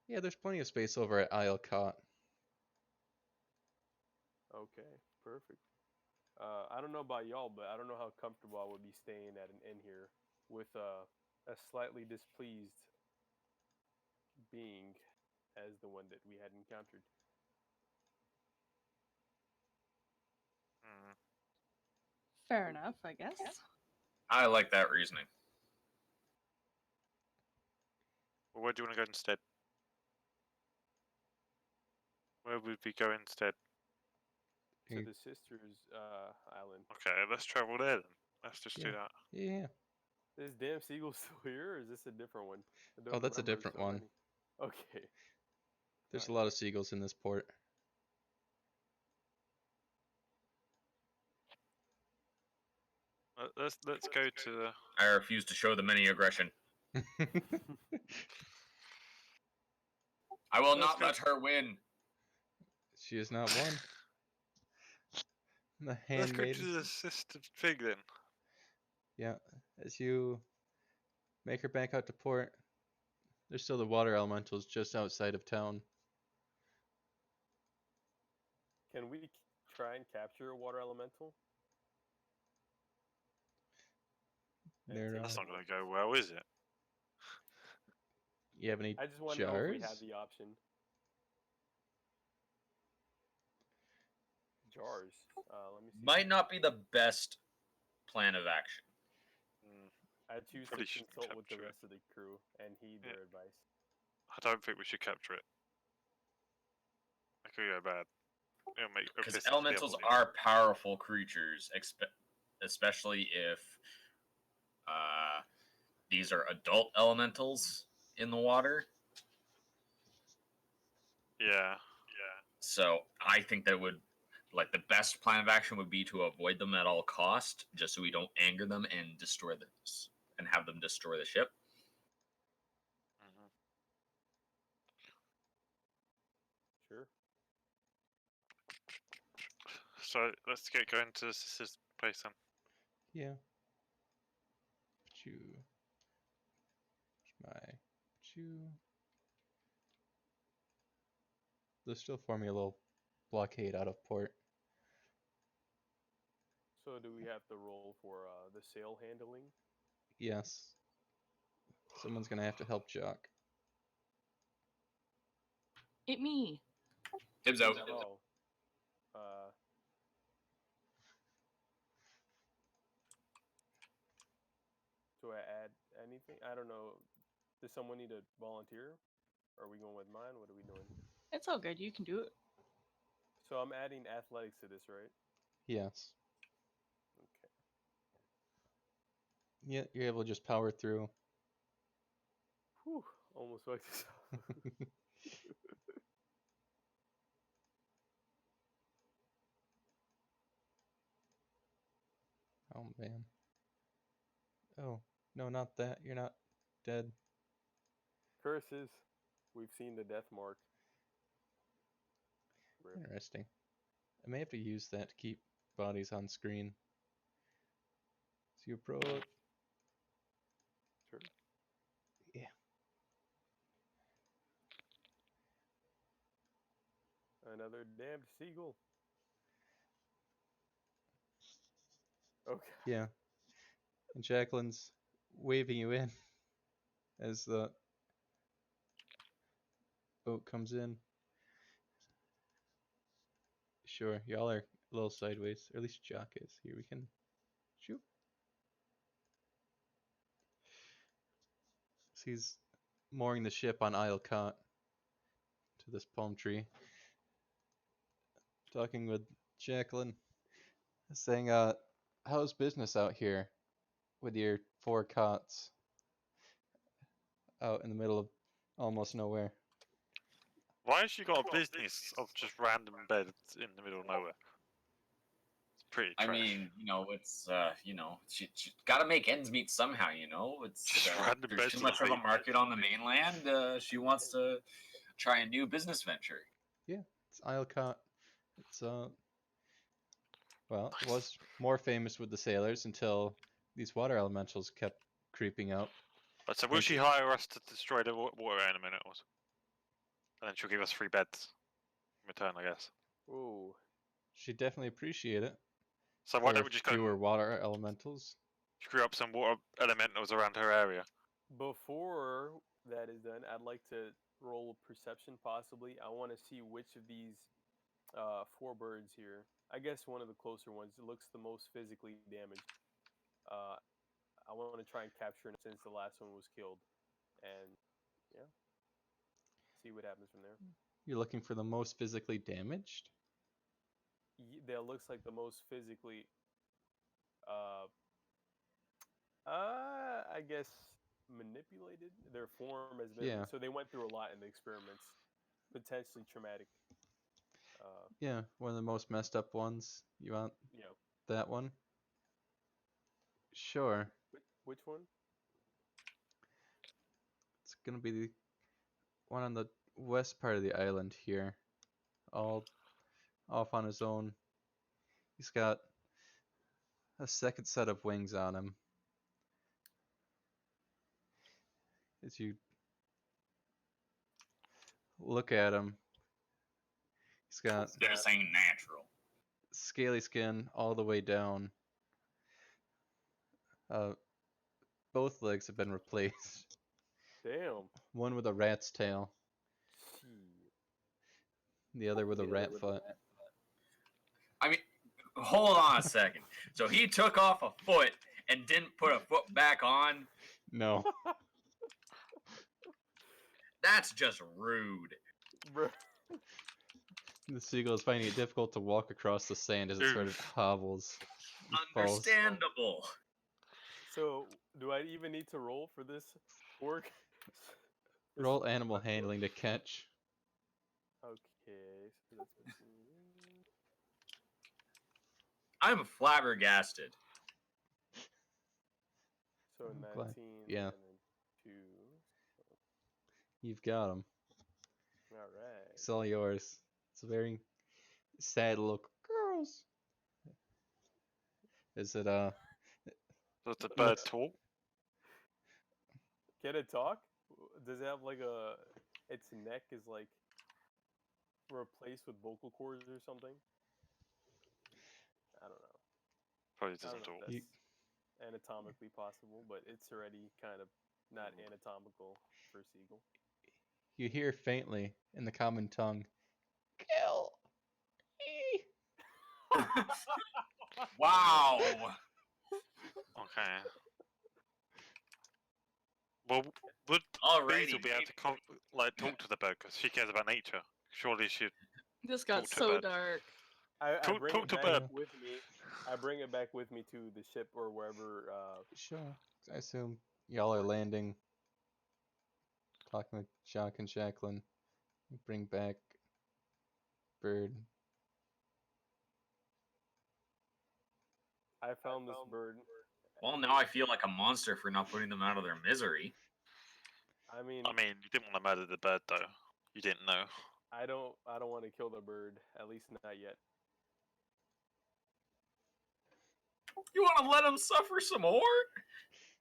Yeah, there's plenty of space over at Isle Cot. Okay, perfect. I don't know about y'all, but I don't know how comfortable I would be staying at an inn here with a slightly displeased being as the one that we had encountered. Hmm. Fair enough, I guess. I like that reasoning. Well, where do you want to go instead? Where would we go instead? To You- the sister's island. Okay, let's travel there then. Let's just do Yeah. that. Yeah. Is damn seagull still here, or is this a different one? I Oh, don't that's a remember different so one. many. Okay. There's a Alright. lot of seagulls in this port. Let's go to the. I refuse to show them any aggression. I will Let's not go- let her win. She is not one. The Let's go handmaid. to the sister pig then. Yeah. As you make her back out to port, there's still the water elementals just outside of town. Can we try and capture a water elemental? And They're, take That's them not going with to go us? well, is it? You have any I just want to know if we have jars? the option. Jars. Let me see. Might not be the best plan of action. Mm, I choose Probably to shouldn't consult with the capture it. rest of the crew and heed Yeah. their advice. I don't think we should capture it. That could go bad. It'll make Because piss off the other elementals one. are powerful creatures, especially if these are adult elementals in the water. Yeah. So I think that would, like, the best plan of action would be to avoid them at all cost, just so we don't anger them and destroy this and have them destroy the ship. Mhm. Sure. So let's get going to the sister's place then. Yeah. Choo. My choo. They're still forming a little blockade out of port. So do we have to roll for the sail handling? Yes. Someone's gonna have to help Jock. It me. Tibbs out. Oh. Uh, do I add anything? I don't know. Does someone need to volunteer? Are we going with mine? What are we doing? It's all good. You can do it. So I'm adding athletics to this, right? Yes. Okay. Yeah, you're able to just power through. Whew. Almost wiped this out. Oh man. Oh, no, not that. You're not dead. Curses. We've seen the death mark. Rip. Interesting. I may have to use that to keep bodies on screen. So you approach. Sure. Yeah. Another damned seagull. Okay. Yeah. And Jacqueline's waving you in as the boat comes in. Sure, y'all are a little sideways, or at least Jock is. Here we can shoot. So he's mooring the ship on Isle Cot to this palm tree. Talking with Jacqueline, saying, how's business out here with your 4 cots out in the middle of almost nowhere? Why has she got a business of just random beds in the middle of nowhere? It's pretty I trash. mean, it's she got to make ends meet somehow. It's Just random there's beds too on the much of a beach. market on the mainland. She wants to try a new business venture. Yeah, it's Isle Cot. It's well, it was more famous with the sailors until these water elementals kept creeping up. But so will she hire us to destroy the water elementals? And then she'll give us 3 beds in return, I guess. Ooh. She'd definitely appreciate it. So why For don't we just go fewer and water elementals. screw up some water elementals around her area? Before that is done, I'd like to roll perception possibly. I want to see which of these 4 birds here. I guess one of the closer ones. It looks the most physically damaged. Uh, I want to try and capture it since the last one was killed, and yeah, see what happens from there. You're looking for the most physically damaged? That looks like the most physically, uh, I guess manipulated. Their form has been Yeah. so they went through a lot in the experiments, potentially traumatic. Yeah, one of the most messed up ones. You want You know, that one? Sure. which one? It's gonna be the one on the west part of the island here. All off on his own. He's got a second set of wings on him. As you look at him, he's got This ain't natural. scaly skin all the way down. Uh, both legs have been replaced. Damn. One with a rat's tail, Shit. the other with a rat foot. I mean, hold on a second. So he took off a foot and didn't put a foot back on. No. That's just rude. Bro. The seagull is finding it difficult to walk across the sand as it sort of Oof. hobbles. and falls. Understandable. So, do I even need to roll for this orc? Roll animal handling to catch. Okay, so that's I'm flabbergasted. so I'm 19 glad. Yeah. and then 2. You've got him. All right. It's all yours. It's a very sad look. Girls. Is it Does the bird talk? Can it talk? Does it have like its neck is like replaced with vocal cords or something? I don't know. Probably I don't doesn't know talk. if that's anatomically possible, but it's already kind of not anatomical for a seagull. You hear faintly in the common tongue, kill me. Wow. Okay. Well, would Alrighty. Beazle be able to talk to the bird because she cares about nature? Surely she'd This got Talk to so bird. dark. I bring talk it to back bird. with me. I bring it back with me to the ship or wherever. Sure. I assume y'all are landing, talking with Jacques and Jacqueline. You bring back Bird. I found this bird. Well, now I feel like a monster for not putting them out of their misery. I mean, You didn't want to murder the bird though. You didn't know. I don't want to kill the bird. At least not yet. You want to let them suffer some more?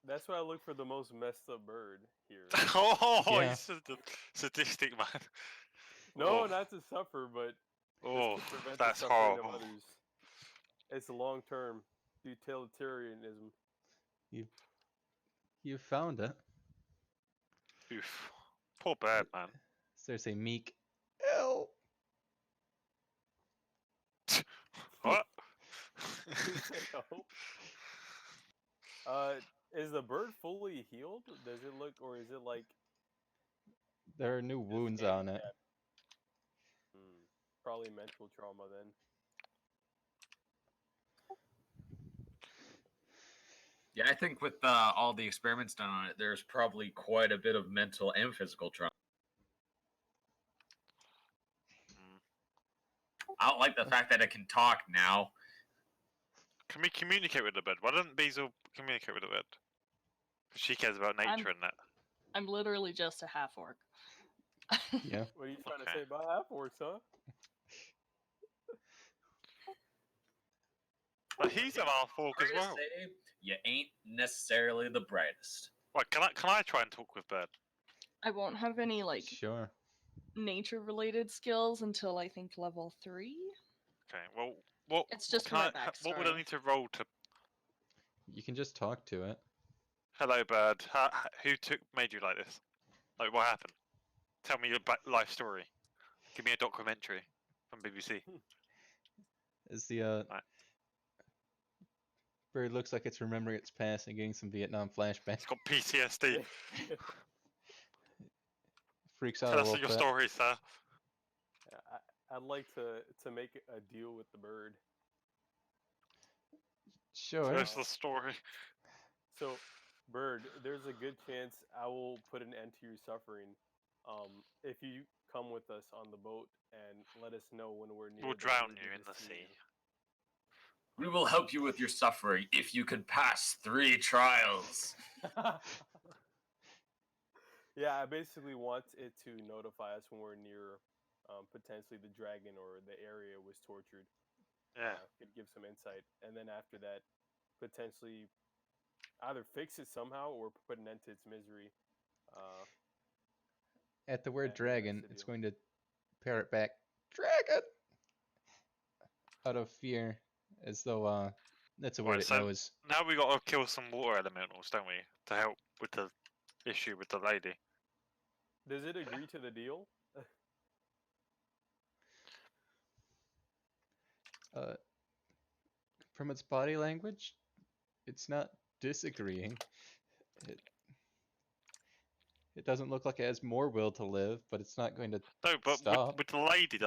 That's why I look for the most messed up bird here. Oh, Yeah. he's a sadistic man. No, Oh. not to suffer, but Oh, just to prevent that's the suffering horrible. of others. It's a long-term utilitarianism. You found it. Oof. Poor bird, man. So there's a meek. Help! What? Is the bird fully healed? Does it look, or is it like There are new just wounds on it. handicapped? Probably mental trauma then. Yeah, I think with all the experiments done on it, there's probably quite a bit of mental and physical trauma. I don't like the fact that it can talk now. Can we communicate with the bird? Why doesn't Beazle communicate with the bird? 'Cause she cares about nature and that. I'm literally just a half orc. Yeah. What are you trying to Okay. say about half-orcs, huh? But he's an half-orc as Sorry to well. say, you ain't necessarily the brightest. Right, can I try and talk with bird? I won't have any like Sure. nature related skills until I think level 3. Okay. Well, what It's just can my what would I backstory. need to roll to? You can just talk to it. Hello, bird. Who made you like this? Like, what happened? Tell me your life story. Give me a documentary from BBC. As the Right. bird looks like it's remembering its past and getting some Vietnam flashbacks. It's got PTSD. Freaks out Tell a us little your bit. story, sir. I'd like to make a deal with the bird. Sure. Tell us the story. So, bird, there's a good chance I will put an end to your suffering. If you come with us on the boat and let us know when we're near. We'll the drown village you of in the sea. We will help you with your suffering if you can pass 3 trials. Yeah, I basically want it to notify us when we're near potentially the dragon or the area was tortured. Yeah. Could give some insight. And then after that, potentially either fix it somehow or put an end to its misery. At the word and that's dragon, the it's deal. going to parrot back, dragon! Out of fear, as though that's a word Right, it so knows. now we got to kill some water elementals, don't we, to help with the issue with the lady? Does it agree to the deal? From its body language, it's not disagreeing. It doesn't look like it has more will to live, but it's not going to No, but stop. with the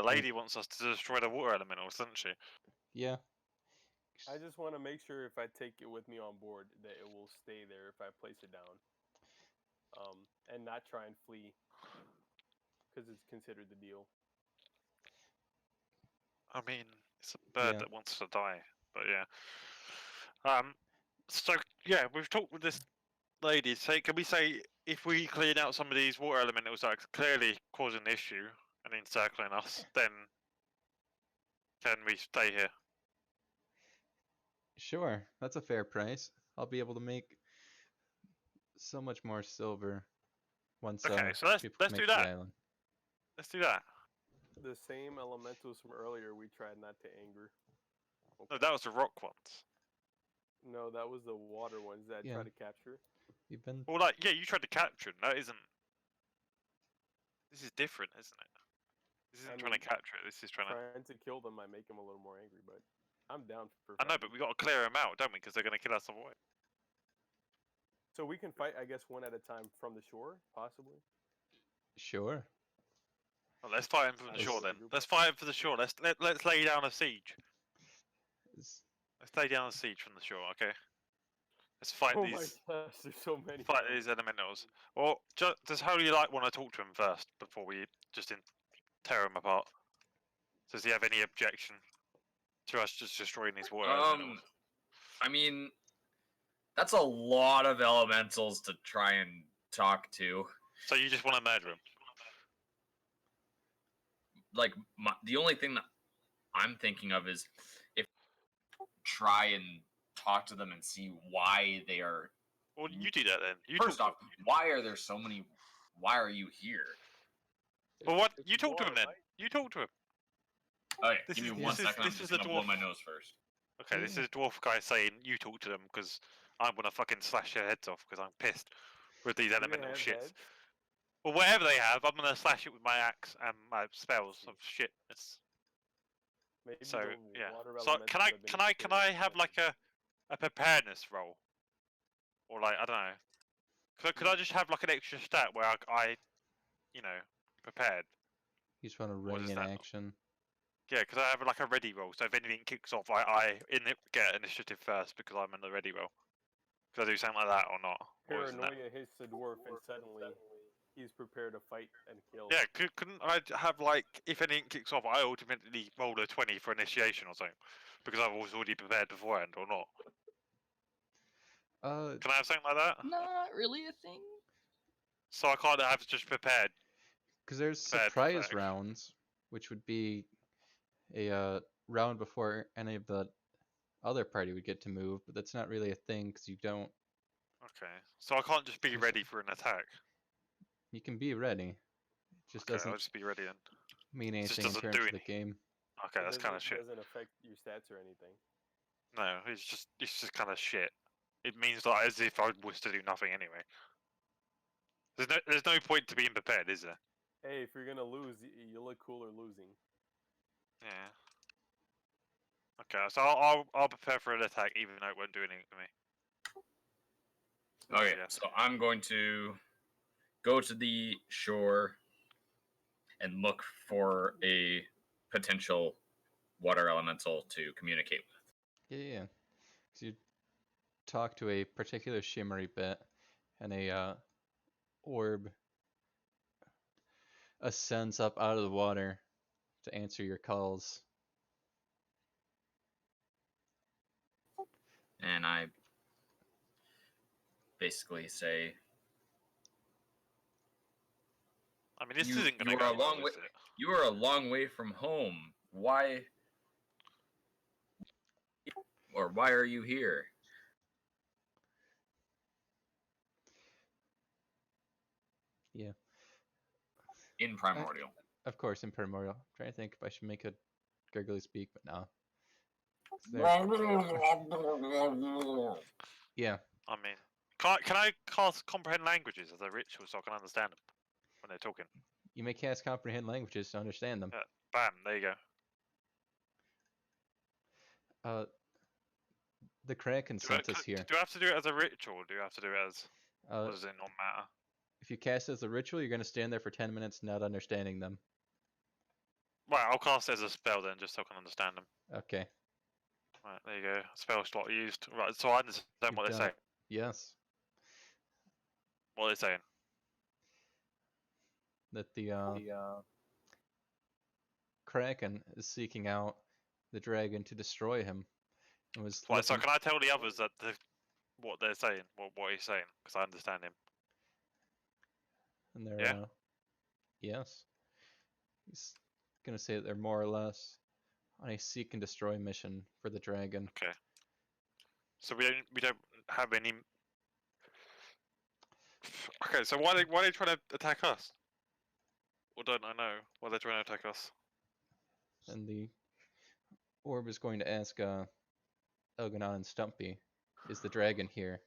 lady wants us to destroy the water elementals, doesn't she? Yeah. I just want to make sure if I take it with me on board that it will stay there if I place it down. And not try and flee because it's considered the deal. I mean, it's a bird Yeah. that wants to die, but yeah. So yeah, we've talked with this lady. So can we say if we clean out some of these water elementals that are clearly causing the issue and encircling us, then can we stay here? Sure, that's a fair price. I'll be able to make so much more silver once Okay, so people let's make do the that. island. Let's do that. The same elementals from earlier we tried not to anger. No, that was the rock ones. No, that was the water ones that I Yeah. tried to capture. You've been Well, like, yeah, you tried to capture them. That isn't. This is different, isn't it? This isn't I trying mean, to capture it. This is trying to. Trying to kill them might make them a little more angry, but I'm down for. I know, but we got to clear them out, don't we? Because they're going to kill us otherwise. So we can fight, I guess, one at a time from the shore, possibly. sure. Well, let's fight them from the That's shore what then. we do. Let's fight them for the shore. Let's lay down a siege. It's- Let's lay down a siege from the shore, okay? Let's fight Oh these. my gosh, there's so many. Fight these elementals. Well, does Holy Light want to talk to him first before we just tear him apart? Does he have any objection to us just destroying these water elementals? I mean, that's a lot of elementals to try and talk to. So you just want to murder him? Like, the only thing that I'm thinking of is if try and talk to them and see why they are. Well, you do that then. You First talk off, why are there so many? Why are you here? Well, what? It's You talk to him war, then. right? You talk to him. Okay, This give me is- one this is- second. I'm this just is the gonna blow dwarf. my nose first. Okay, this Yeah. is a dwarf guy saying you talk to them because I'm gonna fucking slash their heads off because I'm pissed with these Do they elemental have shits. heads? Well, whatever they have, I'm gonna slash it with my axe and my spells of shit. Maybe So the yeah. water So elementals can I have been can I can I have experienced like a preparedness roll, or like I don't know. Could I just have like an extra stat where I you know prepared? You just want to What ring is in that? action. Yeah, because I have like a ready roll. So if anything kicks off, I get initiative first because I'm in the ready roll. Could I do something like that or not? Or isn't that... Paranoia hits the dwarf, and suddenly he's prepared to fight and kill. Yeah, couldn't I have like if anything kicks off, I ultimately roll a 20 for initiation or something because I was already prepared beforehand or not? Can I have something like that? Not really a thing. So I can't have just prepared. Because there's Bad surprise fact. rounds, which would be a round before any of the other party would get to move, but that's not really a thing because you don't. Okay, so I can't just be Just- ready for an attack. You can be ready. It just Okay, doesn't I'll just be ready then. mean It just anything in doesn't terms do of the anything. game. Okay, It that's kind of doesn't- shit. Doesn't affect your stats or anything. No, it's just kind of shit. It means like as if I was to do nothing anyway. There's no point to being prepared, is there? Hey, if you're gonna lose, you look cooler losing. Yeah. Okay, so I'll prepare for an attack even though it won't do anything to me. Okay, Yeah. so I'm going to go to the shore and look for a potential water elemental to communicate with. Yeah. So you talk to a particular shimmery bit, and a orb ascends up out of the water to answer your calls. And I basically say, I mean, this You- isn't gonna you are go a long well, way- is it? "You are a long way from home. Why are you here?" Yeah. In Primordial. Of course, in Primordial. I'm trying to think if I should make a gurgly speak, but no. Yeah. I mean, can I cast comprehend languages as a ritual so I can understand them when they're talking? You may cast comprehend languages to understand them. Bam, there you go. The Kraken sent us here. Do I have to do it as a ritual or do you have to do it as... Uh, or does it not matter? if you cast it as a ritual, you're going to stand there for 10 minutes not understanding them. Right, I'll cast it as a spell then just so I can understand them. Okay. Right, there you go. Spell slot used. Right, so I understand You've what they're done saying. it. Yes. What they're saying. That the Kraken is seeking out the dragon to destroy him. And was Right, so looking- can I tell the others that what they're saying, what he's saying, because I understand him. and they're Yeah? yes. He's gonna say that they're more or less on a seek and destroy mission for the dragon. Okay. So we don't have any. Okay, so why are they trying to attack us? Or don't I know why they're trying to attack us? And the orb is going to ask Elganon and Stumpy, is the dragon here?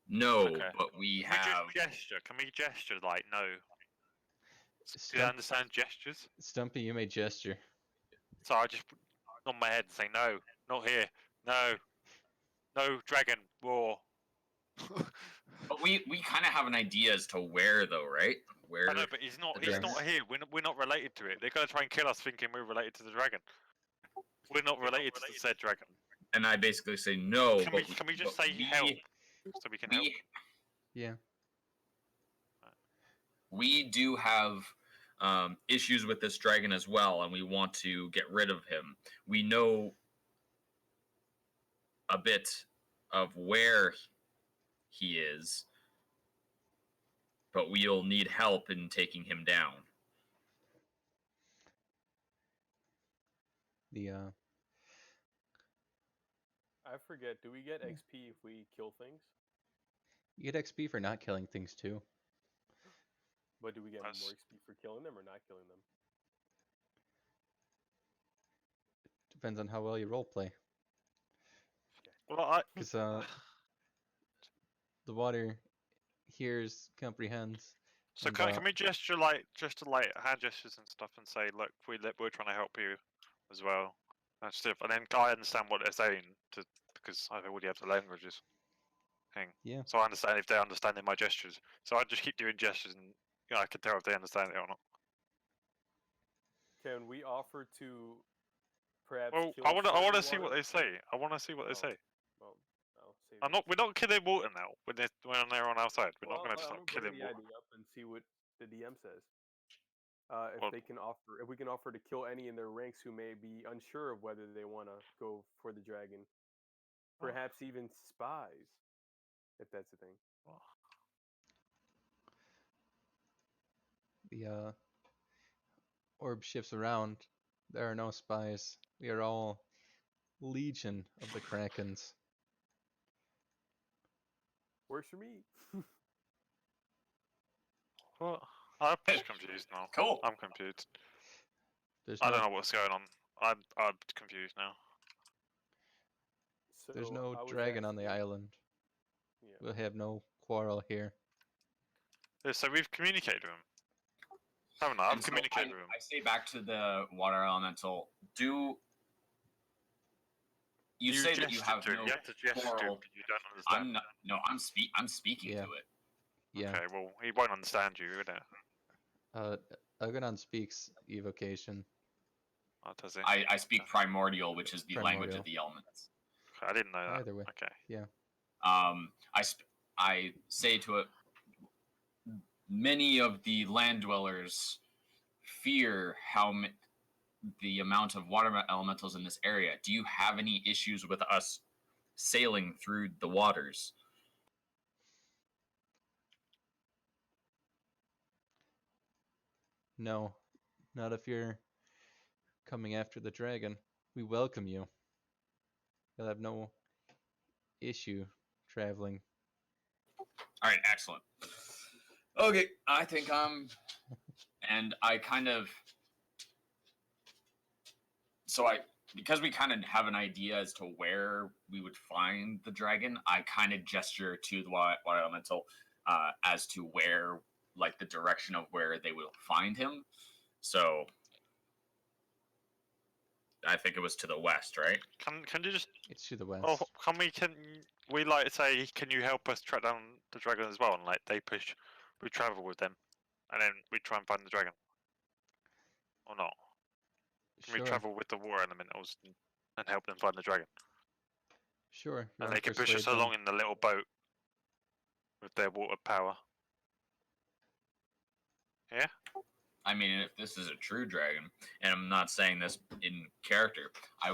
No, Okay. but we Can we have. just gesture? Can we gesture like no? Do you Stump- understand gestures? Stumpy, you may gesture. So I just on my head saying no, not here, no, no dragon roar. But we kind of have an idea as to where, though, right? Where? I know, but he's not. the He's dragon not is? here. We're not related to it. They're gonna try and kill us, thinking we're related to the dragon. We're not related to the said dragon. And I basically say no. Can we just say help so we can help? Yeah. We do have issues with this dragon as well, and we want to get rid of him. We know a bit of where he is, but we'll need help in taking him down. The I forget. Do we get XP if we kill things? you get XP for not killing things too. But do we get That's- more XP for killing them or not killing them? Depends on how well you roleplay. Well, Because the water hears, comprehends. so and, can we gesture like just to like hand gestures and stuff and say, look, we're trying to help you as well, and stuff, and then I understand what they're saying because I already have the languages thing. Yeah. So I understand if they're understanding my gestures. So I just keep doing gestures and I can tell if they understand it or not. Can we offer to perhaps Well, kill I want certain to see what water- they say. I want to see what they Oh. say. Well, I'll save I'm it. not. We're not killing water now. When they're on our side, we're Well, not going to I'm start gonna bring killing the water. idea up and see what the DM says. If Well- they can offer, if we can offer to kill any in their ranks who may be unsure of whether they want to go for the dragon, perhaps even spies, if that's a thing. The orb shifts around. There are no spies. We are all legion of the Krakens. Works for me. What? I'm just confused now. Cool. I'm confused. There's I no, don't know what's going on. I'm confused now. So there's no I was dragon on the asking- island. Yeah. We'll have no quarrel here. Yeah, so we've communicated with him. Haven't I? I've And so communicated with him. I say back to the water elemental. Do you say that you gestured have to him. no You have to gesture to him, quarrel? but you don't understand. I'm not. No, I'm speaking Yeah. to it. Yeah. Okay, well, he won't understand you, would it? Elganon speaks evocation. Oh, does he? I speak primordial, which is the language Primordial. of the elements. Okay, I didn't know that. Either way. Okay. I say to it, many of the land dwellers fear the amount of water elementals in this area. Do you have any issues with us sailing through the waters? No, not if you're coming after the dragon. We welcome you. You'll have no issue traveling. All right, excellent. Okay, I think and I kind of, because we kind of have an idea as to where we would find the dragon, I kind of gesture to the water elemental as to where, like the direction of where they will find him. So I think it was to the west, right? Can you just? It's to the west. Oh, can we like say? Can you help us track down the dragon as well? And like we travel with them, and then we try and find the dragon, or not? Can we Sure. travel with the water elementals and help them find the dragon? Sure. You And wanna they can push us persuade them? along in the little boat with their water power. Yeah. I mean, if this is a true dragon, and I'm not saying this in character, I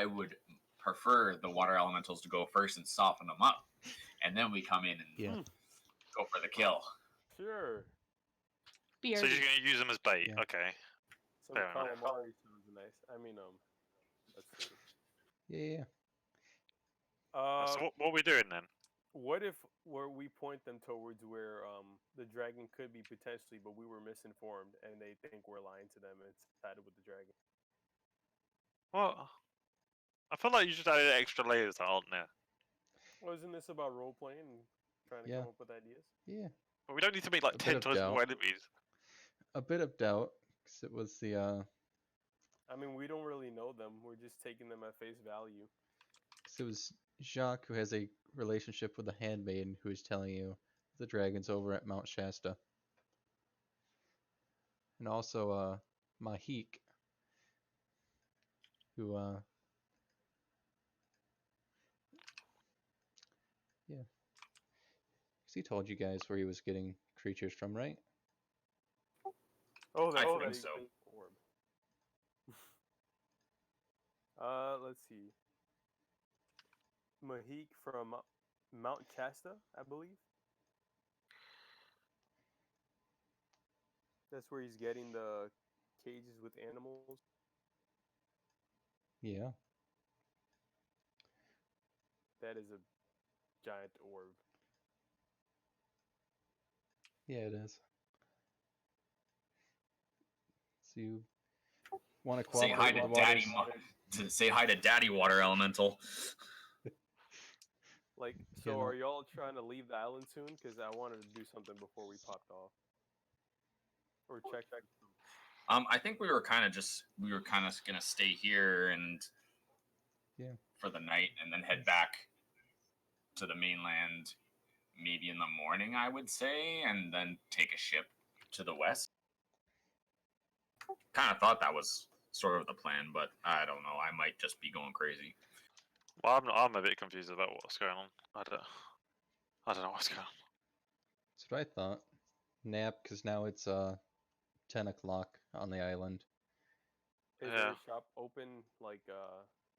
would prefer the water elementals to go first and soften them up, and then we come in and Yeah. go for the kill. Sure. So you're just gonna use them as bait? Yeah. Okay. Some Fair enough. calamari sounds nice. I mean, let's see. Yeah. So what are we doing then? What if we point them towards where the dragon could be potentially, but we were misinformed and they think we're lying to them and sided with the dragon? Well, I feel like you just added extra layers that aren't there. Well, isn't this about role playing and trying to Yeah. come up with ideas? Yeah, But we don't need to make like A bit 10 of times doubt. more enemies. a bit of doubt, because it was the I mean, we don't really know them. We're just taking them at face value. cause it was Jacques who has a relationship with the handmaiden who is telling you the dragon's over at Mount Shasta, and also Mahik, who yeah, 'cause he told you guys where he was getting creatures from, right? Oh, that's I a think big so. orb. Let's see. Mahik from Mount Shasta, I believe. That's where he's getting the cages with animals. Yeah, That is a giant orb. yeah, it is. So you want to Say hi cooperate with to the Daddy. waters? Say hi to Daddy Water Elemental. Like, You so know, are y'all trying to leave the island soon? Because I wanted to do something before we popped off. Or check. I think we were kind of gonna stay here and Yeah. for the night, and then head back to the mainland, maybe in the morning, I would say, and then take a ship to the west. Kind of thought that was sort of the plan, but I don't know. I might just be going crazy. Well, I'm a bit confused about what's going on. I don't know what's going on. That's what I thought. Nap, because now it's 10 o'clock on the island. Is Yeah. there a shop open, like,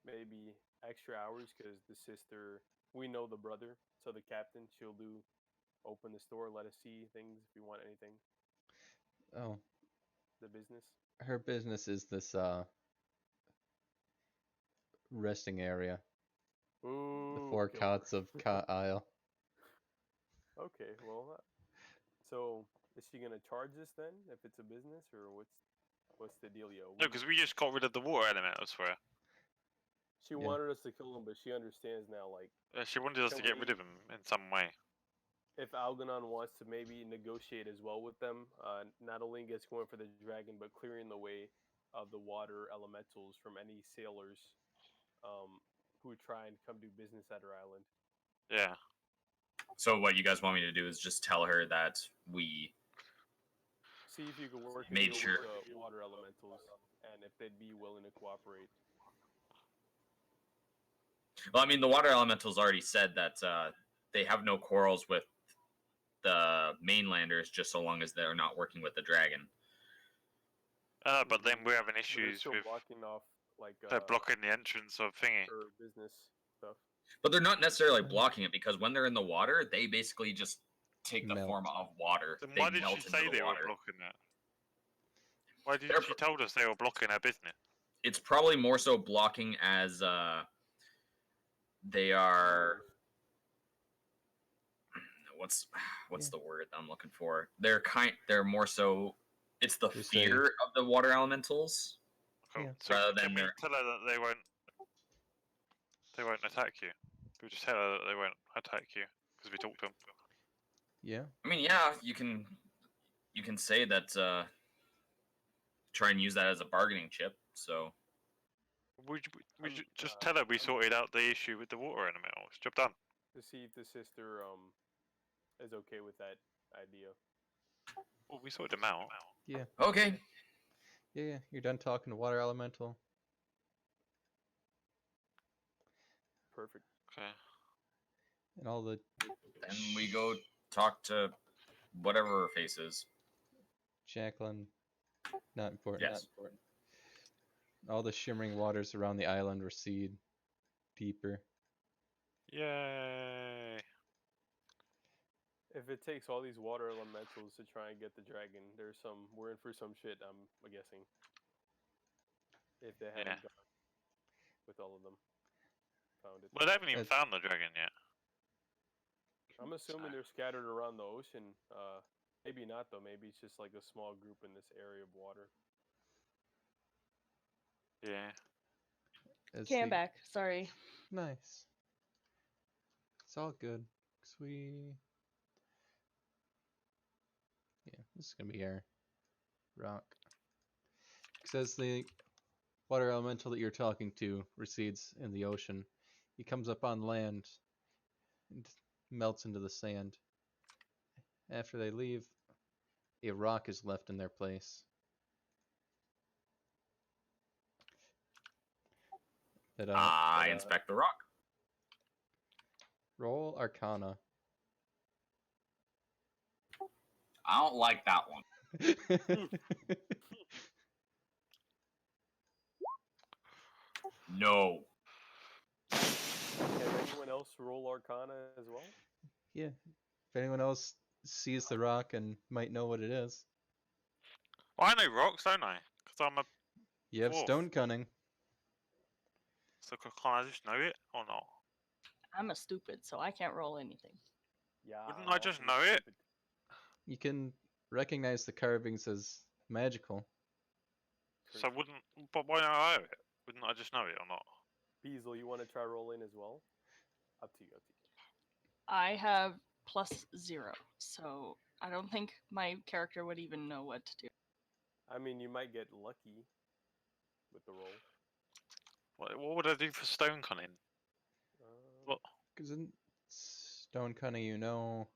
maybe extra hours? Because the sister, we know the brother, so the captain, she'll open the store, let us see things if we want anything. Oh, The business. her business is this resting area, the Ooh, four killer. cots of Cot Isle. Okay, well, so is she gonna charge this then if it's a business, or what's the dealio? No, because we just got rid of the water elementals for her. She Yeah. wanted us to kill him, but she understands now. Like, She wanted us Can to get rid we- of him in some way. if Algernon wants to maybe negotiate as well with them, not only gets going for the dragon, but clearing the way of the water elementals from any sailors who try and come do business at her island. Yeah. So what you guys want me to do is just tell her that we See if you can work a Made deal sure. with the water elementals, and if they'd be willing to cooperate. Well, I mean, the water elementals already said that they have no quarrels with the mainlanders, just so long as they're not working with the dragon. But then we're having They're issues still with blocking off like they're blocking the entrance of thingy. her business stuff. But they're not necessarily blocking it, because when they're in the water, they basically just take the Melt. form of water. Then They why did melt she into say the they were water. blocking that? Why did They're she told us they were blocking her business? It's probably more so blocking as they are. What's Yeah. the word I'm looking for? They're more so. It's the Just fear of the water elementals. Cool. Yeah. So Rather than can we their- tell her that they won't attack you? We just tell her that they won't attack you because we talked to them. Yeah. I mean, yeah, you can say that. Try and use that as a bargaining chip. So We just tell her we sorted out the issue with the water elementals. Job done. To see if the sister is okay with that idea. Well, we sorted them out. Yeah. okay, Yeah. You're done talking to water elemental. Perfect. Okay. And all the then we go talk to whatever her face is. Jacqueline. Not important. Yes. Not important. All the shimmering waters around the island recede deeper. Yay! If it takes all these water elementals to try and get the dragon, we're in for some shit, I'm guessing. If they haven't Yeah. gone with all of them. found it. Well, they haven't even It's- found the dragon yet. I'm assuming they're scattered around the ocean. Maybe not though. Maybe it's just like a small group in this area of water. Yeah. As Okay, I'm the- back. Sorry. Nice. It's all good. 'Cause yeah, this is gonna be our rock. Says the water elemental that you're talking to recedes in the ocean. He comes up on land and melts into the sand. After they leave, a rock is left in their place. That I inspect the rock. roll Arcana. I don't like that one. No. Can anyone else roll Arcana as well? Yeah. If anyone else sees the rock and might know what it is, Well, I know rocks, don't I? Because I'm a you have dwarf. stone cunning. So can I just know it or not? I'm a stupid, so I can't roll anything. Yeah. Wouldn't I just know it? You can recognize the carvings as magical. So wouldn't, but why don't I know it? Wouldn't I just know it or not? Beazle, you want to try rolling as well? Up to you. Up to you. I have +0, so I don't think my character would even know what to do. I mean, you might get lucky with the roll. What would I do for stone cunning? What? Because in stone cunning, you know,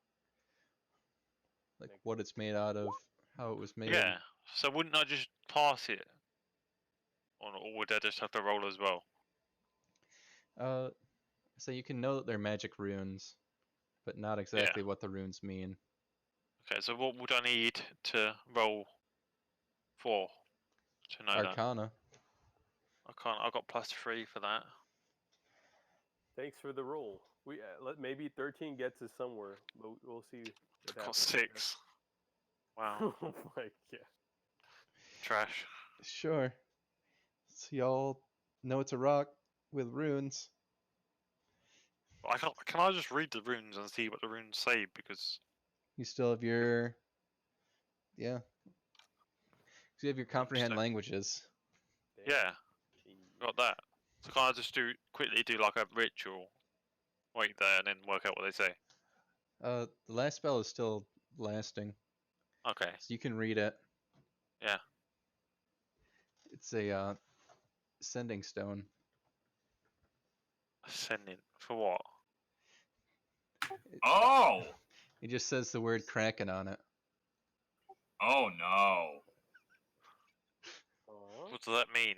like Like- what it's made out of, how it was made. Yeah. So wouldn't I just pass it? Or would I just have to roll as well? So you can know that they're magic runes, but not exactly what the runes mean. Okay, so what would I need to roll for to know that? Arcana. I got +3 for that. Thanks for the roll. We maybe 13 gets us somewhere, but we'll see what Got happens. 6. Wow. Oh my god. Trash. Sure. So y'all know it's a rock with runes. Can I just read the runes and see what the runes say? Because You still have your yeah. 'Cause you have your comprehend Interesting. languages. Damn. yeah, got that. So can I just quickly do like a ritual, wait there, and then work out what they say? The last spell is still lasting, Okay. so you can read it. Yeah. It's a sending stone. Ascending for what? Oh! It just says the word Kraken on it. Oh no. Aw. What does that mean?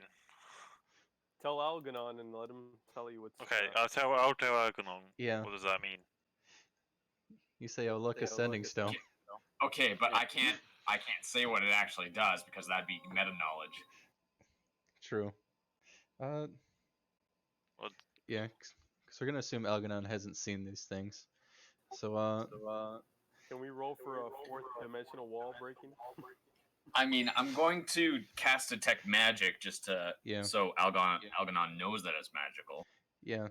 Tell Algernon and let him tell you what's. Okay, I'll tell Algernon. Yeah. What does that mean? You say, "Oh look, Say, a "Oh, look, sending a stone." Okay, but I can't say what it actually does because that'd be meta knowledge. True. What? Yeah, because we're gonna assume Algernon hasn't seen these things. So Can we roll for a fourth dimensional wall breaking? I mean, I'm going to cast detect magic just to Yeah. so Algernon knows that it's magical. yeah,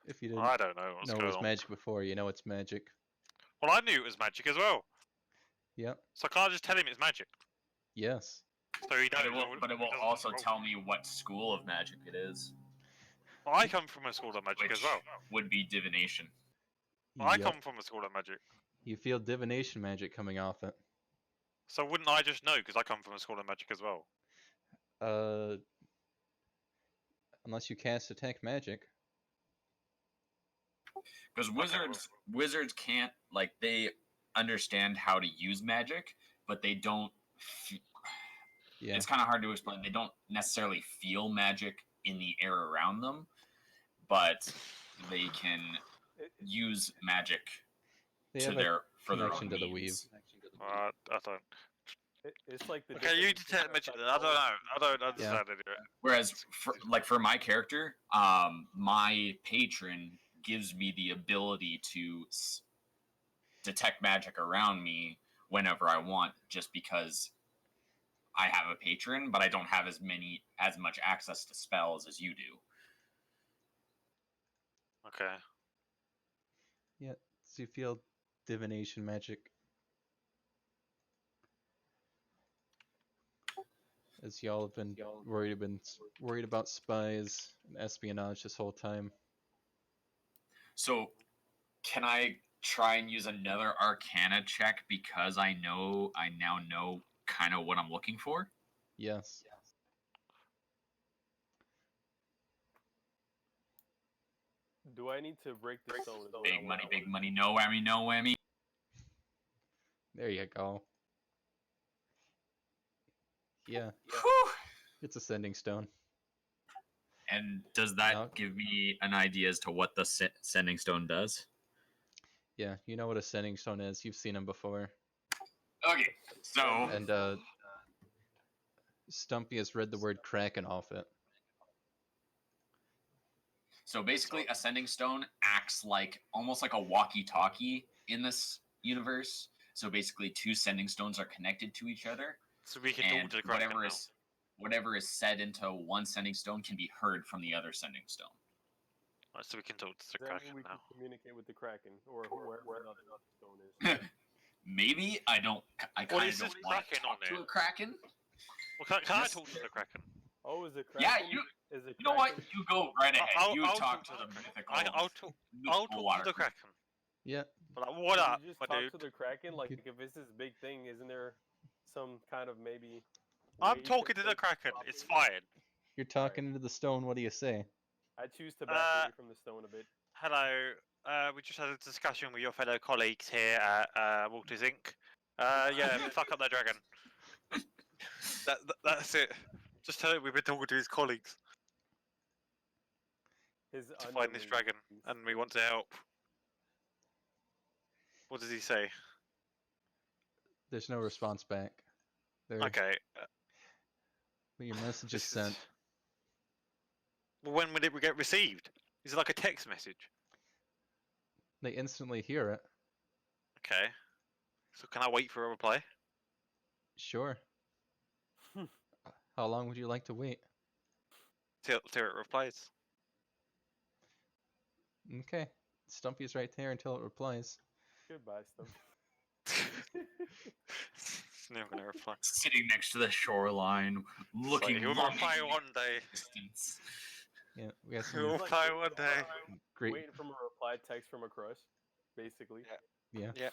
if you didn't I don't know what's know it going was on. magic before, you know it's magic. Well, I knew it was magic as well. Yep. So I can't just tell him it's magic. Yes. So he But knows. it will doesn't also roll. tell me what school of magic it is, Well, I come from a school of magic which as well. would be divination. Well, I Yep. come from a school of magic. You feel divination magic coming off it. So wouldn't I just know because I come from a school of magic as well? Unless you cast detect magic. Because wizards can't they understand how to use magic, but they don't. Yeah. It's kind of hard to explain. They don't necessarily feel magic in the air around them, but they can use magic They to have a for their connection own to the means. I don't. It's like the. Okay, you difference detect magic. between I don't know. I don't Yeah. understand it. Whereas, for my character, my patron gives me the ability to detect magic around me whenever I want, just because I have a patron, but I don't have as much access to spells as you do. Okay. Yeah, so you feel divination magic. As y'all have been worried about spies and espionage this whole time. So, can I try and use another Arcana check because I now know kind of what I'm looking for? Yes. Do I need to break the stone? is what I Big wanna money, know. big money, no whammy, no whammy. There you go. Yeah, Whew. it's a sending stone. And does that Now, give me an idea as to what the sending stone does? yeah, you know what a sending stone is. You've seen them before. Okay, so And Stumpy has read the word kraken off it. basically, a sending stone acts like almost like a walkie-talkie in this universe. So basically, two sending stones are connected to each other, So we can and talk to the Kraken now. whatever is said into one sending stone can be heard from the other sending stone. Right, so we can talk to the Does that mean Kraken we now. can communicate with the Kraken or wherever the other stone is? Maybe I don't. I Well, kind is of this don't want to Kraken talk on to it? a kraken. Well, can I Yes. talk to the Kraken? Oh, is it Yeah, Kraken? you. Is it You know what? Kraken? You go right ahead. I'll talk talk to the Kraken. mythical. I'll talk to water the Kraken. Yeah, But like, what Could up, you just my talk dude? to the Kraken? Like, Good. if it's this big thing, isn't there some kind of maybe? I'm way talking to the them Kraken. stop It's it? fine. you're talking into the stone. What do you say? I choose to back away from the stone a bit. Hello. We just had a discussion with your fellow colleagues here at Walters Inc. Yeah, fuck up that dragon. That's it. Just tell him we've been talking to his colleagues His to find this dragon, underlings. and we want to help. What does he say? There's no response back. There, Okay. but your message is This is- sent. Well, when would it get received? Is it like a text message? They instantly hear it. Okay. So can I wait for a reply? Sure. How long would you like to wait? Till it replies. Okay. Stumpy's right there until it replies. Goodbye, Stump. It's never gonna reply. Sitting next to the shoreline, It's looking. like, he'll longing reply in one day. distance. Yeah, we got He'll some Like, reply one day. great. Waiting from a reply text from a crush, basically. Yeah. Yeah.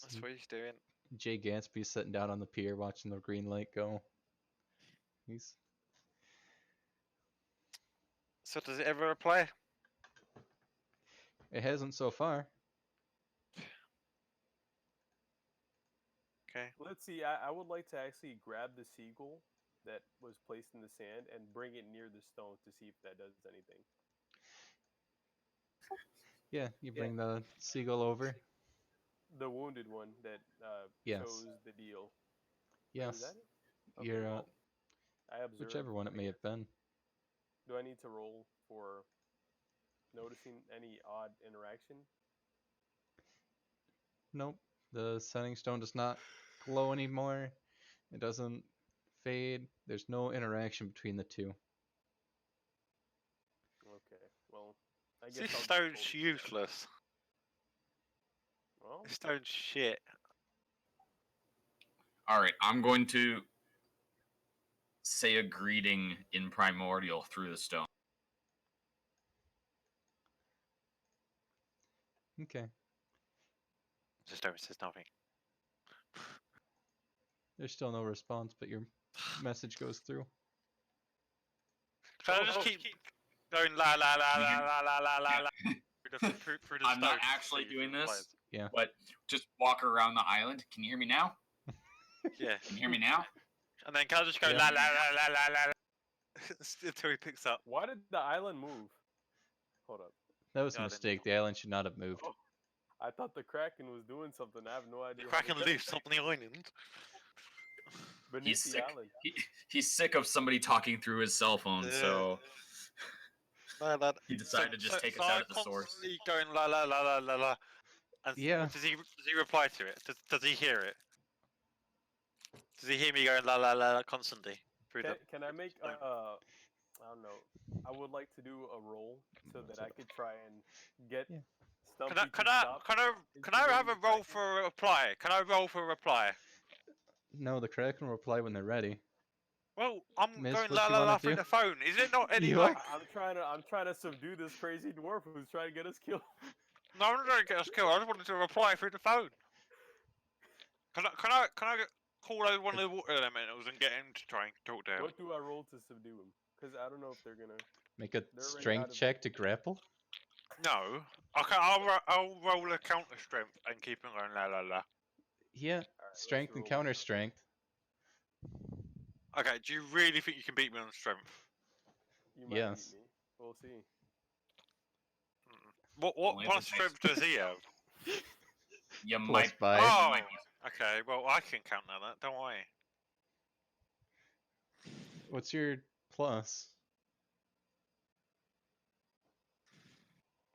That's Some what he's doing. Jay Gatsby sitting down on the pier watching the green light go. He's So does it ever reply? it hasn't so far. Okay. Let's see. I would like to actually grab the seagull that was placed in the sand and bring it near the stone to see if that does anything. Yeah, you bring the seagull over. The wounded one that Yes. chose the deal. Yes. Is that it? Okay, You're well, I observe. whichever one it may have been. Do I need to roll for noticing any odd interaction? Nope. The sending stone does not glow anymore. It doesn't fade. There's no interaction between the two. Okay, well, I guess This I'll just stone's roll. useless. Well, This stone's shit. All right, I'm going to say a greeting in primordial through the stone. Okay. The stone says nothing. There's still no response, but your message goes through. Can I just keep going la la la la la la la la la through the I'm not stone to actually see if doing it this. replies? Yeah. But just walk around the island. Can you hear me now? Yeah. Can you hear me now? And then can I just go Yeah. la la la la la la la until he picks up? why did the island move? Hold up. That was a Yeah, I didn't mistake. The island should not have moved. Oh, I thought the Kraken was doing something. I have no idea. The how Kraken to- loose on the island. beneath He's the sick. island. He's sick of somebody talking through his cell phone, so La, la. he decided to just take us out at the source. Constantly going la la la la la la. And Yeah. does he reply to it? Does he hear it? Does he hear me going la la la la constantly through the? Can I make stone? I don't know. I would like to do a roll so that I could try and get Yeah. Stumpy to stop Can I have instigating a the roll Kraken. for a reply? Can I roll for a reply? No, the Kraken will reply when they're ready. Well, I'm Miss, going what la you la wanna la through do? the phone. Is it not any You like? are? I'm trying to subdue this crazy dwarf who's trying to get us killed. No, I'm not trying to get us killed. I just wanted to reply through the phone. Can I call over one of the water elementals and get him to try and talk to him? What do I roll to subdue him? Because I don't know if they're gonna. Make a They're already out strength of check to grapple? No. Okay, I'll roll a counter strength and keep him going la la la. Yeah, All right, let's strength and roll counter one. strength. Okay, do you really think you can beat me on strength? You might Yes. beat me. We'll see. What Only if what it takes- strength does he have? You Plus might. 5. Oh, might be- okay. Well, I can count that. Don't worry. What's your plus?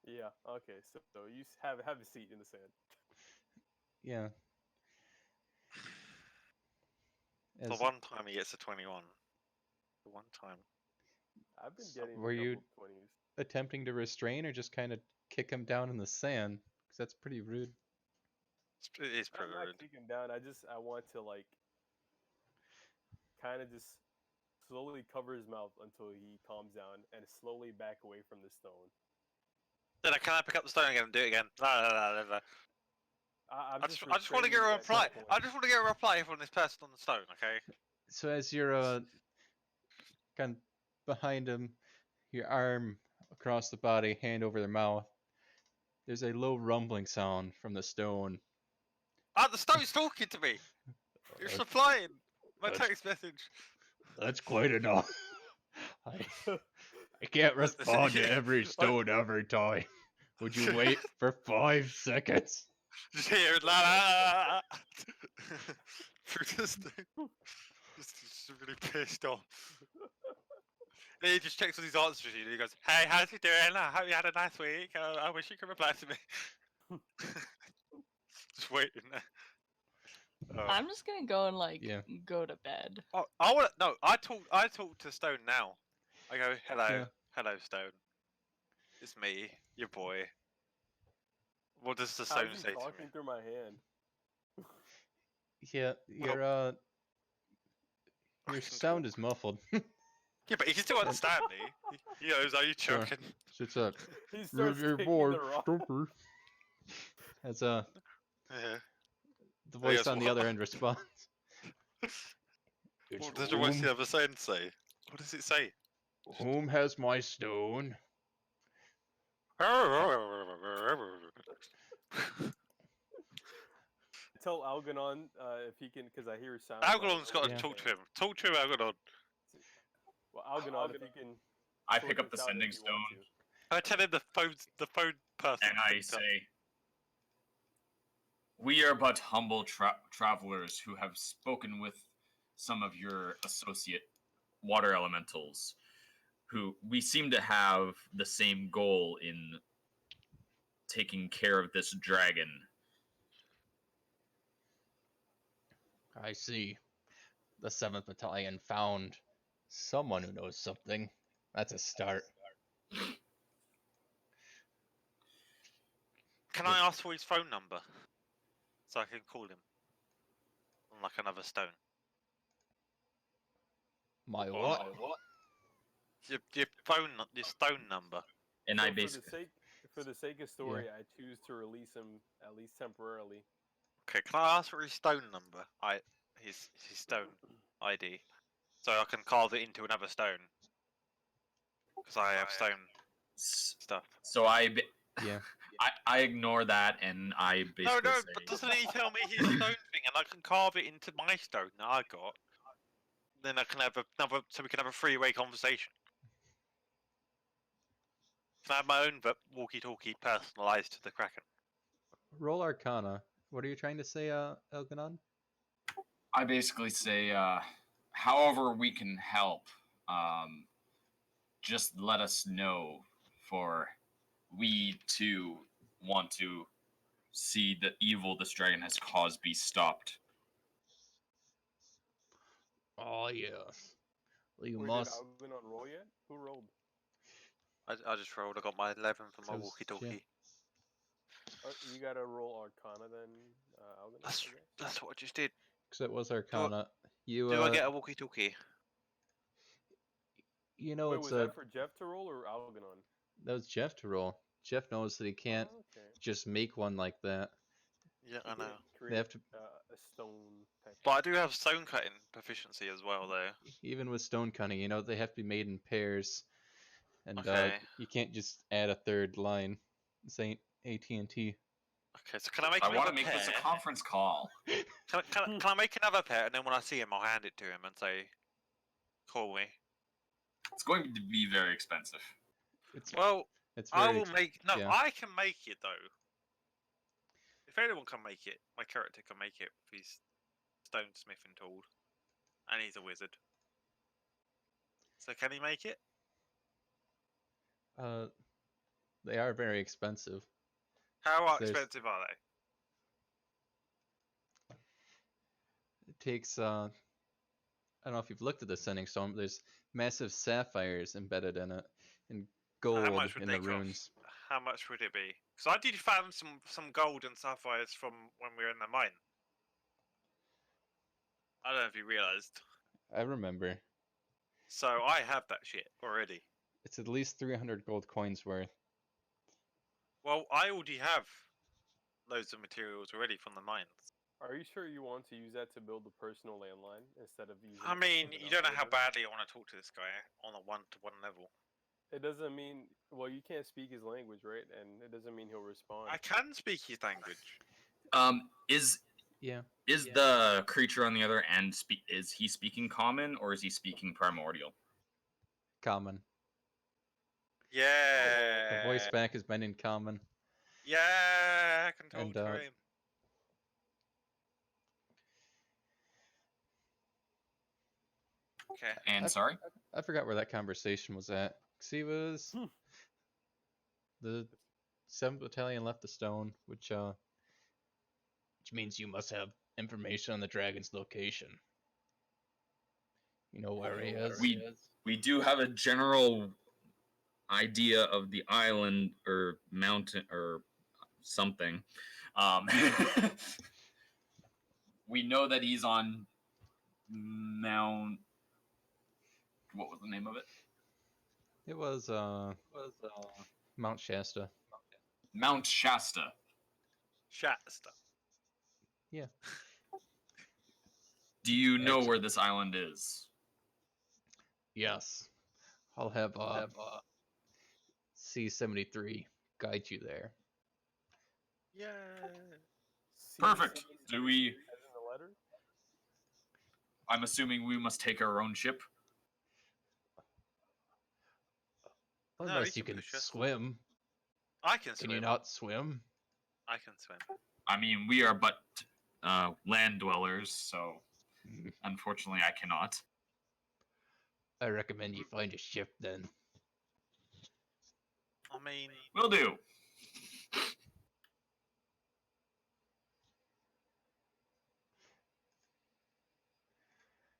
Yeah. Okay. So you have a seat in the sand. Yeah. The As, one time he gets a 21. The one time. I've been getting were a you couple 20s. attempting to restrain or just kind of kick him down in the sand? Because that's pretty rude. It is I'm pretty not rude. kicking down. I want to like kind of just slowly cover his mouth until he calms down and slowly back away from the stone. Then can I pick up the stone again and do it again? La, la, la, la, la. I'm I just want to get a restraining at reply. this point. I just want to get a reply from this person on the stone. Okay. So as you're kind of behind him, your arm across the body, hand over their mouth, there's a low rumbling sound from the stone. Ah, the stone's talking to me. It's replying. My that's- text message. That's quite enough. I can't respond to every stone every time. Would you wait for 5 seconds? Just hear it, la la la la. Through the stone. Just really pissed off. Then he just checks on his answers sheet and he goes, "Hey, how's you doing? I hope you had a nice week. I wish you could reply to me." Just waiting there. Oh. I'm just gonna go and like Yeah. go to bed. Oh, I want no. I talk to Stone now. I go, hello, Yeah. hello, Stone. It's me, your boy. What does the How's Stone he say to me? talking through my hand? Yeah, your I your can sound talk. is muffled. Yeah, but he can still understand me. He knows, are you Sure. choking? Shuts up. He starts Your taking boy, the rock. Stumper. As Yeah. the He voice goes, on the "What?" other end responds. It's What does the voice the other side say? What does it say? whom has my stone? Tell Algernon if he can, because I hear his sound. Algernon's got to Yeah. talk to him. Talk to him, Algernon. Well, Algernon, if you can. I sort pick up the this out if sending you want stone to. I tell him the phone person. and I picked up. say, "We are but humble travelers who have spoken with some of your associate water elementals, who we seem to have the same goal in taking care of this dragon." I see. The 7th Battalion found someone who knows something. That's a start. Can I ask for his phone number so I can call him? On like another stone. My Or what? your your stone number. And So I for basically, the sake of story, I choose to release him at least temporarily. Okay, can I ask for his stone number? His stone ID, so I can carve it into another stone. Because I have stone stuff. so Yeah. I ignore that and I basically No, say, but doesn't he tell me his stone thing, and I can carve it into my stone that I got? Then I can have another, so we can have a three-way conversation. Can I have my own walkie-talkie personalized to the Kraken? Roll Arcana. What are you trying to say, Elganon? I basically say, however we can help, just let us know, for we too want to see the evil this dragon has caused be stopped. Oh, yes. You Wait, did must. Algernon roll yet? Who rolled? I just rolled. I got my 11 for my So walkie-talkie. You gotta roll Arcana then, Algernon, I guess. That's what I just did. Because it was Arcana. You Do I get a walkie-talkie? you know Wait, it's was that for Jeff to roll or Algernon? that was Jeff to roll. Jeff knows that he can't Oh, okay. just make one like that. Yeah, He I know. can't They create have to, a stone type. But I do have stone cutting proficiency as well, though. even with stone cutting, they have to be made in pairs, and Okay. you can't just add a third line. This ain't AT&T. Okay, so can I make I another want to make pair? this a conference call. Can I make another pair, and then when I see him, I'll hand it to him and say, "Call me." It's going to be very expensive. It's Well, it's I very will make. No, yeah. I can make it though. If anyone can make it, my character can make it with his stonesmithing tool, and he's a wizard. So can he make it? They are very expensive. How There's- expensive are they? It takes I don't know if you've looked at the sending stone. There's massive sapphires embedded in it, and How gold much would in they the runes. cost? How much would it be? Because I did find some gold and sapphires from when we were in the mine. I don't know if you realised. I remember. So I have that shit already. It's at least 300 gold coins worth. Well, I already have loads of materials already from the mines. Are you sure you want to use that to build a personal landline instead of using? I it mean, for an you don't know how operator? badly I want to talk to this guy on a one-to-one level. It doesn't mean you can't speak his language, right? And it doesn't mean he'll respond. I can speak his language. Is Yeah. the creature on the other end is he speaking common or is he speaking primordial? Common. Yeah. The voice back has been in common. Yeah, I can talk And, to him. Okay. And sorry? I forgot where that conversation was at. 'Cause he was the 7th Battalion left the stone, which means you must have information on the dragon's location. You know where he is. We do have a general idea of the island or mountain or something. We know that he's on Mount. What was the name of it? It was Mount Shasta. Mount Shasta. Shasta. Do you know where this island is? Yes. I'll have C-73 guide you there. Yeah. Perfect. Do we? As in the letter? I'm assuming we must take our own ship. Unless he you can can push us. swim. I can swim. Can you not swim? I can swim. I mean, we are but land dwellers, so unfortunately, I cannot. I recommend you find a ship then. I mean, Will do.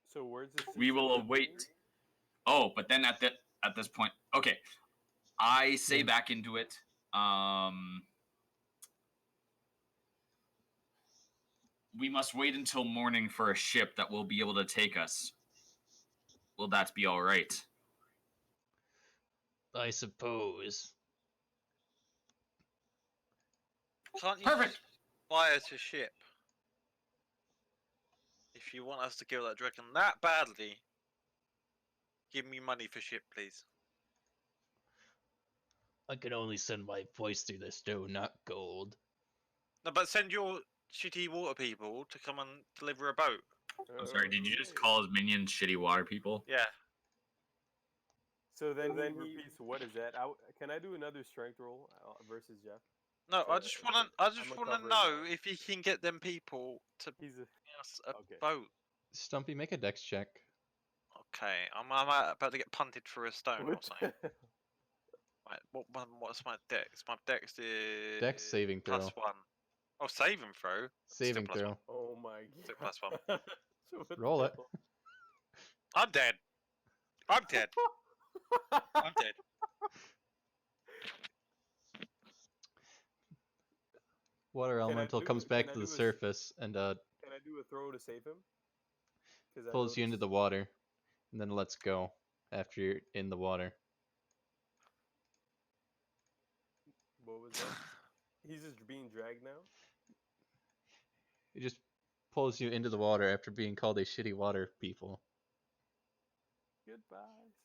So where's the? We will await. Oh, but then at this point, okay, I say back into it. We must wait until morning for a ship that will be able to take us. Will that be all right? I suppose. can't you Perfect. buy us a ship? If you want us to kill that dragon that badly, give me money for ship, please. I can only send my voice through the stone, not gold. No, but send your shitty water people to come and deliver a boat. I'm sorry. Did you just call his minions shitty water people? Yeah. So then he repeats, "What is that?" Can I do another strength roll versus Jeff? No, So, I just want to. I just want to uncovering know that. if he can get them people to He's a. bring us a Okay. boat. Stumpy, make a dex check. Okay, I'm about to get punted for a stone or something. Right, what's my dex? My dex is Dex saving throw. +1. Oh, saving throw. Saving +1. throw. Oh my Still god. +1. So what Roll the it. hell? I'm dead. I'm dead. I'm dead. Water elemental comes back to the surface and Can I do a throw to save him? Because pulls you into the water, and then lets go after you're in the water. What was that? He's just being dragged now. It just pulls you into the water after being called a shitty water people. Goodbye.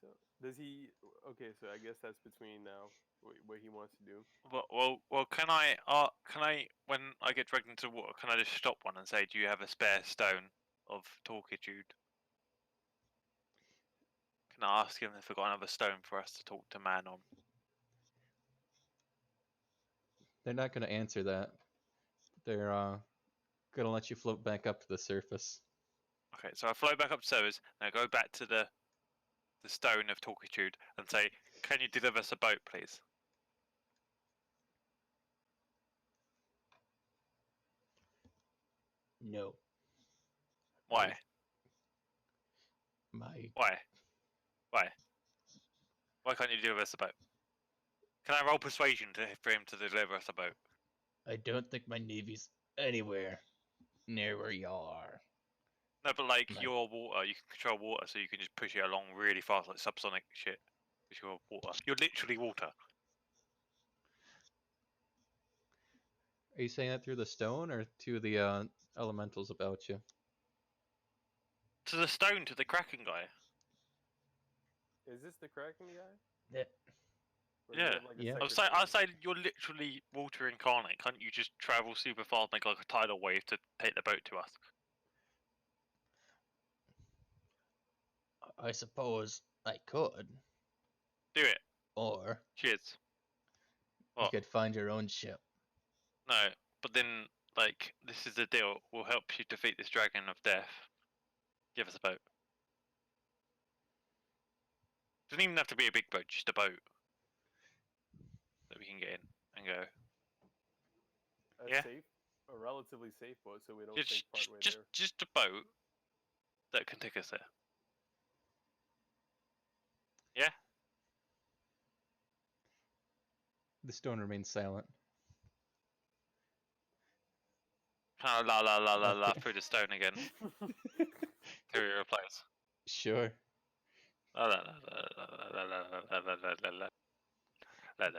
So does he? Okay, so I guess that's between now what he wants to do. Well. Can I? When I get dragged into the water, can I just stop one and say, "Do you have a spare stone of talkitude?" Can I ask him if I've got another stone for us to talk to man on? They're not going to answer that. They're going to let you float back up to the surface. Okay, so I float back up to surface and I go back to the stone of talkitude and say, "Can you deliver us a boat, please?" No. Why? My Why? Why? Why can't you deliver us a boat? Can I roll persuasion for him to deliver us a boat? I don't think my navy's anywhere near where y'all are. No, but like My- your water, you can control water, so you can just push it along really fast, like subsonic shit. With your water, you're literally water. Are you saying that through the stone or to the elementals about you? To the stone, to the Kraken guy. Is this the Kraken guy? Yeah. Or do we Yeah. have, like, a Yeah. I'll say you're literally water incarnate. Can't you just travel super fast, make like a tidal wave to take the boat to us? I suppose I could. Do it. Or Cheers. you What? could find your own ship. No, but then like this is the deal. We'll help you defeat this dragon of death. Give us a boat. Doesn't even have to be a big boat, just a boat that we can get in and go. A Yeah. safe, a relatively safe boat, so we don't Just, sink partway just, there. just a boat that can take us there. Yeah. The stone remains silent. Kind of la Okay. through the stone again. Till he replies. Sure. La la la la la la la la la la la. And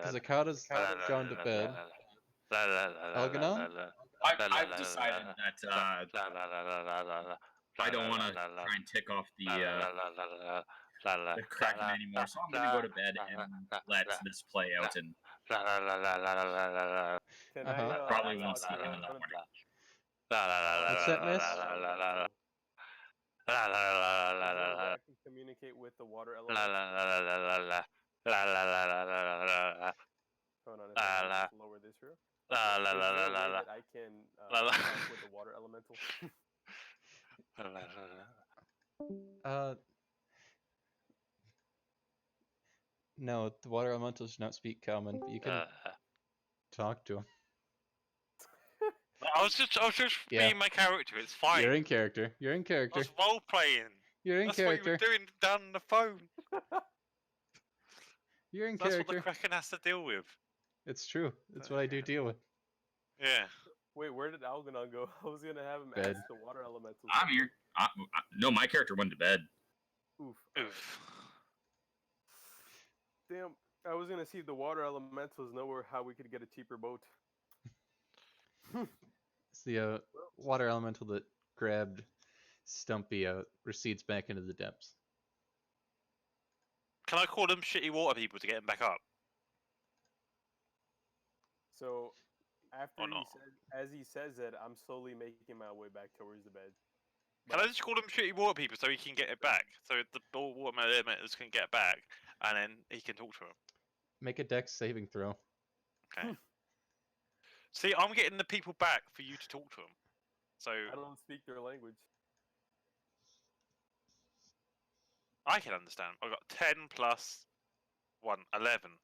Kazakata's gone to bed. Algernon? I've decided that I don't want to try and tick off the Kraken anymore, so I'm going to go to bed and let this play out, and Can Uh-huh. I probably won't talk see to him in the one of morning. What's that, miss? Does one of that can communicate with the water element? Hold on, if I can just lower this here. Is there a way that I can talk with the water elemental? No, the water elementals do not speak common, but you can talk to them. I was just Yeah. being my character. It's fine. You're in character. You're in I character. was role playing. You're in That's what you character. were doing down on the phone. You're in That's what the character. Kraken has to deal with. It's true. It's what I do deal with. Yeah. Wait, where did Algernon go? I was gonna have him Bed. ask the water elemental. I'm here. No, my character went to bed. Oof. Oof. Damn. I was gonna see if the water elementals know how we could get a cheaper boat. It's the water elemental that grabbed Stumpy recedes back into the depths. Can I call them shitty water people to get them back up? So after Or he not? as he says that, I'm slowly making my way back towards the bed. Can I just call them shitty water people so he can get it back? So the water elementals can get back, and then he can talk to them. Make a dex saving throw. Okay. See, I'm getting the people back for you to talk to them. So I don't speak their language. I can understand. I got 10 plus 1, 11.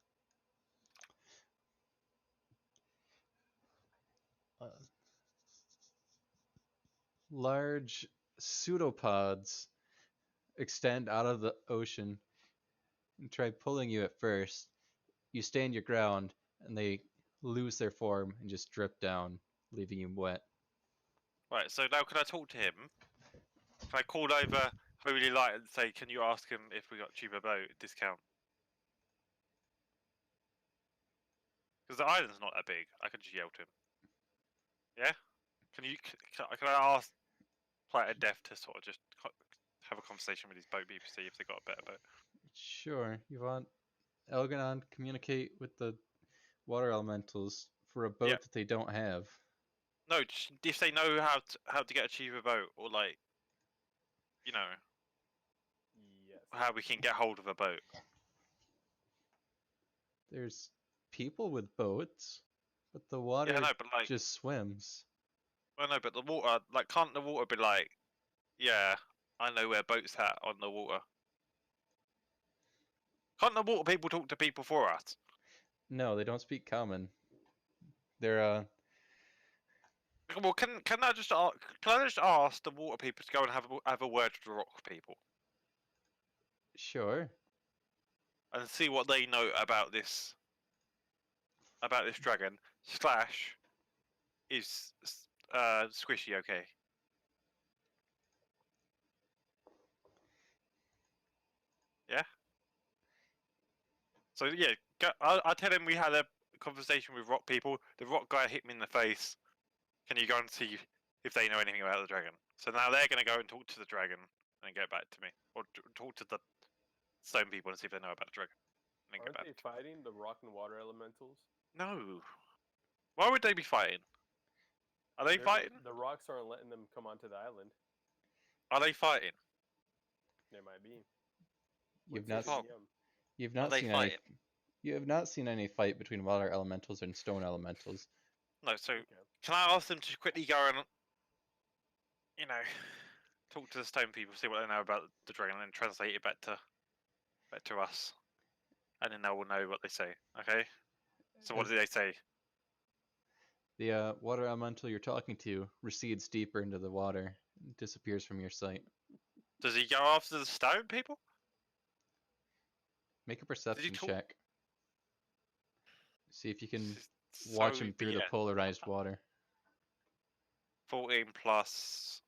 Large pseudopods extend out of the ocean and try pulling you at first. You stand your ground, and they lose their form and just drip down, leaving you wet. Right, so now can I talk to him? Can I call over Holy Light and say, can you ask him if we got cheaper boat discount? Because the island's not that big. I can just yell to him. Yeah? Can I ask Planet of Death to sort of just have a conversation with his boat people, see if they got a better boat? Sure, you want Elganon communicate with the water elementals for a boat Yep. that they don't have. No, just if they know how to get a cheaper boat, or like, you know, Yes. how we can get hold of a boat. There's people with boats, but the water Yeah, I know, but like, just swims. well, no, but the water, like, can't the water be like, yeah, I know where boats at on the water. Can't the water people talk to people for us? No, they don't speak common. They're Well, can I just ask the water people to go and have a word with the rock people sure. and see what they know about this dragon slash is Squishy okay? Yeah. So yeah, I tell him we had a conversation with rock people. The rock guy hit me in the face. Can you go and see if they know anything about the dragon? So now they're going to go and talk to the dragon and get back to me, or talk to the stone people and see if they know about the dragon. And then Aren't get back they to me. fighting the rock and water elementals? No. Why would they be fighting? Are they fighting? The rocks aren't letting them come onto the island. Are they fighting? There might be. You've What's not Fuck. yum? you've Are not they seen any fighting? you have not seen any fight between water elementals and stone elementals. No. So Okay. can I ask them to quickly go and, you know, talk to the stone people, see what they know about the dragon, and then translate it back to us, and then they will know what they say. Okay. So what As do they say? the water elemental you're talking to recedes deeper into the water and disappears from your sight. Does he go after the stone people? Make a Did he perception talk? check. See if you can So watch him through the yeah, polarized water. 14 plus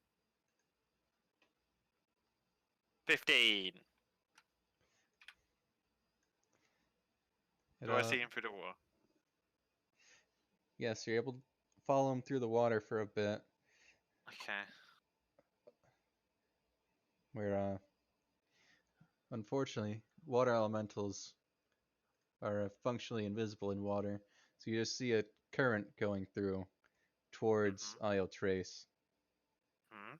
15. It, Do I see him through the water? yes, you're able to follow him through the water for a bit, Okay. where unfortunately water elementals are functionally invisible in water, so you just see a current going through towards Isle Trace. Hmm.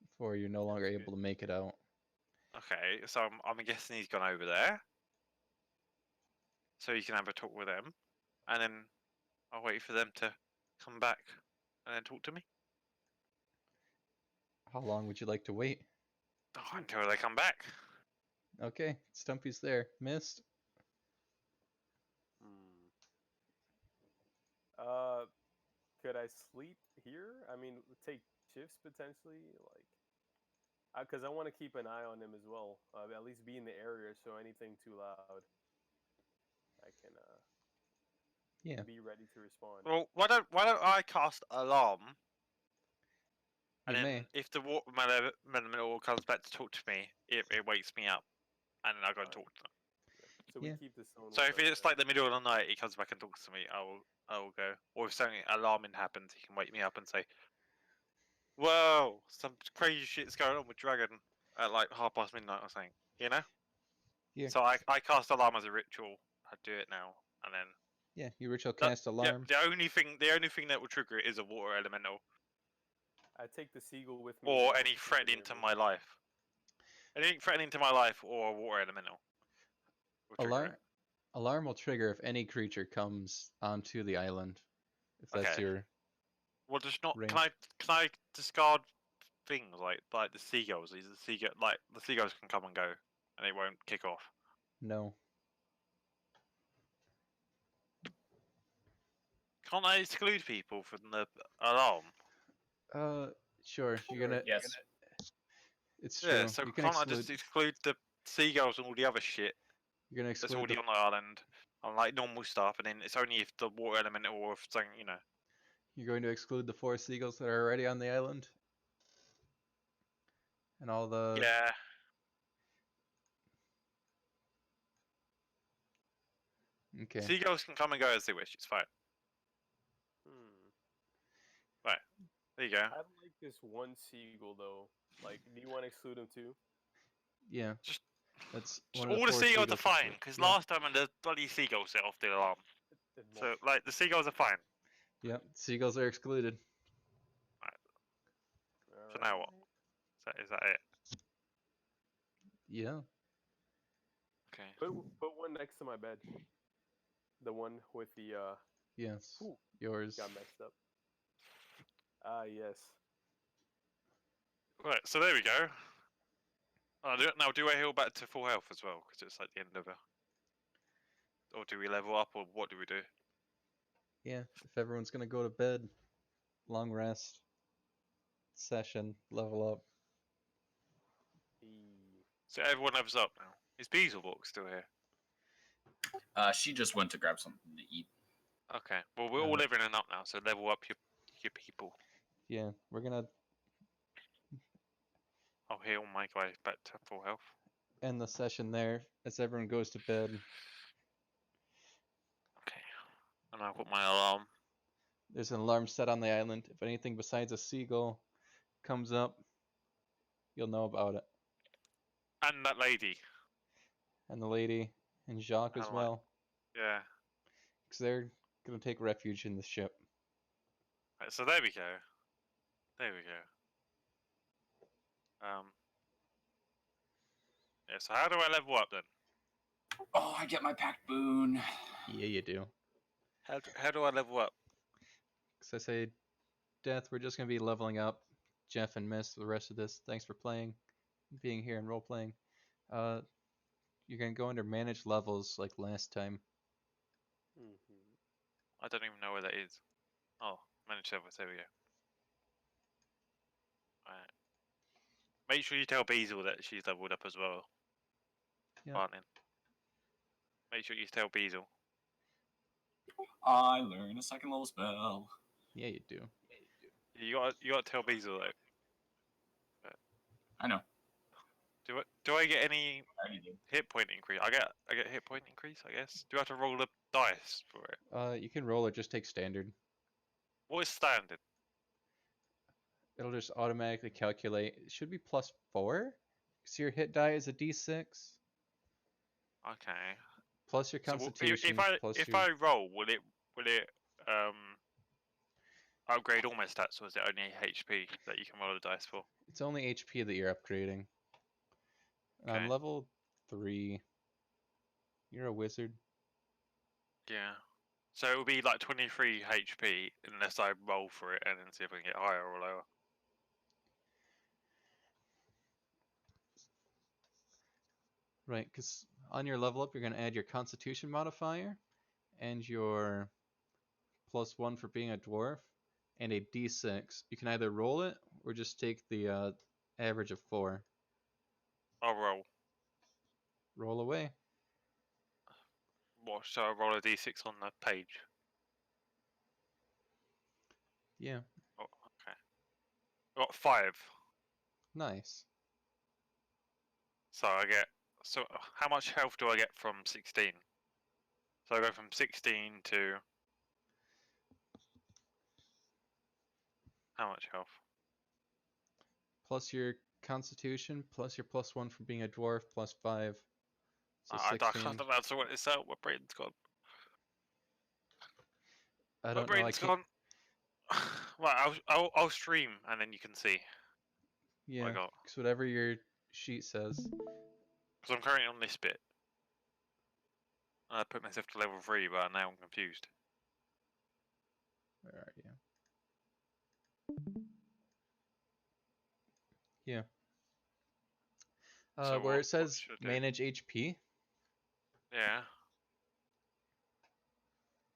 Before you're no longer That's able good. to make it out. Okay, so I'm guessing he's gone over there, so you can have a talk with them, and then I'll wait for them to come back and then talk to me. How long would you like to wait? Oh, until they come back. Okay, Stumpy's there. Missed. Hmm. Could I sleep here? I mean, take shifts potentially, like, because I want to keep an eye on him as well. At least be in the area, so anything too loud, I can Yeah. be ready to respond. Well, why don't I cast alarm, You and then may. if the water elemental comes back to talk to me, it wakes me up, and then I go and talk to them. So Yeah. we keep the stone. So with if us it's then. like the middle of the night, he comes back and talks to me, I will go. Or if something alarming happens, he can wake me up and say, "Whoa, some crazy shit's going on with Dragon at like midnight or something." You know. Here. So I cast alarm as a ritual. I do it now, and then Yeah, you ritual cast alarm. the only thing that will trigger it is a water elemental I take the seagull with me. or now, any keep threat it near into me. my life. Anything threatening to my life or a water elemental will trigger Alarm it. alarm will trigger if any creature comes onto the island. If that's Okay. your Well, just not. range. Can I discard things like the seagulls? These the seagulls can come and go, and it won't kick off. No. Can't I exclude people from the alarm? Sure. You're gonna. Yes. It's Yeah, true. so You can can't I just exclude. exclude the seagulls and all the other shit You're gonna that's exclude already the. on the island? On like normal stuff, and then it's only if the water elemental or if something, you know. You're going to exclude the 4 seagulls that are already on the island. And all the. Yeah. Okay. Seagulls can come and go as they wish. It's fine. Hmm. There you go. I like this one seagull though. Like, do you want to exclude him too? Yeah. Just- That's Just one of the all the 4 seagulls are seagulls. fine, because Yeah. last time when the bloody seagulls set off the alarm. So, like, the seagulls are fine. Yep. Seagulls are excluded. So now what? Is that it? Yeah. Okay. Put one next to my bed. The one with the Yes. Ooh. Yours. got messed up. Ah, yes. Right, so there we go. Now, do I heal back to full health as well? Because it's like the end of a... Or do we level up, or what do we do? Yeah. If everyone's gonna go to bed, long rest, session, level up. So everyone levels up now. Is Beaselbox still here? She just went to grab something to eat. Okay, well, we're all leveling up now, so level up your people. Yeah. We're gonna I'll heal my guy back to full health. end the session there as everyone goes to bed. Okay. And I'll put my alarm. There's an alarm set on the island. If anything besides a seagull comes up, you'll know about it. And that lady. And the lady and Jacques as Alright. well, Yeah. because they're gonna take refuge in the ship. Right, so there we go. There we go. Yeah, so how do I level up then? Oh, I get my packed boon. Yeah, you do. How do I level up? Because I say, Death, we're just gonna be leveling up. Jeff and Miss, the rest of this. Thanks for playing, being here and role playing. You're gonna go under manage levels like last time. I don't even know where that is. Oh, manage servers, there we go. Right. Make sure you tell Beazle that she's leveled up as well. Yeah. Barton. Make sure you tell Beazle. I learn a second level spell. Yeah, you do. You gotta tell Beazle though. I know. Do I get any I already did. hit point increase? I get hit point increase, I guess. Do I have to roll the dice for it? You can roll or just take standard. What is standard? It'll just automatically calculate. It should be +4. Because your hit die is a d6. Okay. Plus your So constitution. plus if your... I roll, will it upgrade all my stats, or is it only HP that you can roll the dice for? It's only HP that you're upgrading. Okay. On level 3, you're a wizard. Yeah. So it will be like 23 HP unless I roll for it and then see if I can get higher or lower. Right, because on your level up, you're going to add your constitution modifier and your +1 for being a dwarf and a d6. You can either roll it or just take the average of 4. I'll roll. Roll away. What? So I roll a d6 on the page. Yeah, Oh, okay. I got 5. nice. So I get. So how much health do I get from 16? So I go from 16 to. How much health? Plus your constitution, plus your +1 for being a dwarf, +5. So I 16. can't answer what it's out. My brain's gone. I My don't know. I brain's can't. gone. Right, I'll stream and then you can see what I Yeah, got. because whatever your sheet says. Because I'm currently on this bit. I put myself to level 3, but now I'm confused. Where are you? Yeah. So Where what it says should I do? manage HP, Yeah.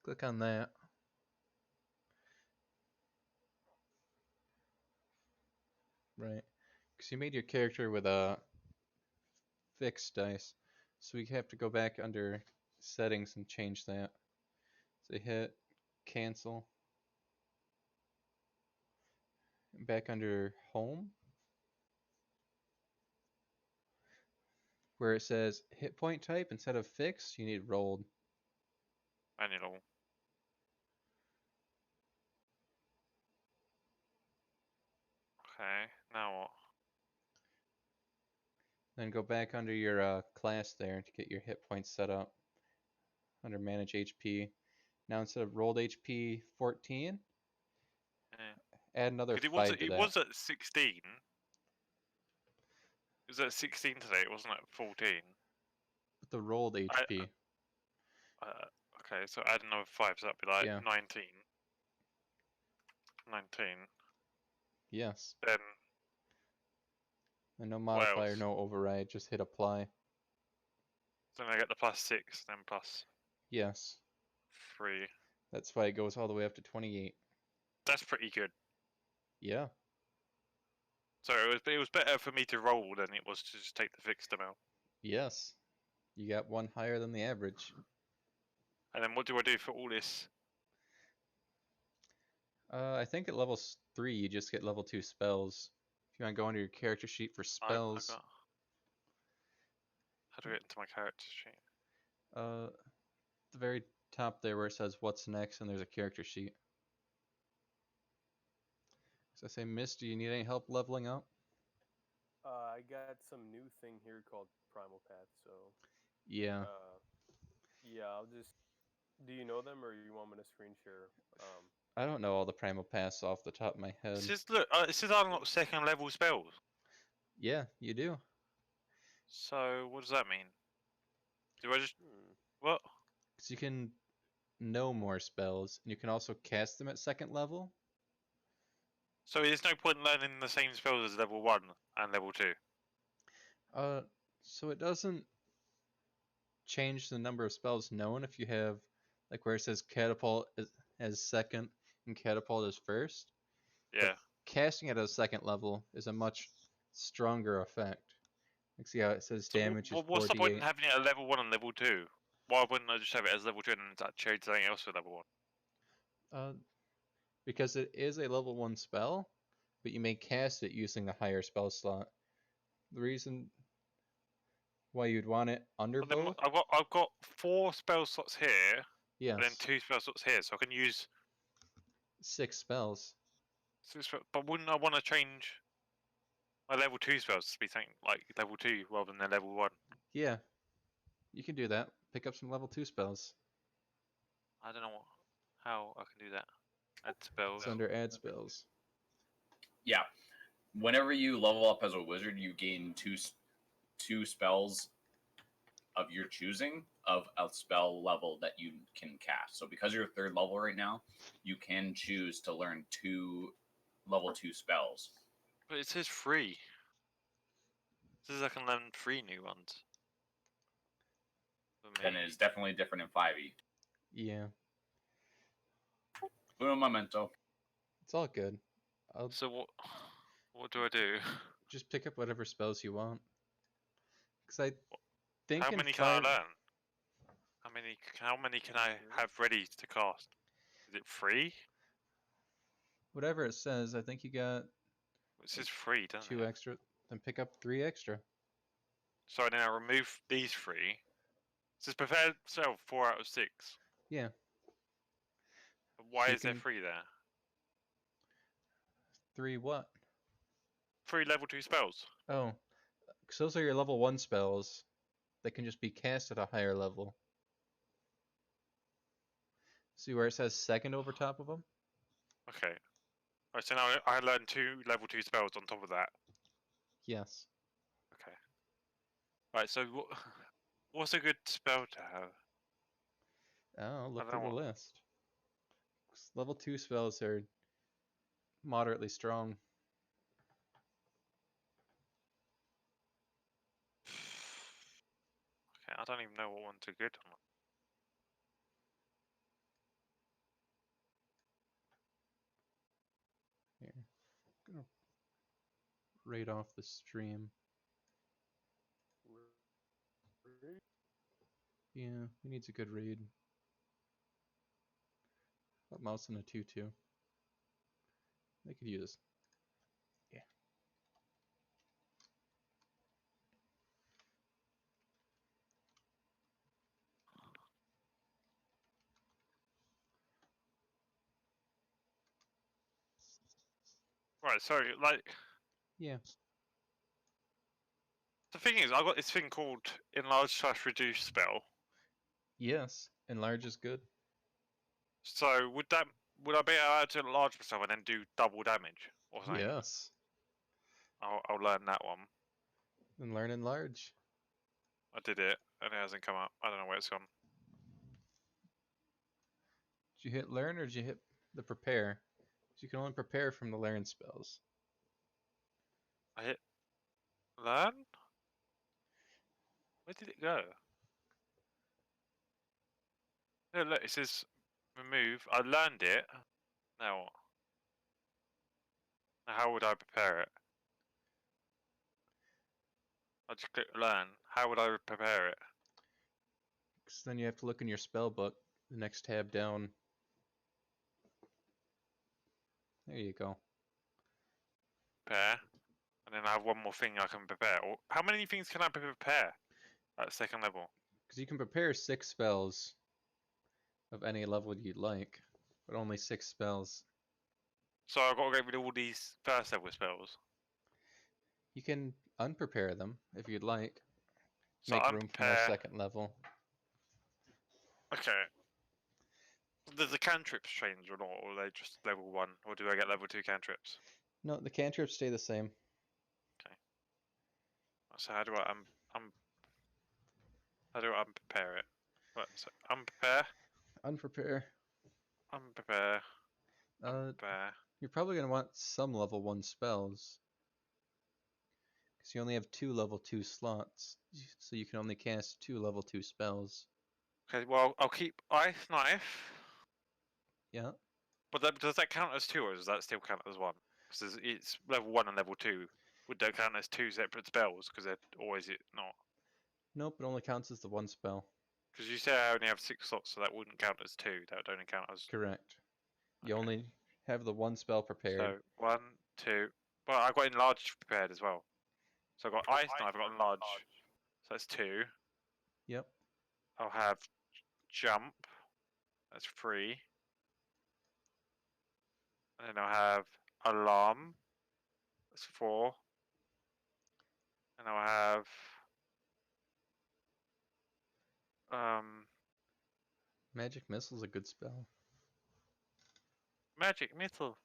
click on that. Right. Because you made your character with a fixed dice, so we have to go back under settings and change that. So hit cancel. Back under home, where it says hit point type instead of fixed, you need rolled. Manual. Okay, now what? Then go back under your class there to get your hit points set up. Under manage HP. Now instead of rolled HP 14, Yeah. add another 'Cause 5 to it that. was at 16. It was at 16 today. It wasn't at 14. With the rolled HP. Okay, so add another 5, so that'd be like Yeah. 19. 19. Yes. Then And no what modifier, else? no override, just hit apply. Then I get the +6, then Yes. +3. That's why it goes all the way up to 28. That's pretty good. Yeah. So it was better for me to roll than it was to just take the fixed amount. Yes. You got one higher than the average. And then what do I do for all this? I think at level 3 you just get level 2 spells. If you want to go under your character sheet for I spells, got. How do I get into my character sheet? the very top there where it says what's next and there's a character sheet. So I say, Miss, do you need any help leveling up? I got some new thing here called Primal Path, so Yeah. yeah, I'll just. Do you know them, or you want me to screen share? I don't know all the primal paths off the top of my It head. says, look, it says unlock second level spells. Yeah, you do. So what does that mean? Do I just what? Because you can know more spells, and you can also cast them at second level. So there's no point learning the same spells as level 1 and level 2. So it doesn't change the number of spells known if you have, like where it says catapult as second and catapult as first. Yeah. But casting it at a second level is a much stronger effect. Like see how it says So damage is what's the point in 4d8? having it at level 1 and level 2? Why wouldn't I just have it as level 2 and then change something else for level 1? Because it is a level 1 spell, but you may cast it using a higher spell slot. The reason why you'd want it under But then both? I've got 4 spell slots here, Yes. and then 2 spell slots here, so I can use 6 spells. 6 but wouldn't I want to change my level 2 spells to be something like level 2 rather than level 1? Yeah, you can do that. Pick up some level 2 spells. I don't know how I can do that. Add spells. It's under add spells. Yeah. Whenever you level up as a wizard, you gain two spells of your choosing of a spell level that you can cast. So because you're third level right now, you can choose to learn 2 level 2 spells. But it says 3. It says I can learn 3 new ones. For Then me. it is definitely different in 5e. Yeah, Uno momento. it's all good. I'll So what do I do? just pick up whatever spells you want. Because I think How in many can I learn? How many can I have ready to cast? Is it 3? whatever it says, I think you got It says 3, doesn't 2 it? extra. Then pick up 3 extra. So then I remove these 3. It says prepare self 4 out of 6. Yeah. Why So you is there can- 3 there? 3 what? 3 level 2 spells. Oh, because those are your level 1 spells that can just be cast at a higher level. See where it says second over top of them? Okay. Right, so now I learned 2 level 2 spells on top of that. Yes. Okay. Right, so what's a good spell to have? Oh, look don't through the know list. Level 2 spells are moderately strong. Okay, I don't even know what ones are good. Here. Gonna right off the stream. Yeah, he needs a good raid. Got mouse and a tutu. They could use. Yeah. Right, so like Yeah. the thing is, I've got this thing called enlarge/reduce spell. Yes. Enlarge is good. So would I be able to enlarge myself and then do double damage or something? Yes. I'll learn that one. And learn enlarge. I did it and it hasn't come up. I don't know where it's gone. Did you hit learn or did you hit the prepare? 'Cause you can only prepare from the learn spells. I hit learn. Where did it go? No, look, it says remove. I learned it. Now what? Now how would I prepare it? I just click learn. How would I prepare it? Because then you have to look in your spell book, the next tab down. There you go. Prepare. And then I have one more thing I can prepare. Or how many things can I prepare at second level? Because you can prepare 6 spells of any level you'd like, but only 6 spells. So I've got to get rid of all these first level spells. You can unprepare them if you'd like. So Make room for more unprepare. second level. Okay. Does the cantrips change or not? Or are they just level 1? Or do I get level 2 cantrips? No, the cantrips stay the same. So how do I how do I unprepare it? Right, so unprepare. Unprepare. Unprepare. Uh, Unprepare. you're probably going to want some level 1 spells. Because you only have 2 level 2 slots. So you can only cast 2 level 2 spells. Okay, well I'll keep Ice Knife. Yeah. But does that count as 2 or does that still count as 1? Because it's level 1 and level 2. Would that count as 2 separate spells? Because they're always not. Nope, it only counts as the 1 spell. Because you say I only have 6 slots, so that wouldn't count as 2. That would only count as. Correct. You Okay. only have the 1 spell prepared. So 1, 2. Well, I got enlarged prepared as well. So I've got Ice Knife, I've got enlarge. So that's 2. Yep. I'll have Jump. That's 3. And then I'll have Alarm. That's 4. And I'll have Magic Missile's a good spell. Magic Missile.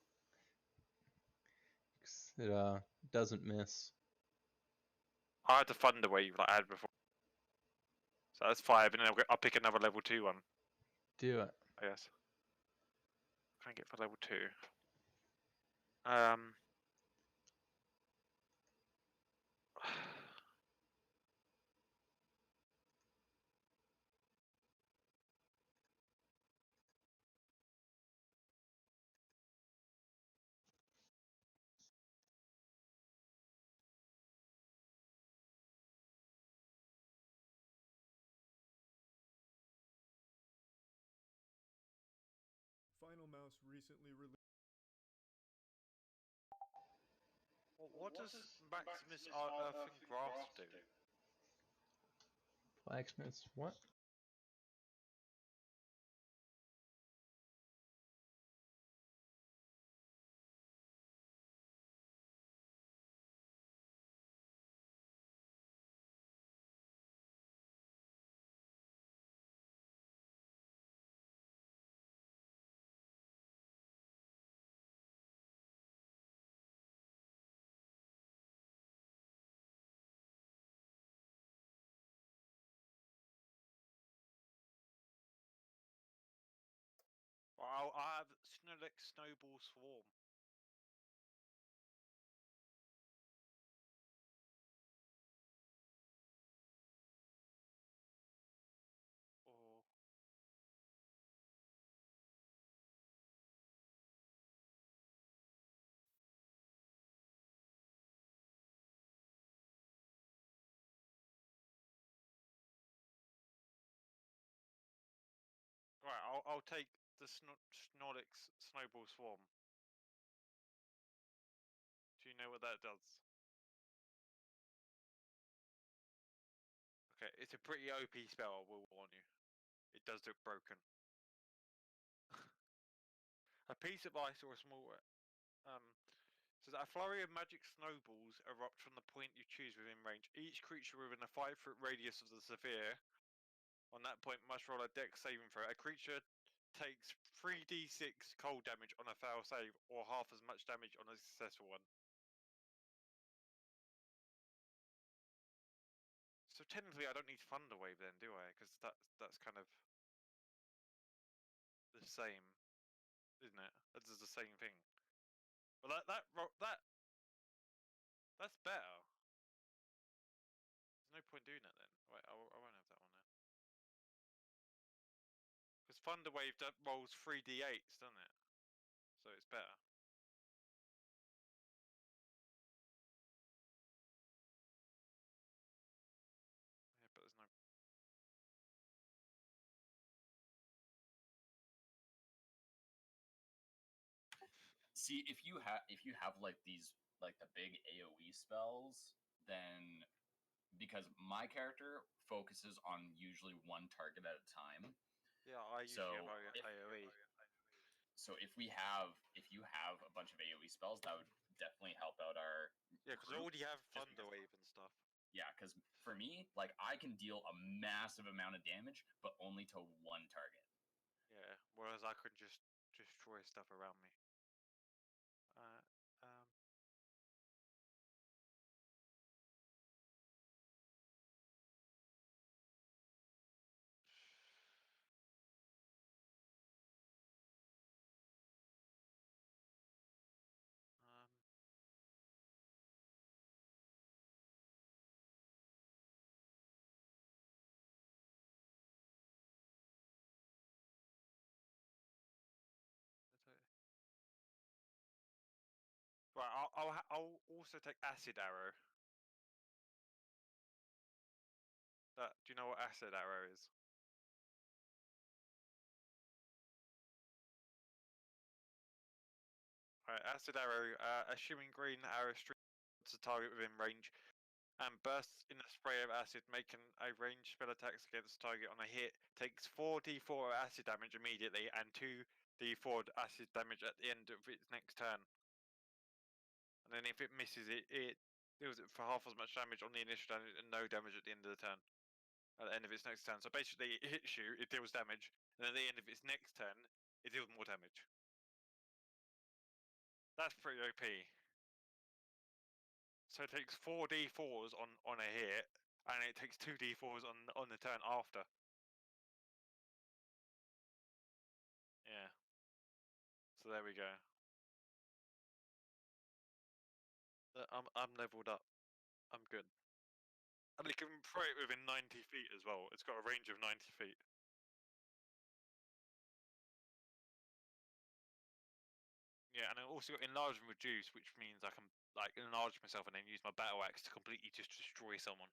'Cause it doesn't miss. I had the Thunder Wave like I had before. So that's 5, and then I'll pick another level 2 one, Do it. I guess. Can I get for level 2? Um. Final Mouse recently released. What does Maximus Earth and Grass do? Blacksmiths. What? Well, I have Snorlax Snowball Swarm. Or I'll take the Snorlax Snowball Swarm. Do you know what that does? Okay, it's a pretty OP spell, I will warn you. It does look broken. A piece of ice or a small says a flurry of magic snowballs erupt from the point you choose within range. Each creature within a 5-foot radius of the sphere on that point must roll a dex saving throw. A creature takes 3d6 cold damage on a fail save, or half as much damage on a successful one. So technically, I don't need Thunder Wave then, do I? Because that's kind of the same, isn't it? That does the same thing. But that's better. There's no point doing that then. Wait, I won't have that one then. Because Thunder Wave rolls 3d8s, doesn't it? So it's better. Yeah, but there's no. See, if you have like these like the big AoE spells, then because my character focuses on usually one target at a time. Yeah, I usually have if, AoE. So if you have a bunch of AoE spells, that would definitely help out our Yeah, because I group. already have Just Thunder Wave and stuff. Yeah, because for me, like I can deal a massive amount of damage, but only to one target. Yeah, whereas I could just destroy stuff around me. Um. Um. Right, I'll also take Acid Arrow. Do you know what Acid Arrow is? Right, Acid Arrow. A shimmering green arrow streaks a target within range and bursts in a spray of acid, making a ranged spell attacks against the target on a hit. Takes 4d4 of acid damage immediately and 2d4 acid damage at the end of its next turn. And then if it misses it deals it for half as much damage on the initial damage and no damage at the end of the turn. At the end of its next turn. So basically, it hits you, it deals damage, and at the end of its next turn, it deals more damage. That's pretty OP. So it takes 4d4s on a hit, and it takes 2d4s on the turn after. Yeah. So there we go. I'm leveled up. I'm good. And it can throw it within 90 feet as well. It's got a range of 90 feet. Yeah, and it also got enlarge and reduce, which means I can like enlarge myself and then use my battle axe to completely just destroy someone.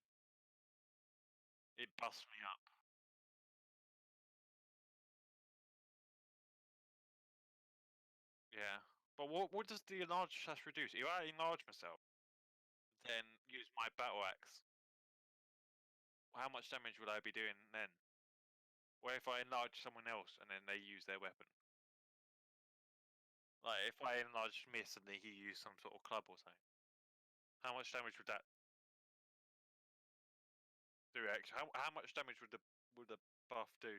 It busts me up. Yeah. But what does the enlarge slash reduce? If I enlarge myself, then use my battle axe, how much damage would I be doing then? What if I enlarge someone else and then they use their weapon? Like if I enlarge Miss and then he used some sort of club or something, how much damage would that do? Actually, how much damage would the buff do?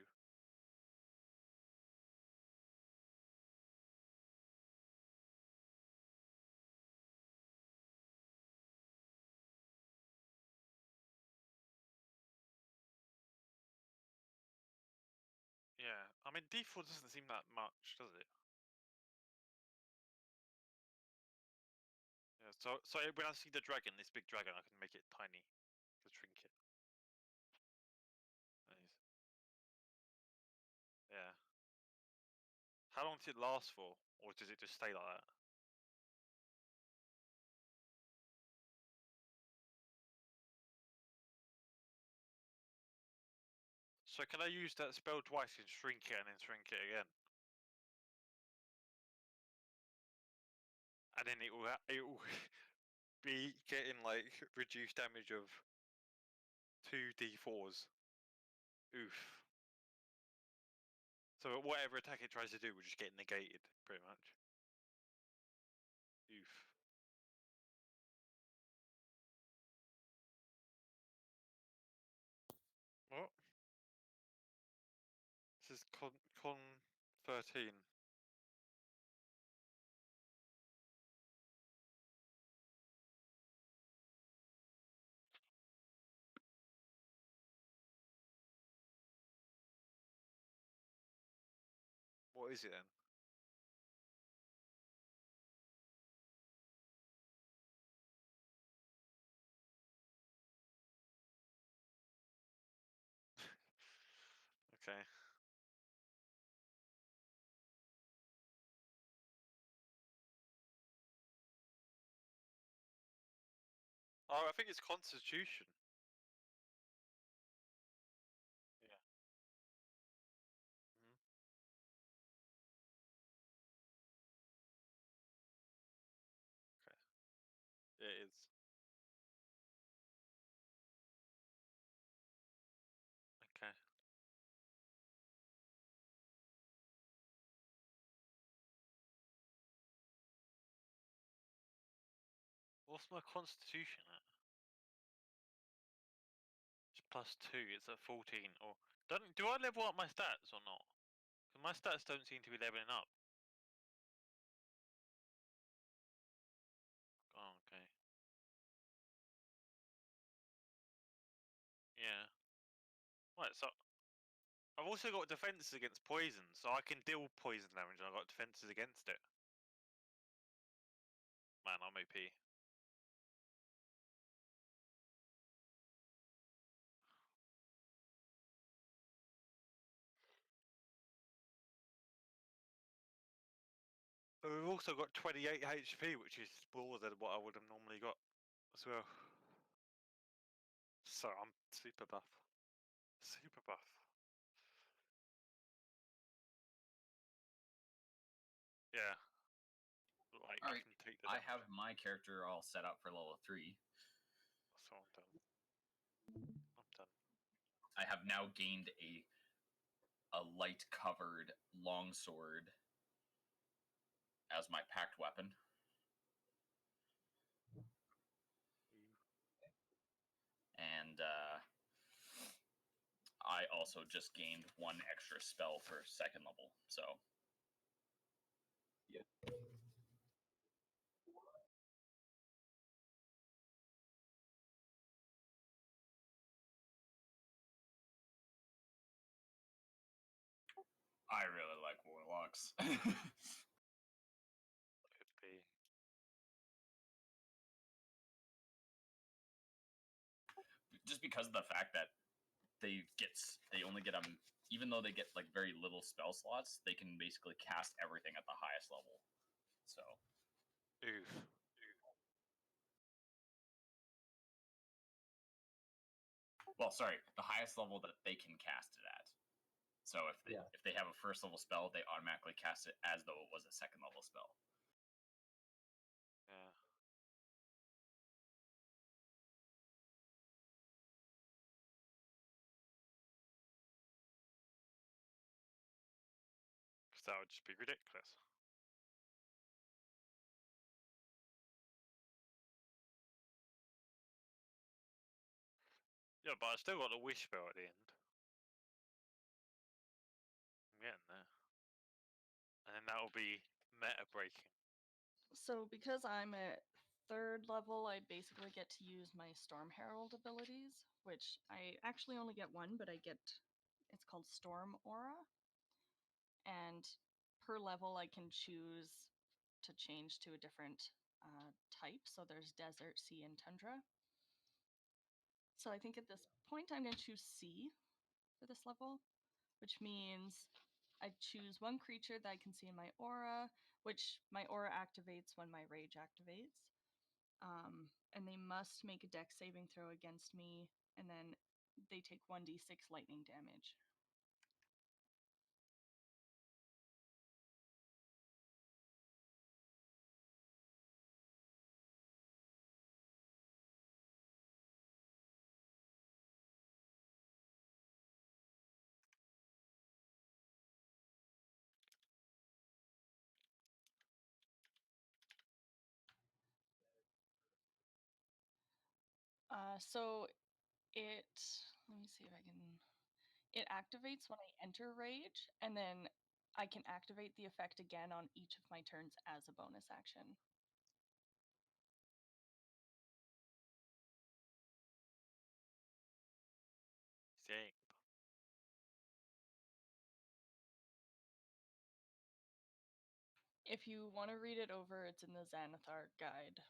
Yeah, I mean D4 doesn't seem that much, does it? Yeah. So when I see the dragon, this big dragon, I can make it tiny, to shrink it. Nice. Yeah. How long does it last for, or does it just stay like that? So can I use that spell twice and shrink it and then shrink it again? And then it will be getting like reduced damage of 2d4s. Oof. So whatever attack it tries to do will just get negated, pretty much. Oof. What? This is con 13. What is it then? Okay. Oh, I think it's Constitution. Yeah. Hmm. Okay. Yeah, it is. Okay. What's my Constitution at? It's +2. It's at 14. Or do I level up my stats or not? Because my stats don't seem to be leveling up. Oh, okay. Yeah. Right. So I've also got defenses against poison, so I can deal poison damage, and I've got defenses against it. Man, I'm OP. But we've also got 28 HP, which is more than what I would have normally got as well. So I'm super buff. Super buff. Yeah. Like, I Alright, can take the I damage. have my character all set up for level 3. So I'm done. I'm done. I have now gained a light covered longsword as my packed weapon. And I also just gained 1 extra spell for 2nd level. So yeah. I really like warlocks. Could be. Just because of the fact that they only get them, even though they get like very little spell slots, they can basically cast everything at the highest level. So Oof. well, sorry, the highest level that they can cast it at. So if they have a 1st level spell, they automatically cast it as though it was a 2nd level spell. Yeah. Because that would just be ridiculous. Yeah, but I still got the wish spell at the end. I'm getting there. And then that'll be meta breaking. So because I'm at 3rd level, I basically get to use my Storm Herald abilities, which I actually only get 1, but it's called Storm Aura. And per level, I can choose to change to a different type. So there's Desert, Sea, and Tundra. So I think at this point, I'm going to choose Sea for this level, which means I choose 1 creature that I can see in my aura, which my aura activates when my rage activates. And they must make a dex saving throw against me, and then they take 1d6 lightning damage. So it, let me see if I can, it activates when I enter rage, and then I can activate the effect again on each of my turns as a bonus action. Same. If you want to read it over, it's in the Xanathar guide.